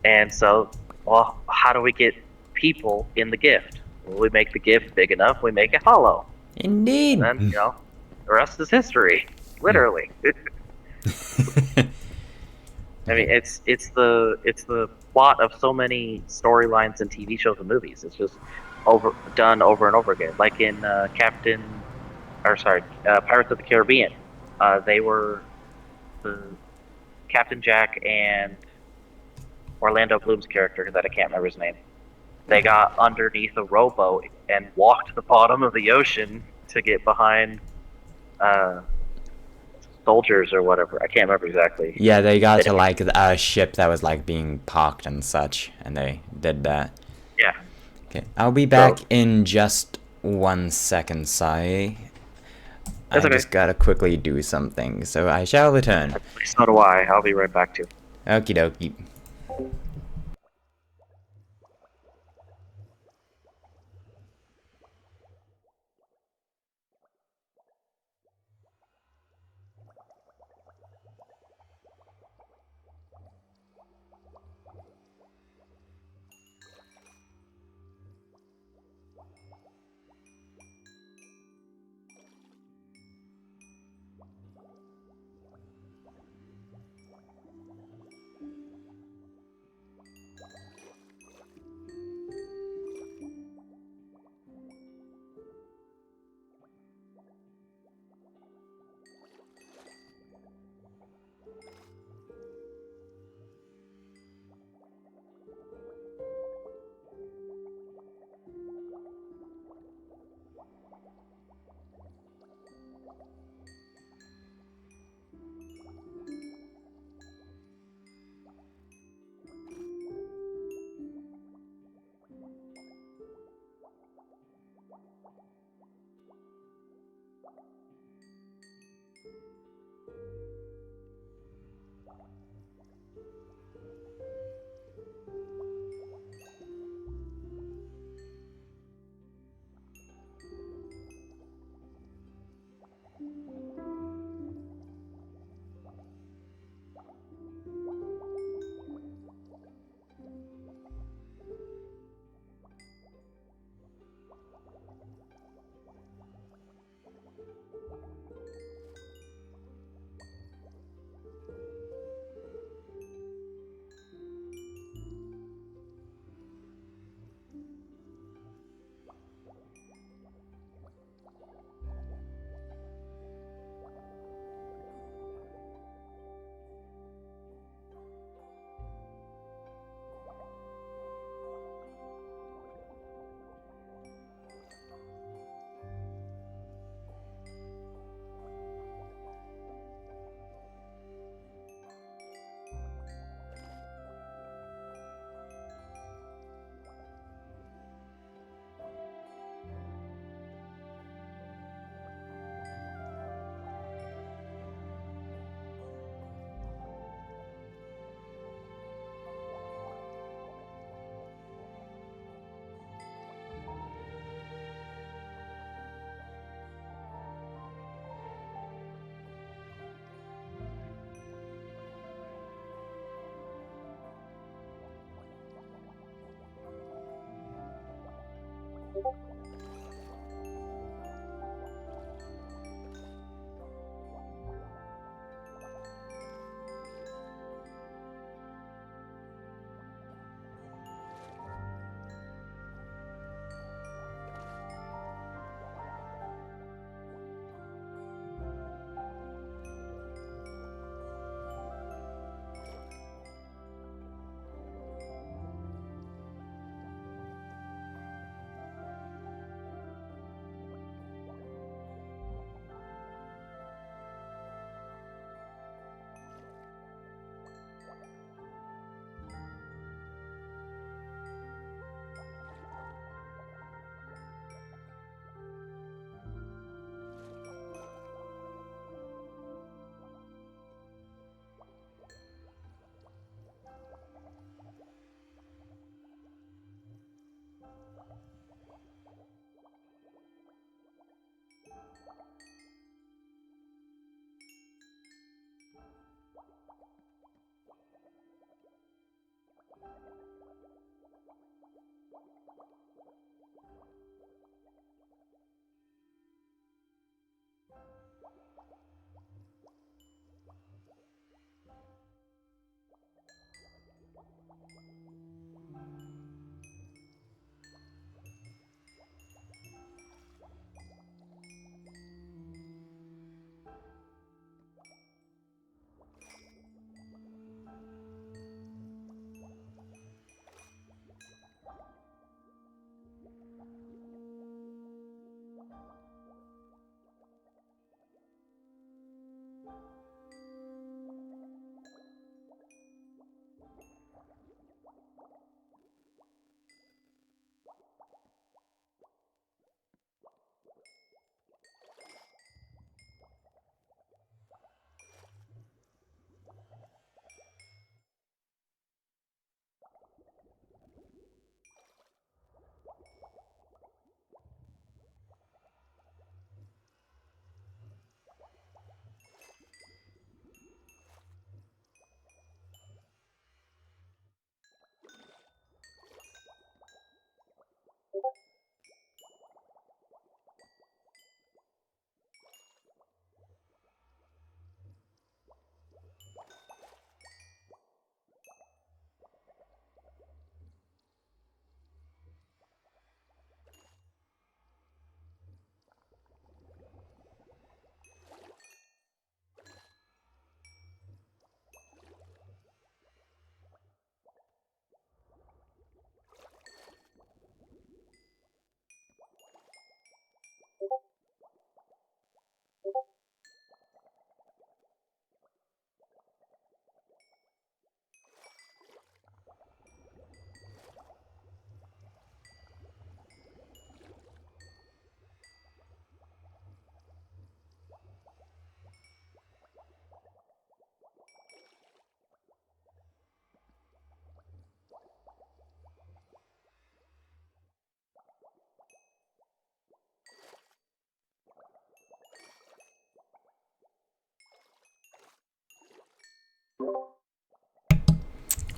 And so, well, how do we get people in the gift? Well, we make the gift big enough, we make it hollow. Indeed. And then, the rest is history. Literally. I mean, it's the plot of so many storylines and TV shows and movies. It's just done over and over again. Like in Pirates of the Caribbean. They were the Captain Jack and Orlando Bloom's character that I can't remember his name. They got underneath a rowboat and walked to the bottom of the ocean to get behind soldiers or whatever. I can't remember exactly. Yeah, they got to like a ship that was like being parked and such, and they did that. Yeah. Okay, I'll be back in just 1 second, Sai. I just gotta quickly do something, so I shall return. So do I. I'll be right back too. Okie dokie.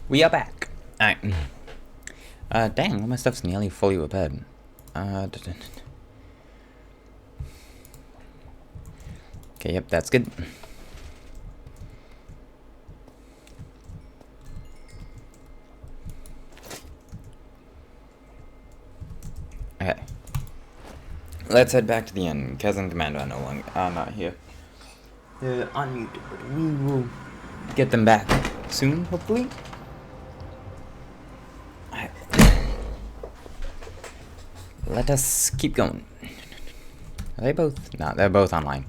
We are back. Alright. Dang, all my stuff's nearly fully repaired. Okay, yep, that's good. Okay. Let's head back to the end. Kaz and Commander are no longer not here. They're unmuted, but we will get them back soon, hopefully. Alright. Let us keep going. Are they both? No, they're both online.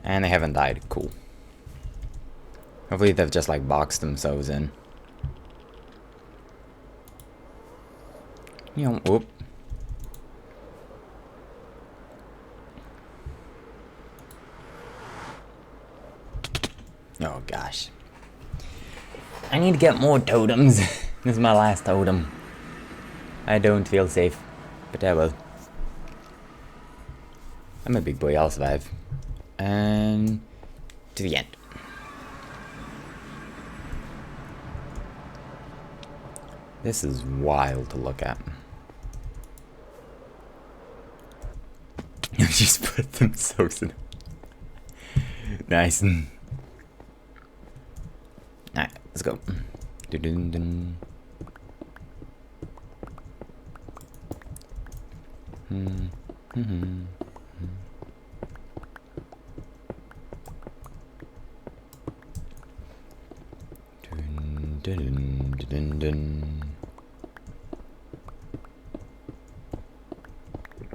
And they haven't died. Cool. Hopefully they've just like boxed themselves in. You know, whoop. Oh gosh. I need to get more totems. This is my last totem. I don't feel safe, but I will. I'm a big boy, I'll survive. And to the end. This is wild to look at. I just put them so nice. Alright, let's go. Dun-dun-dun.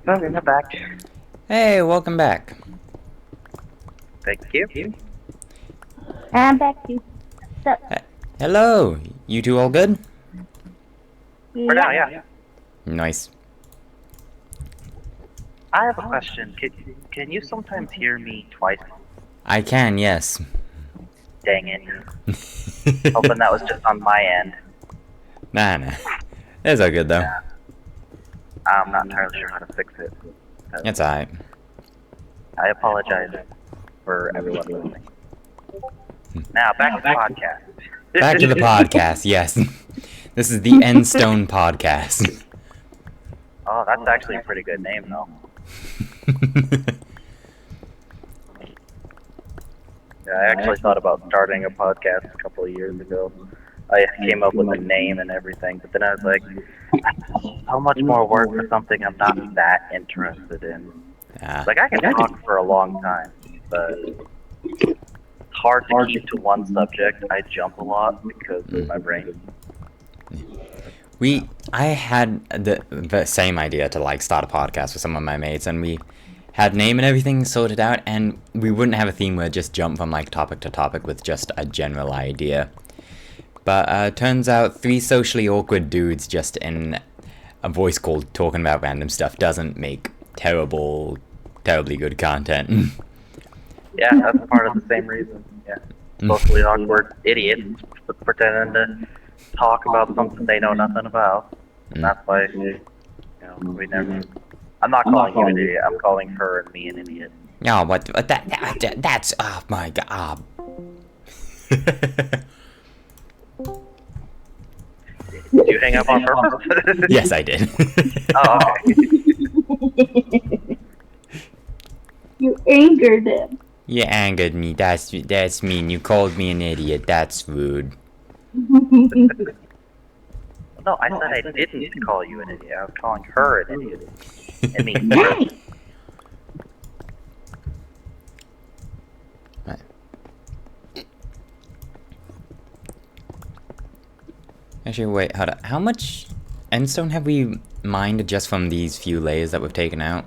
So, we're back. Hey, welcome back. Thank you. I'm back to you. So, Hello, you two all good? For now, yeah. Nice. I have a question. Can you sometimes hear me twice? I can, yes. Dang it. Hoping that was just on my end. Nah. That's all good though. I'm not entirely sure how to fix it. It's alright. I apologize for everyone listening. Now, back to the podcast. Back to the podcast, yes. This is the Endstone Podcast. Oh, that's actually a pretty good name, though. Yeah, I actually thought about starting a podcast a couple of years ago. I came up with a name and everything, but then I was like, how much more work for something I'm not that interested in? Yeah. Like, I can talk for a long time, but it's hard to keep to one subject. I jump a lot because of my brain. I had the same idea to like start a podcast with some of my mates, and we had name and everything sorted out, and we wouldn't have a theme where just jump from like topic to topic with just a general idea. But turns out 3 socially awkward dudes just in a voice call talking about random stuff doesn't make terribly good content. Yeah, that's part of the same reason. Yeah, socially awkward idiots pretending to talk about something they know nothing about. And that's why, we never. I'm not calling you an idiot. I'm calling her and me an idiot. No, but that's oh my god. Did you hang up on purpose? Yes, I did. Oh, okay. You angered him. You angered me. That's mean. You called me an idiot. That's rude. No, I said I didn't call you an idiot. I was calling her an idiot. I mean, Right. Right. Actually, wait, hold on. How much endstone have we mined just from these few layers that we've taken out?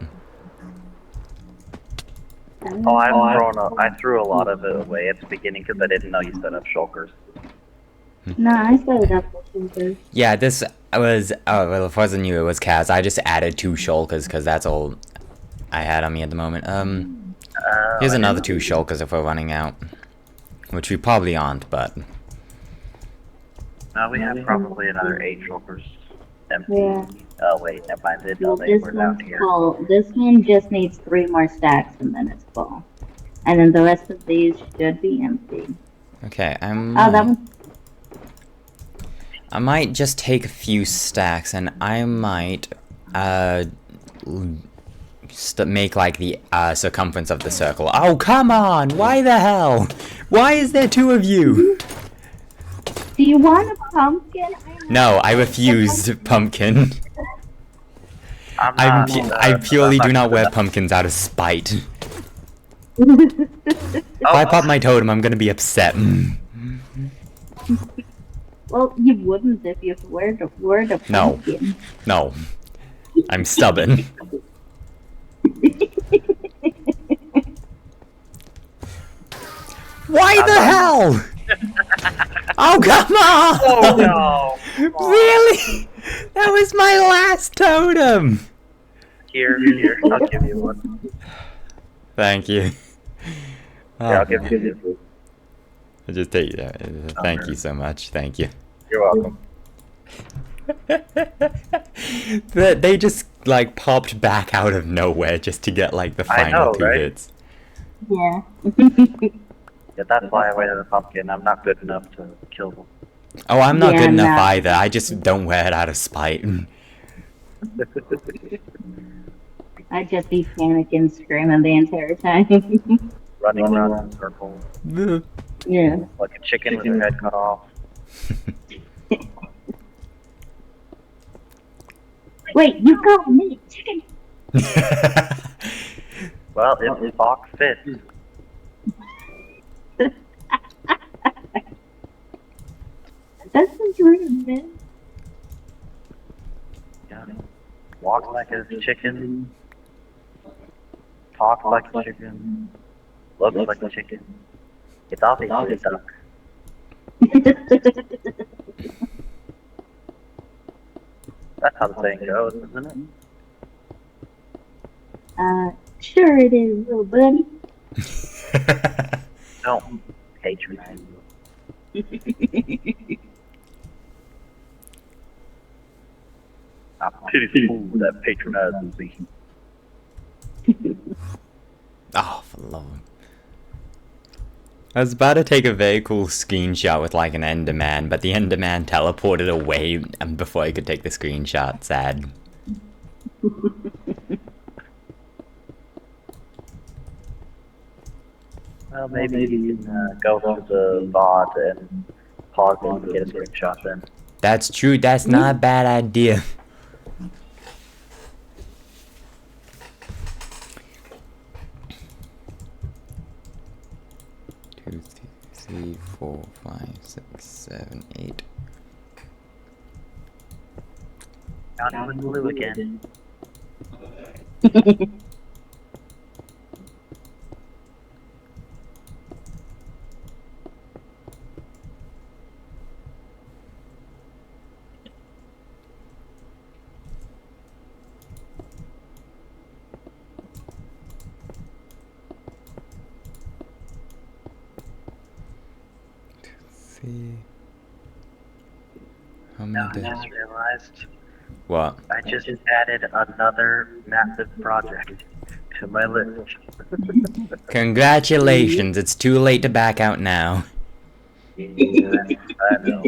oh, I threw a lot of it away at the beginning because I didn't know you set up shulkers. No, I set it up for shulkers. Yeah, this was, well, if it wasn't you, it was Kaz. I just added 2 shulkers because that's all I had on me at the moment. Here's another 2 shulkers if we're running out. Which we probably aren't, but... We have probably another 8 shulkers empty. Yeah. Oh, wait, never mind. They Well, they this were down one's here. full. This one just needs 3 more stacks and then it's full. And then the rest of these should be empty. Okay, Oh, that one. I might just take a few stacks, and I might make like the circumference of the circle. Oh, come on! Why the hell? Why is there 2 of you? Do you want a pumpkin? No, I refuse pumpkin. I purely do not wear pumpkins out of spite. If I pop my totem, I'm gonna be upset. Well, you wouldn't if you were the pumpkin. No. I'm stubborn. Why the hell? Oh, come on! Oh, no! Really? That was my last totem! Here, I'll give you one. Thank you. Yeah, I'll give you this. I'll just take that. Thank you so much. Thank you. You're welcome. They just, like, popped back out of nowhere just to get, like, the final 2 right? hits. Yeah. Yeah, that's why I waited a pumpkin. I'm not good enough to kill them. Oh, I'm not Yeah, good enough no. either. I just don't wear it out of spite. I'd just be panicking, screaming the entire time. Running around in circles. Yeah. Like a chicken with her head cut off. Wait, you got me, chicken. Well, if the box fits. That's the dream, man. Yeah. Walks like a chicken. Talks like a chicken. Looks like a chicken. It's obviously a duck. That's how the saying goes, isn't it? Sure it is, little buddy. Don't patronize. I pity the fool that patronizes me. Oh, for love of... I was about to take a very cool screenshot with like an Enderman, but the Enderman teleported away before I could take the screenshot. Sad. Well, maybe you can go to the VOD and pause it and get a screenshot then. That's true. That's not a bad idea. Two, three, 4, 5, 6, 7, 8. Counting with blue again. See. How Now many I days? just realized What? I just added another massive project to my list. Congratulations. It's too late to back out now. Yeah, I know.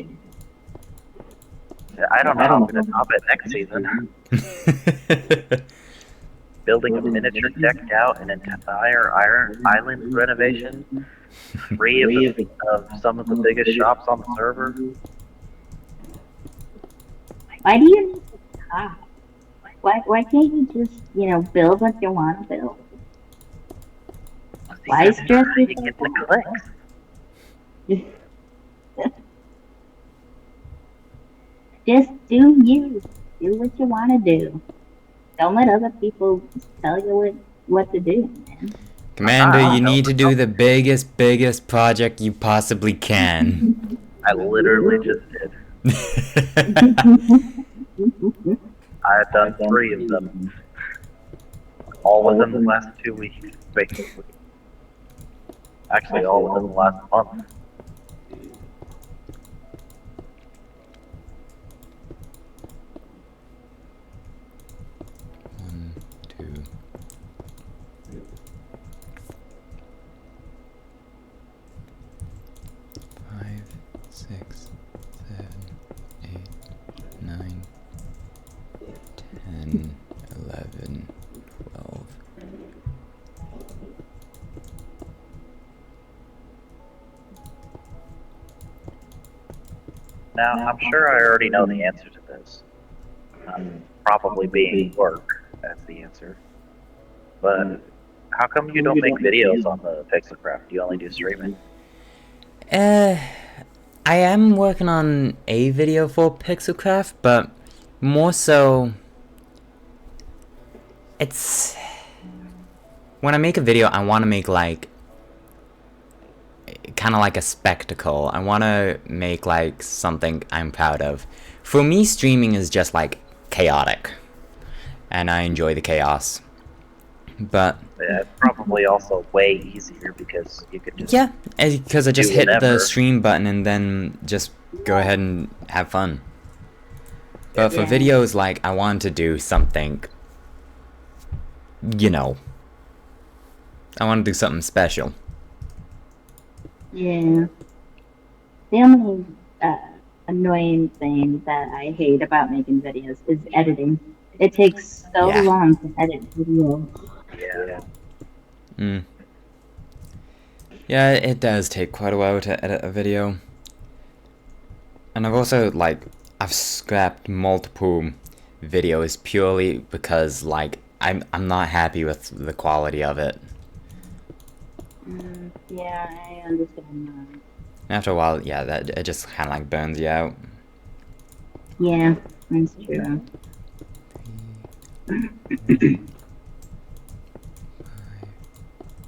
I don't know how I'm going to top it next season. Building a miniature decked out an entire island renovation, free of some of the biggest shops on the server. Why do you need to top? Why can't you just, build what you want to build? Why Because stress you yourself get the out? clicks. Just do you. Do what you want to do. Don't let other people tell you what to do, man. Commander, you need to do the biggest project you possibly can. I literally just did. I've done 3 of them. All within the last 2 weeks, basically. Actually, all within the last month. One, two. Five, 6, 7, 8, 9, 10, 11, 12. Now, I'm sure I already know the answer to this. Probably being work as the answer. But how come you don't make videos on the Pixelcraft? You only do streaming? I am working on a video for Pixelcraft, but more so, it's... When I make a video, I want to make, like, kind of like a spectacle. I want to make, like, something I'm proud of. For me, streaming is just, like, chaotic. And I enjoy the chaos. But... Yeah, it's probably also way easier because you could just... Yeah, because I just do hit the whatever. stream button and then just go ahead and have fun. But for Yeah. videos, like, I want to do something, I want to do something special. Yeah. The only annoying thing that I hate about making videos is editing. It takes so Yeah. long to edit video. Yeah. Yeah, it does take quite a while to edit a video. And I've also, like, I've scrapped multiple videos purely because, like, I'm not happy with the quality of it. Yeah, I understand that. After a while, yeah, that it just kind of like burns you out. Yeah, that's true. 5,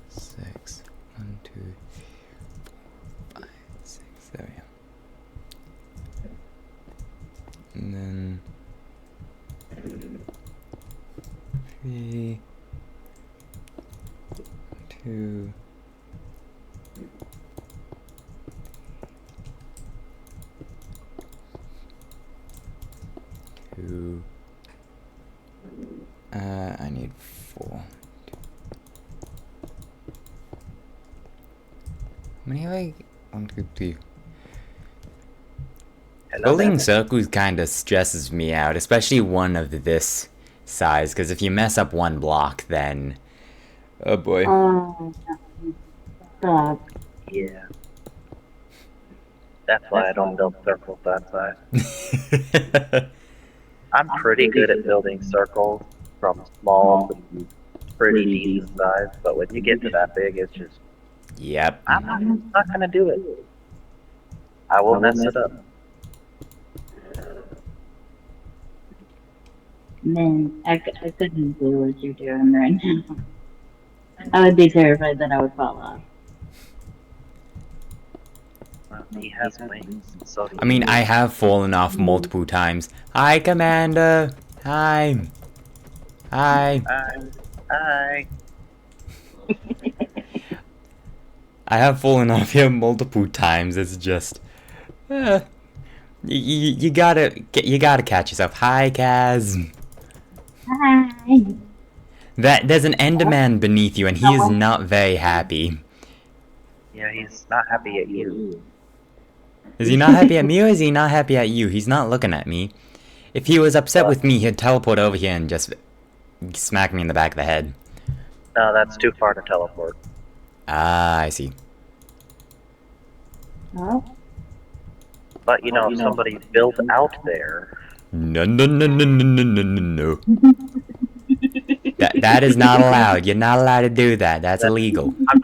6, 1, 2, 3, 4, 5, 6, there we go. And then 3, 2, 2. I need 4. many have I? 1, 2, 3. Hello Building there. circles kind of stresses me out, especially one of this size, because if you mess up one block, then... Oh boy. Oh, sucks. Yeah. That's why I don't build circles that size. I'm pretty good at building circles from small to pretty decent size, but when you get to that big, it's just, Yep. I'm not gonna do it. I will mess it up. Man, I couldn't do what you're doing right now. I would be terrified that I would fall off. Well, he has wings, so do I mean, you. I have fallen off multiple times. Hi, Commander! Hi! Hi! Hi. I have fallen off here multiple times, it's just... you gotta catch yourself. Hi, Kaz! Hi. There's an Enderman beneath you, and he is not very happy. Yeah, he's not happy at you. Is he not happy at me, or is he not happy at you? He's not looking at me. If he was upset with me, he'd teleport over here and just smack me in the back of the head. No, that's too far to teleport. Ah, I see. Oh. But you know, if somebody built out there, No. That is not allowed. You're not allowed to do that. That's illegal. I'm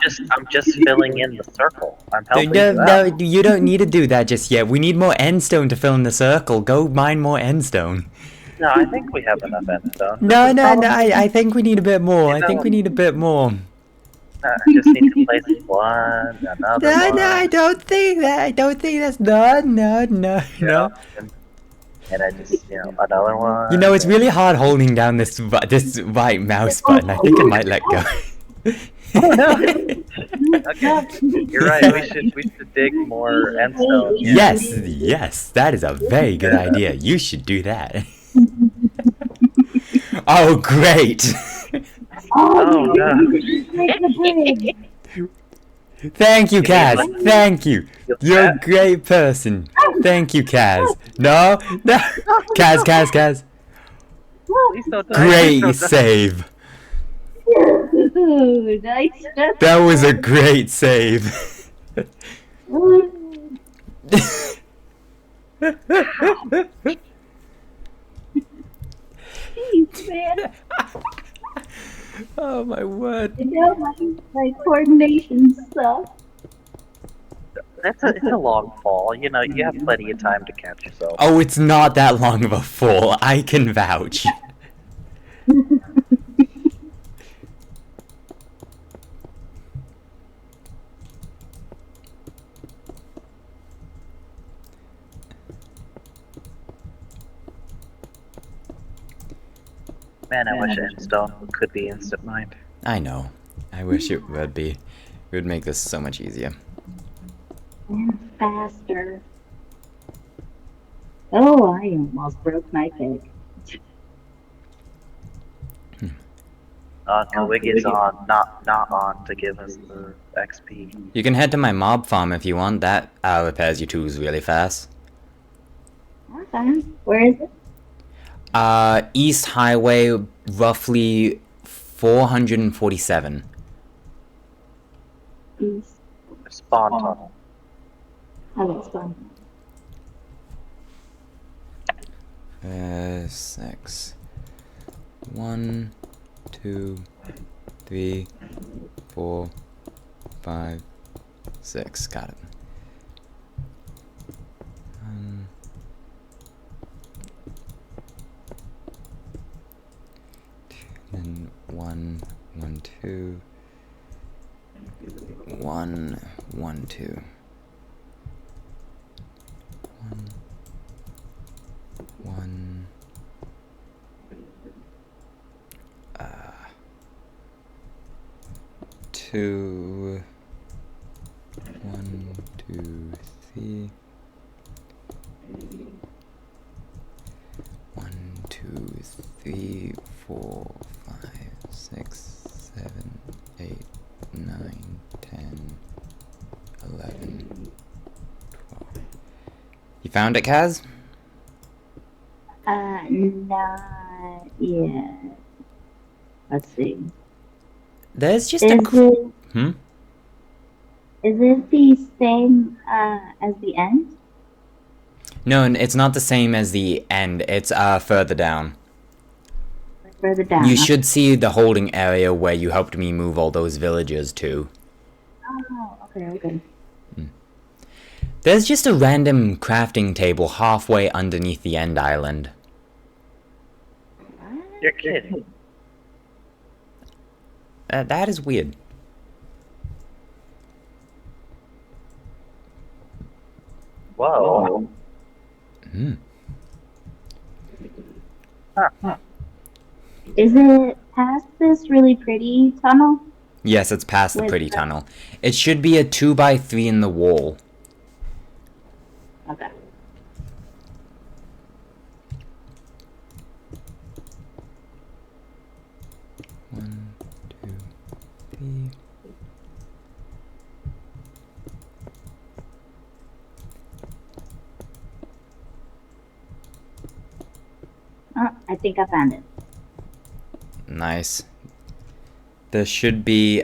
just filling in the circle. I'm helping you No, out. you don't need to do that just yet. We need more endstone to fill in the circle. Go mine more endstone. No, I think we have enough endstone. No, I think we need a bit more. I think we need a bit more. I just need to place one, another one. No, I don't think that. I don't think that's... No. And I just, another one. You know, it's really hard holding down this right mouse button. I think I might let go. Oh, no. Okay, you're right. We should dig more endstone. Yeah. Yes, that is a very good idea. You should do that. Oh, great! Oh no. Thank you, Kaz. Thank you. You're a great person. Thank you, Kaz. No. Kaz. Please don't die. Great save. Ooh, nice stuff. That was a great save. Jeez, man. Oh my word. You know, my coordination sucks. It's a long fall. You know, you have plenty of time to catch yourself. Oh, it's not that long of a fall. I can vouch. Man, I wish endstone could be instant mined. I know. I wish it would be. It would make this so much easier. And faster. Oh, I almost broke my pick. Kawig is on, not on to give us the XP. You can head to my mob farm if you want. That repairs your tools really fast. Okay. Where is it? East Highway, roughly 447. East. Spawn tunnel. Oh, it's fun. 6. 1, 2, 3, 4, 5, 6. Got it. Then 1, 1, 2. 1, 1, 2. 1. 2. 1, 2, 3. 1, 2, 3, 4, 5, 6, 7, 8, 9, 10, 11, 12. You found it, Kaz? Not yet. Let's see. There's just Is it Hmm? is it the same as the end? No, it's not the same as the end. It's further down. Further down. You Okay. should see the holding area where you helped me move all those villagers to. Oh, okay. There's just a random crafting table halfway underneath the end island. You're kidding. That is weird. Whoa. Hmm. Huh. Is it past this really pretty tunnel? Yes, it's past the With pretty the- tunnel. It should be a 2x3 in the wall. Okay. One, two, three. Oh, I think I found it. Nice. There should be,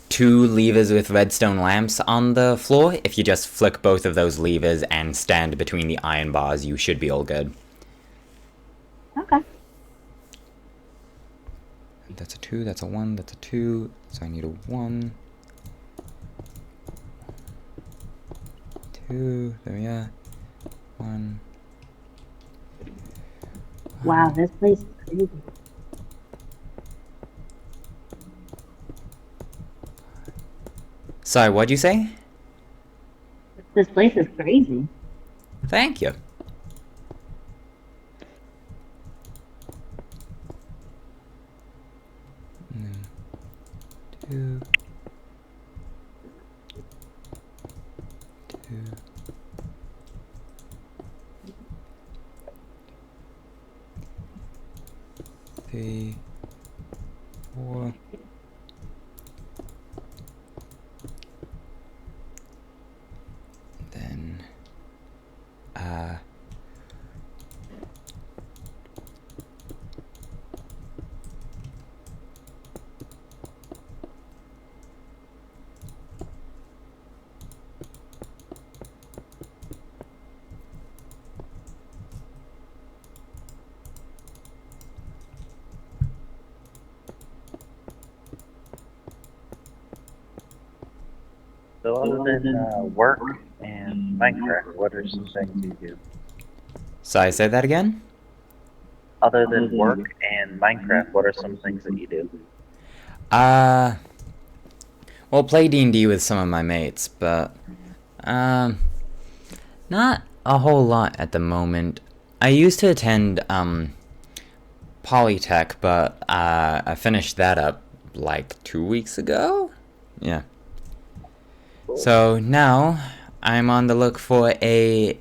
2 levers with redstone lamps on the floor. If you just flick both of those levers and stand between the iron bars, you should be all good. Okay. That's a 2, that's a 1, that's a 2. So I need a 1. 2, there we are. 1. Wow, this place is crazy. Sorry, what'd you say? This place is crazy. Thank you. Two. Two. 3, 4. Then, So other than work and Minecraft, what are some things you do? sorry, say that again? Other than work and Minecraft, what are some things that you do? Well, play D&D with some of my mates, but, not a whole lot at the moment. I used to attend, Polytech, but, I finished that up, like, 2 weeks ago? Yeah. So, now, I'm on the look for a,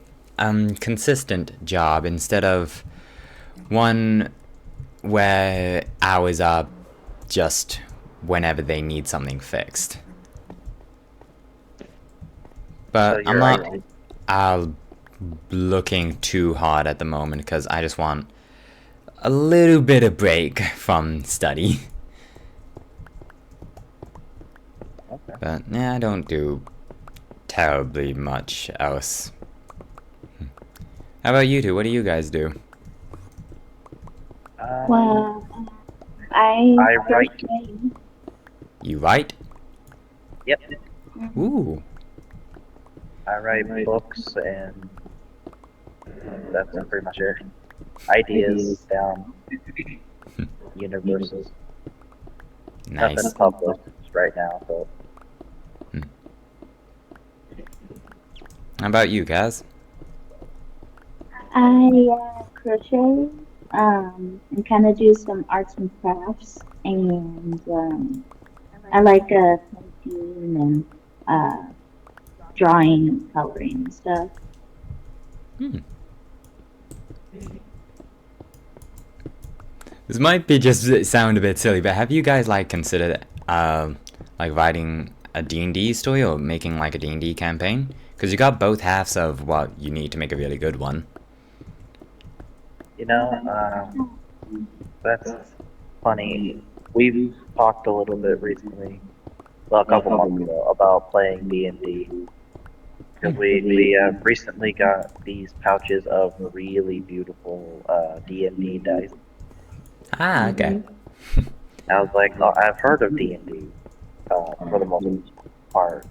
consistent job instead of one where hours are just whenever they need something fixed. But So I'm you're not looking too hard at the moment because I just want a little bit of break from study. Okay. But yeah, I don't do terribly much else. How about you two? What do you guys do? Well, I write. crochet. You write? Yep. Ooh. I write books and that's pretty much it. Ideas down universes. Nice. Nothing published right now, so How about you, guys? I crochet, and kind of do some arts and crafts, and I like painting and drawing and coloring and stuff. This might be just sound a bit silly, but have you guys like considered like writing a D&D story or making like a D&D campaign? Because you got both halves of what you need to make a really good one. You know, that's funny. We've talked a little bit recently, well, a couple months ago, about playing D&D. Because we recently got these pouches of really beautiful D&D dice. Ah, okay. I was like, oh, I've heard of D&D for the most part.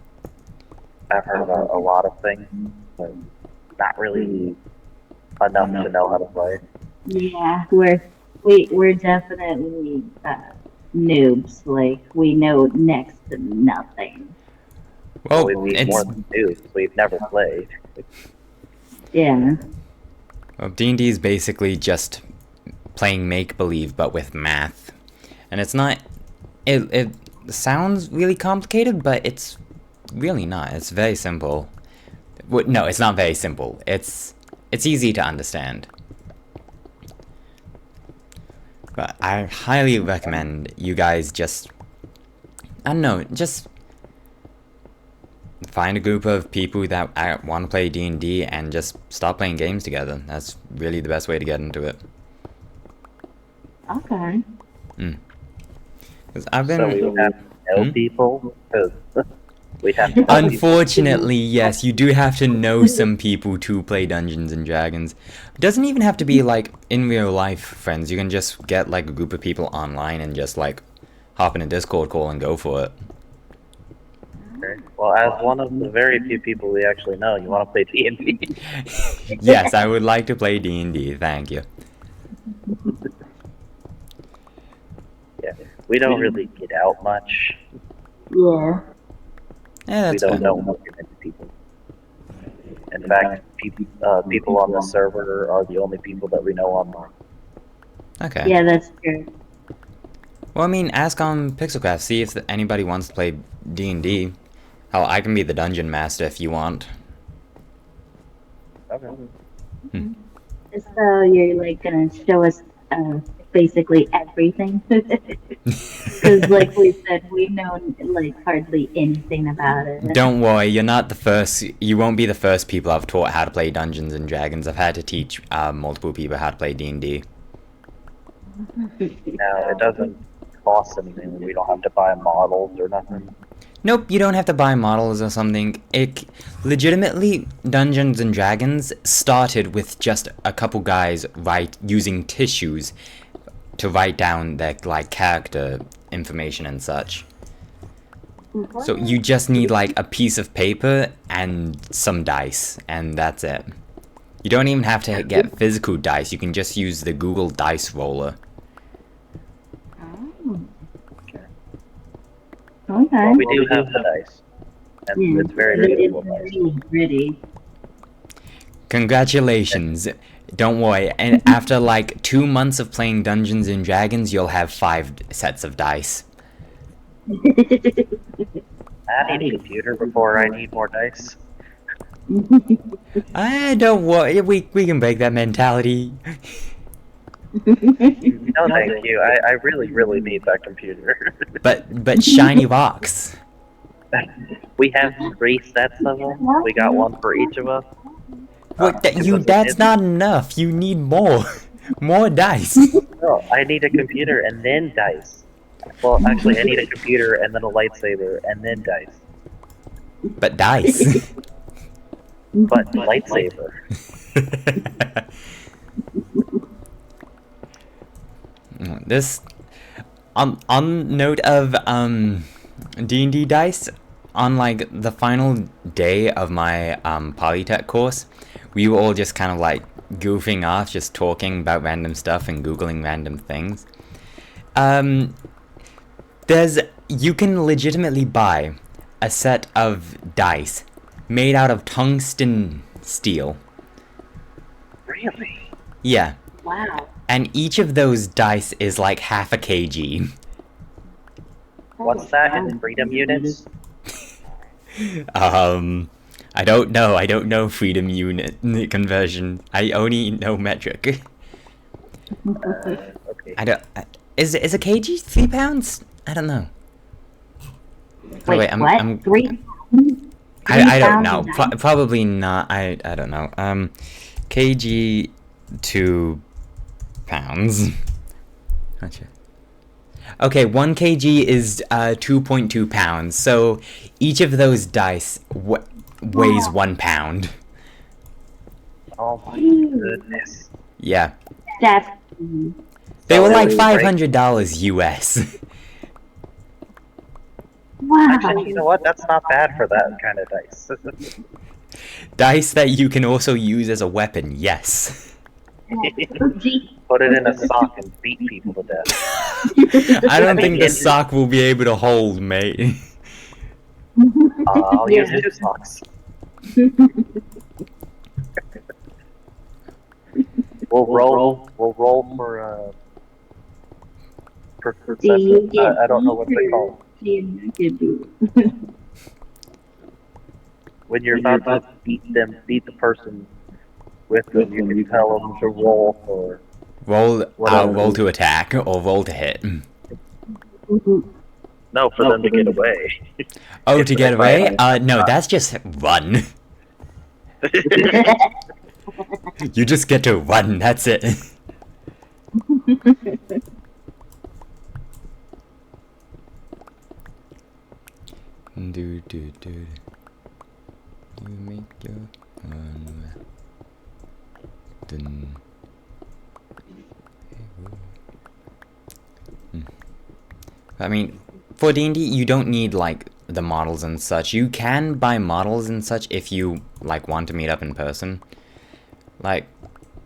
I've heard about a lot of things, but not really enough to know how to play. Yeah, we're definitely noobs. Like we know next to nothing. Well, We've been more than two, so we've never played. Yeah. Well, D&D is basically just playing make-believe, but with math. And it's not... It sounds really complicated, but it's really not. It's very simple. No, it's not very simple. It's easy to understand. But I highly recommend you guys just... I don't know, just... find a group of people that want to play D&D and just start playing games together. That's really the best way to get into it. Okay. I've been... So we would have to know people, because we'd have to know Unfortunately, yes, you do have to know some people to play Dungeons and Dragons. It doesn't even have to be like in real life friends. You can just get like a group of people online and just like hop in a Discord call and go for it. Okay. Well, as one of the very few people we actually know, you want to play D&D? Yes, I would like to play D&D, thank you. Yeah, we don't really get out much. Yeah. Yeah, We that's don't fair. know many people. In fact, people on the server are the only people that we know online. Okay. Yeah, that's true. Well, I mean, ask on Pixelcraft, see if anybody wants to play D&D. Hell, I can be the dungeon master if you want. Okay. So you're like gonna show us basically everything, because like we said, we know like hardly anything about it. Don't worry, you're not the first. You won't be the first people I've taught how to play Dungeons and Dragons. I've had to teach multiple people how to play D&D. Now, it doesn't cost anything. We don't have to buy models or nothing. Nope, you don't have to buy models or something. It legitimately, Dungeons and Dragons started with just a couple guys using tissues to write down their like character information and such. So you just need like a piece of paper and some dice, and that's it. You don't even have to get physical dice. You can just use the Google Dice Roller. Okay. Well, we do have the dice. And it's very beautiful dice. Really pretty. Congratulations. Don't worry, and after like 2 months of playing Dungeons and Dragons, you'll have 5 sets of dice. I need a computer before I need more dice. Don't worry, we can break that mentality. No, thank you. I really, really need that computer. But shiny rocks. We have 3 sets of them. We got one for each of us. What? That's not enough. You need more. More dice. No, I need a computer and then dice. Well, actually, I need a computer and then a lightsaber and then dice. But dice. But lightsaber. This on note of D&D dice, on like the final day of my Polytech course, we were all just kind of like goofing off, just talking about random stuff and googling random things. You can legitimately buy a set of dice made out of tungsten steel. Really? Yeah. Wow. And each of those dice is like half a kg. What's that in freedom units? I don't know. I don't know freedom unit conversion. I only know metric. Okay. I don't. Is a kg 3 pounds? I don't know. Oh, wait, what? I'm 3 I don't know. 3,000 dice? Probably not. I don't know. kg to pounds. Gotcha. Okay, 1 kg is 2.2 pounds. So each of those dice weighs 1 pound. Oh my goodness. Yeah. That's They were like So, $500 US. wow. Actually, you know what? That's not bad for that kind of dice. Dice that you can also use as a weapon, yes. Put it in a sock and beat people to death. I don't think the Engine- sock will be able to hold, mate. I'll use 2 socks. We'll roll for succession. I don't know what they call it. When you're about to beat the person with them, you can tell them to roll for whatever. Roll to attack or roll to hit. No, for them to get away. Oh, If to they get away? fight- No, that's just run. You just get to run, that's it. Do. You make your own weapon. I mean, for D&D, you don't need, like, the models and such. You can buy models and such if you, like, want to meet up in person. Like,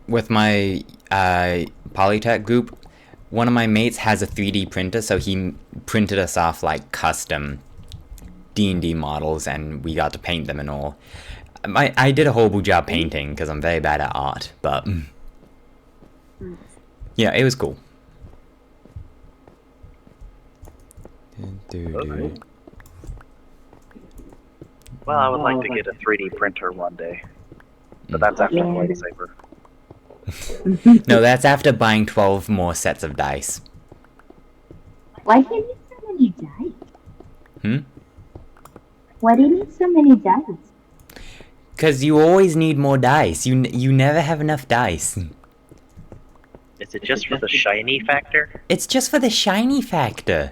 with my Polytech group, one of my mates has a 3D printer, so he printed us off, like, custom D&D models, and we got to paint them and all. I did a horrible job painting, because I'm very bad at art, but... yeah, it was cool. Okay. Well, I would like to get a 3D printer one day, but that's after the lightsaber. No, that's after buying 12 more sets of dice. Why do you need so many dice? Hmm? Why do you need so many dice? Because you always need more dice. You never have enough dice. Is it just for the shiny factor? It's just for the shiny factor.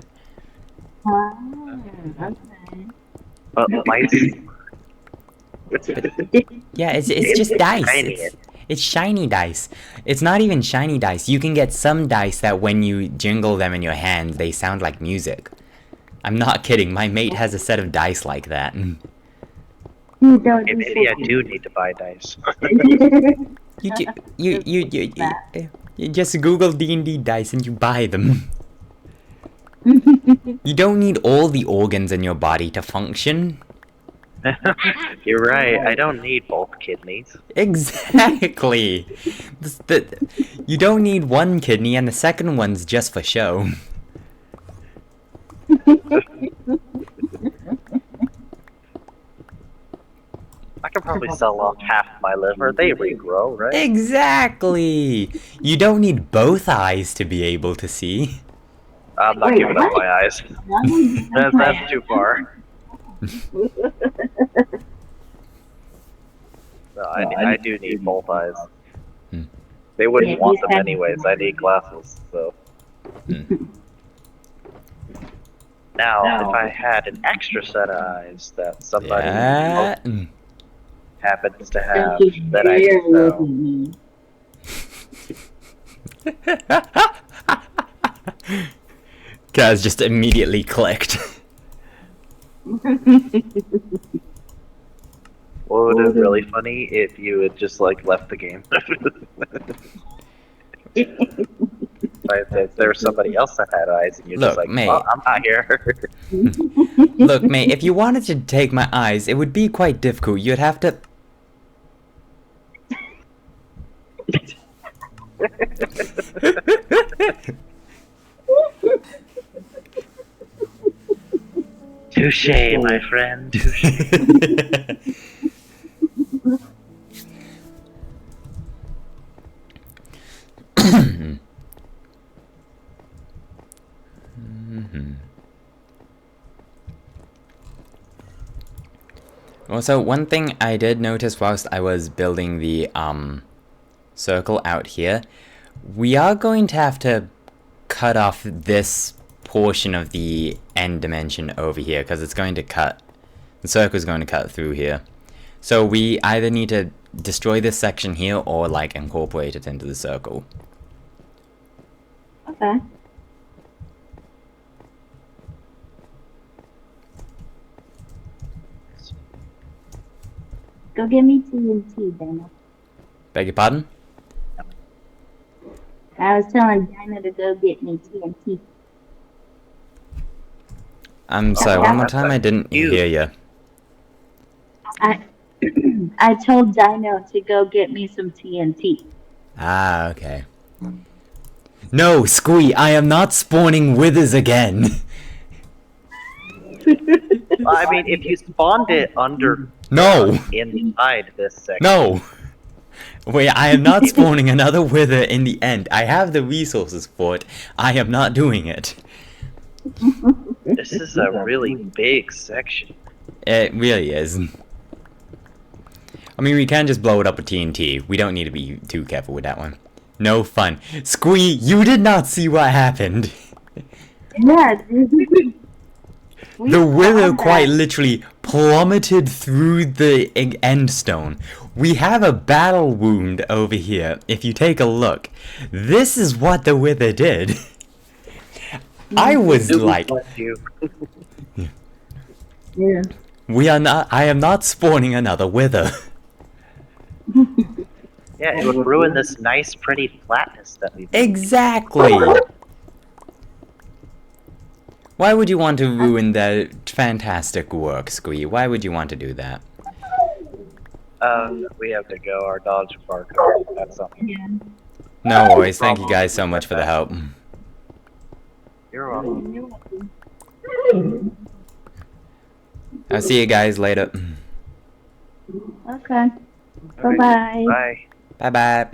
Okay. Mice. Yeah, it's just dice. Shiny. It's shiny dice. It's not even shiny dice. You can get some dice that when you jingle them in your hands, they sound like music. I'm not kidding. My mate has a set of dice like that. Okay, maybe I do need to buy dice. You just Google D&D dice and you buy them. You don't need all the organs in your body to function. You're right. I don't need both kidneys. Exactly. You don't need one kidney, and the second one's just for show. I could probably sell off half my liver. They regrow, right? Exactly. You don't need both eyes to be able to see. I'm not giving up my eyes. That's too far. No, I do need both eyes. Hmm. They wouldn't want them anyways. I need glasses, so. Now, if I had an extra set of eyes that somebody happens to have, that I can sell. Kaz just immediately clicked. Well, it would have been really funny if you had just like left the game. If there was somebody else that had eyes, and you're Look, just like, mate. well, I'm not here. Look, mate, if you wanted to take my eyes, it would be quite difficult. You'd have to... Touché, my friend. Also, one thing I did notice whilst I was building the circle out here, we are going to have to cut off this portion of the end dimension over here, because it's going to cut, the circle is going to cut through here. So we either need to destroy this section here or like incorporate it into the circle. Okay. Go get me TNT, Dana. Beg your pardon? I was telling Dinah to go get me TNT. I'm sorry, one more time, I didn't hear you. I told Dino to go get me some TNT. Ah, okay. No, Squee, I am not spawning withers again. I mean, if you spawned it under... No! Inside this section. No! Wait, I am not spawning another wither in the end. I have the resources for it. I am not doing it. This is a really big section. It really is. I mean, we can just blow it up with TNT. We don't need to be too careful with that one. No fun. Squee, you did not see what happened. Yeah. The wither quite literally plummeted through the end stone. We have a battle wound over here. If you take a look, this is what the wither did. I was like, Yeah. I am not spawning another wither. Yeah, it would ruin this nice, pretty flatness that we've... Exactly. Why would you want to ruin that fantastic work, Squee? Why would you want to do that? We have to go. Our dogs are barking. That's something. Yeah. No worries. Thank you guys so much for the help. You're welcome. I'll see you guys later. Okay. Bye-bye. Bye. Bye-bye.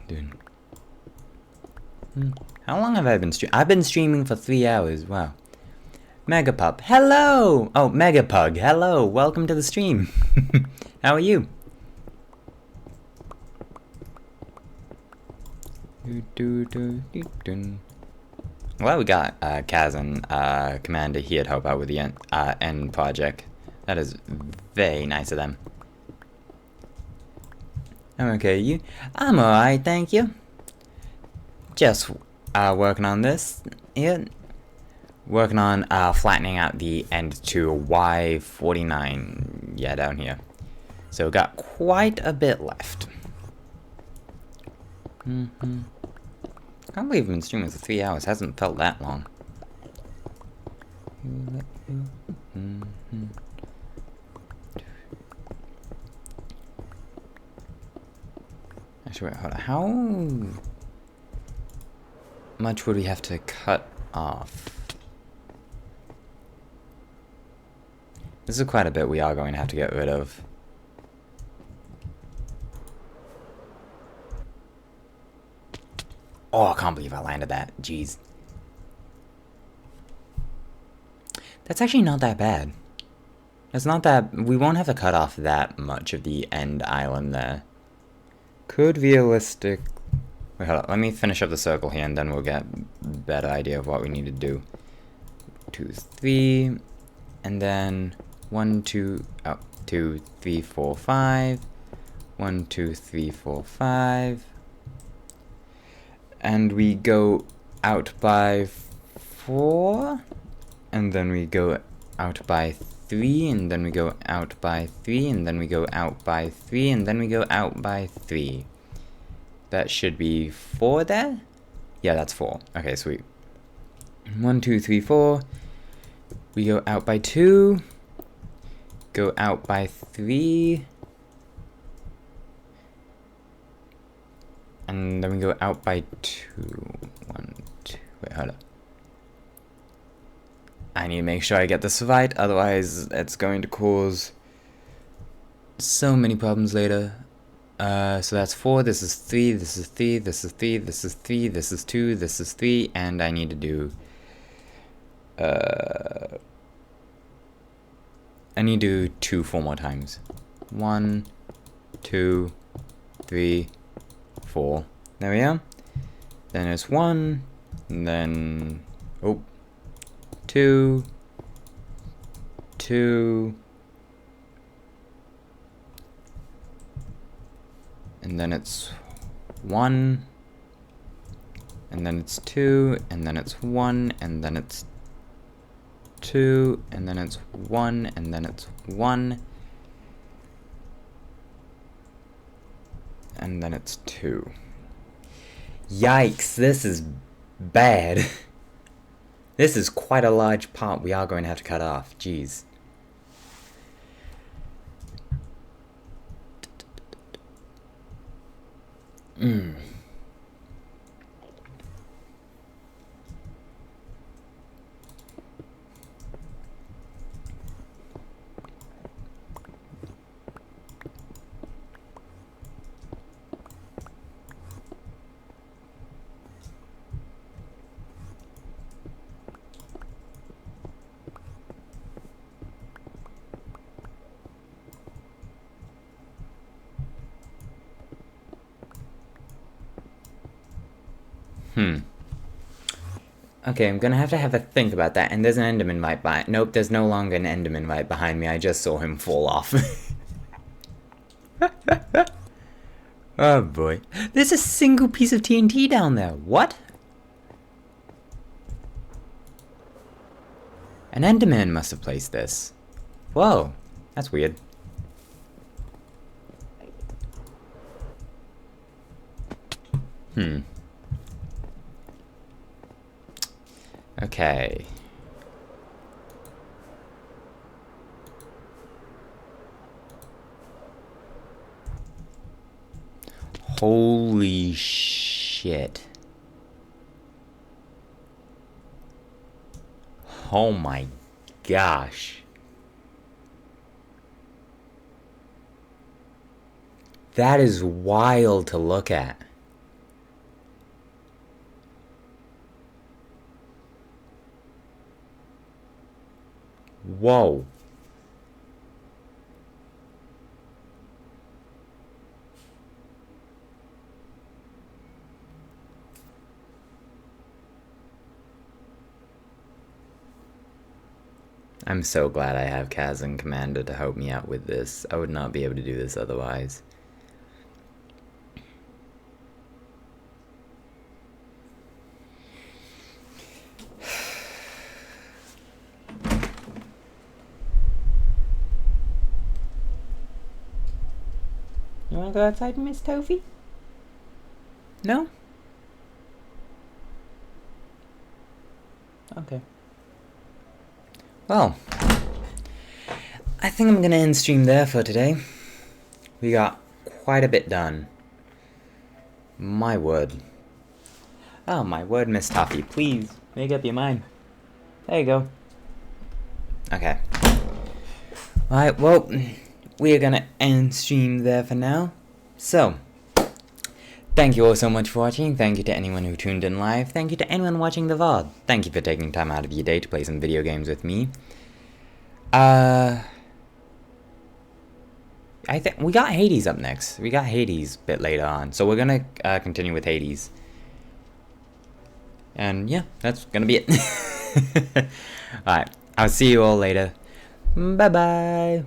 Dude. How long have I been streaming? I've been streaming for 3 hours. Wow. Megapup, hello! Oh, Megapug, hello! Welcome to the stream. How are you? Well, we got Kaz and Commander here to help out with the end project. That is very nice of them. Okay, you? I'm alright, thank you. Just working on this here. Working on flattening out the end to Y49. Yeah, down here. So we got quite a bit left. I can't believe I've been streaming for 3 hours. Hasn't felt that long. Actually, wait, hold on. How much would we have to cut off? This is quite a bit we are going to have to get rid of. Oh, I can't believe I landed that. Jeez. That's actually not that bad. It's not that... We won't have to cut off that much of the end island there. Could realistic... Wait, hold on. Let me finish up the circle here and then we'll get a better idea of what we need to do. 2, 3... And then... 1, 2... Oh, 2, 3, 4, 5... 1, 2, 3, 4, 5... And we go out by 4, and then we go out by 3, and then we go out by 3, and then we go out by 3, and then we go out by 3. That should be 4 there? Yeah, that's 4. Okay, sweet. 1, 2, 3, 4. We go out by 2, go out by 3, and then we go out by 2. 1, 2. Wait, hold up. I need to make sure I get this right, otherwise it's going to cause so many problems later. So that's 4, this is 3, this is 3, this is 3, this is 3, this is 2, this is 3, and I need to do... I need to do 2 4 more times. 1, 2, 3, 4. There we go. Then it's 1, and then... Oh. 2, 2... And then it's 1, and then it's 2, and then it's 1, and then it's 2, and then it's 1, and then it's 1, and then it's 2. Yikes, this is bad. This is quite a large part we are going to have to cut off, jeez. Okay, I'm gonna have to think about that, and there's an Enderman right by... Nope, there's no longer an Enderman right behind me, I just saw him fall off. Oh boy. There's a single piece of TNT down there, what? An Enderman must have placed this. Whoa, that's weird. Okay. Holy shit. Oh my gosh. That is wild to look at. Whoa. I'm so glad I have Kaz and Commander to help me out with this. I would not be able to do this otherwise. You wanna go outside, Miss Tofi? No? Okay. Well, I think I'm gonna end stream there for today. We got quite a bit done. My word. Oh my word, Miss Toffee, please make up your mind. There you go. Okay. Alright, well, we are gonna end stream there for now. So, thank you all so much for watching. Thank you to anyone who tuned in live. Thank you to anyone watching the VOD. Thank you for taking time out of your day to play some video games with me. I think we got Hades up next. We got Hades a bit later on. So we're gonna continue with Hades. And yeah, that's gonna be it. Alright, I'll see you all later. Bye bye.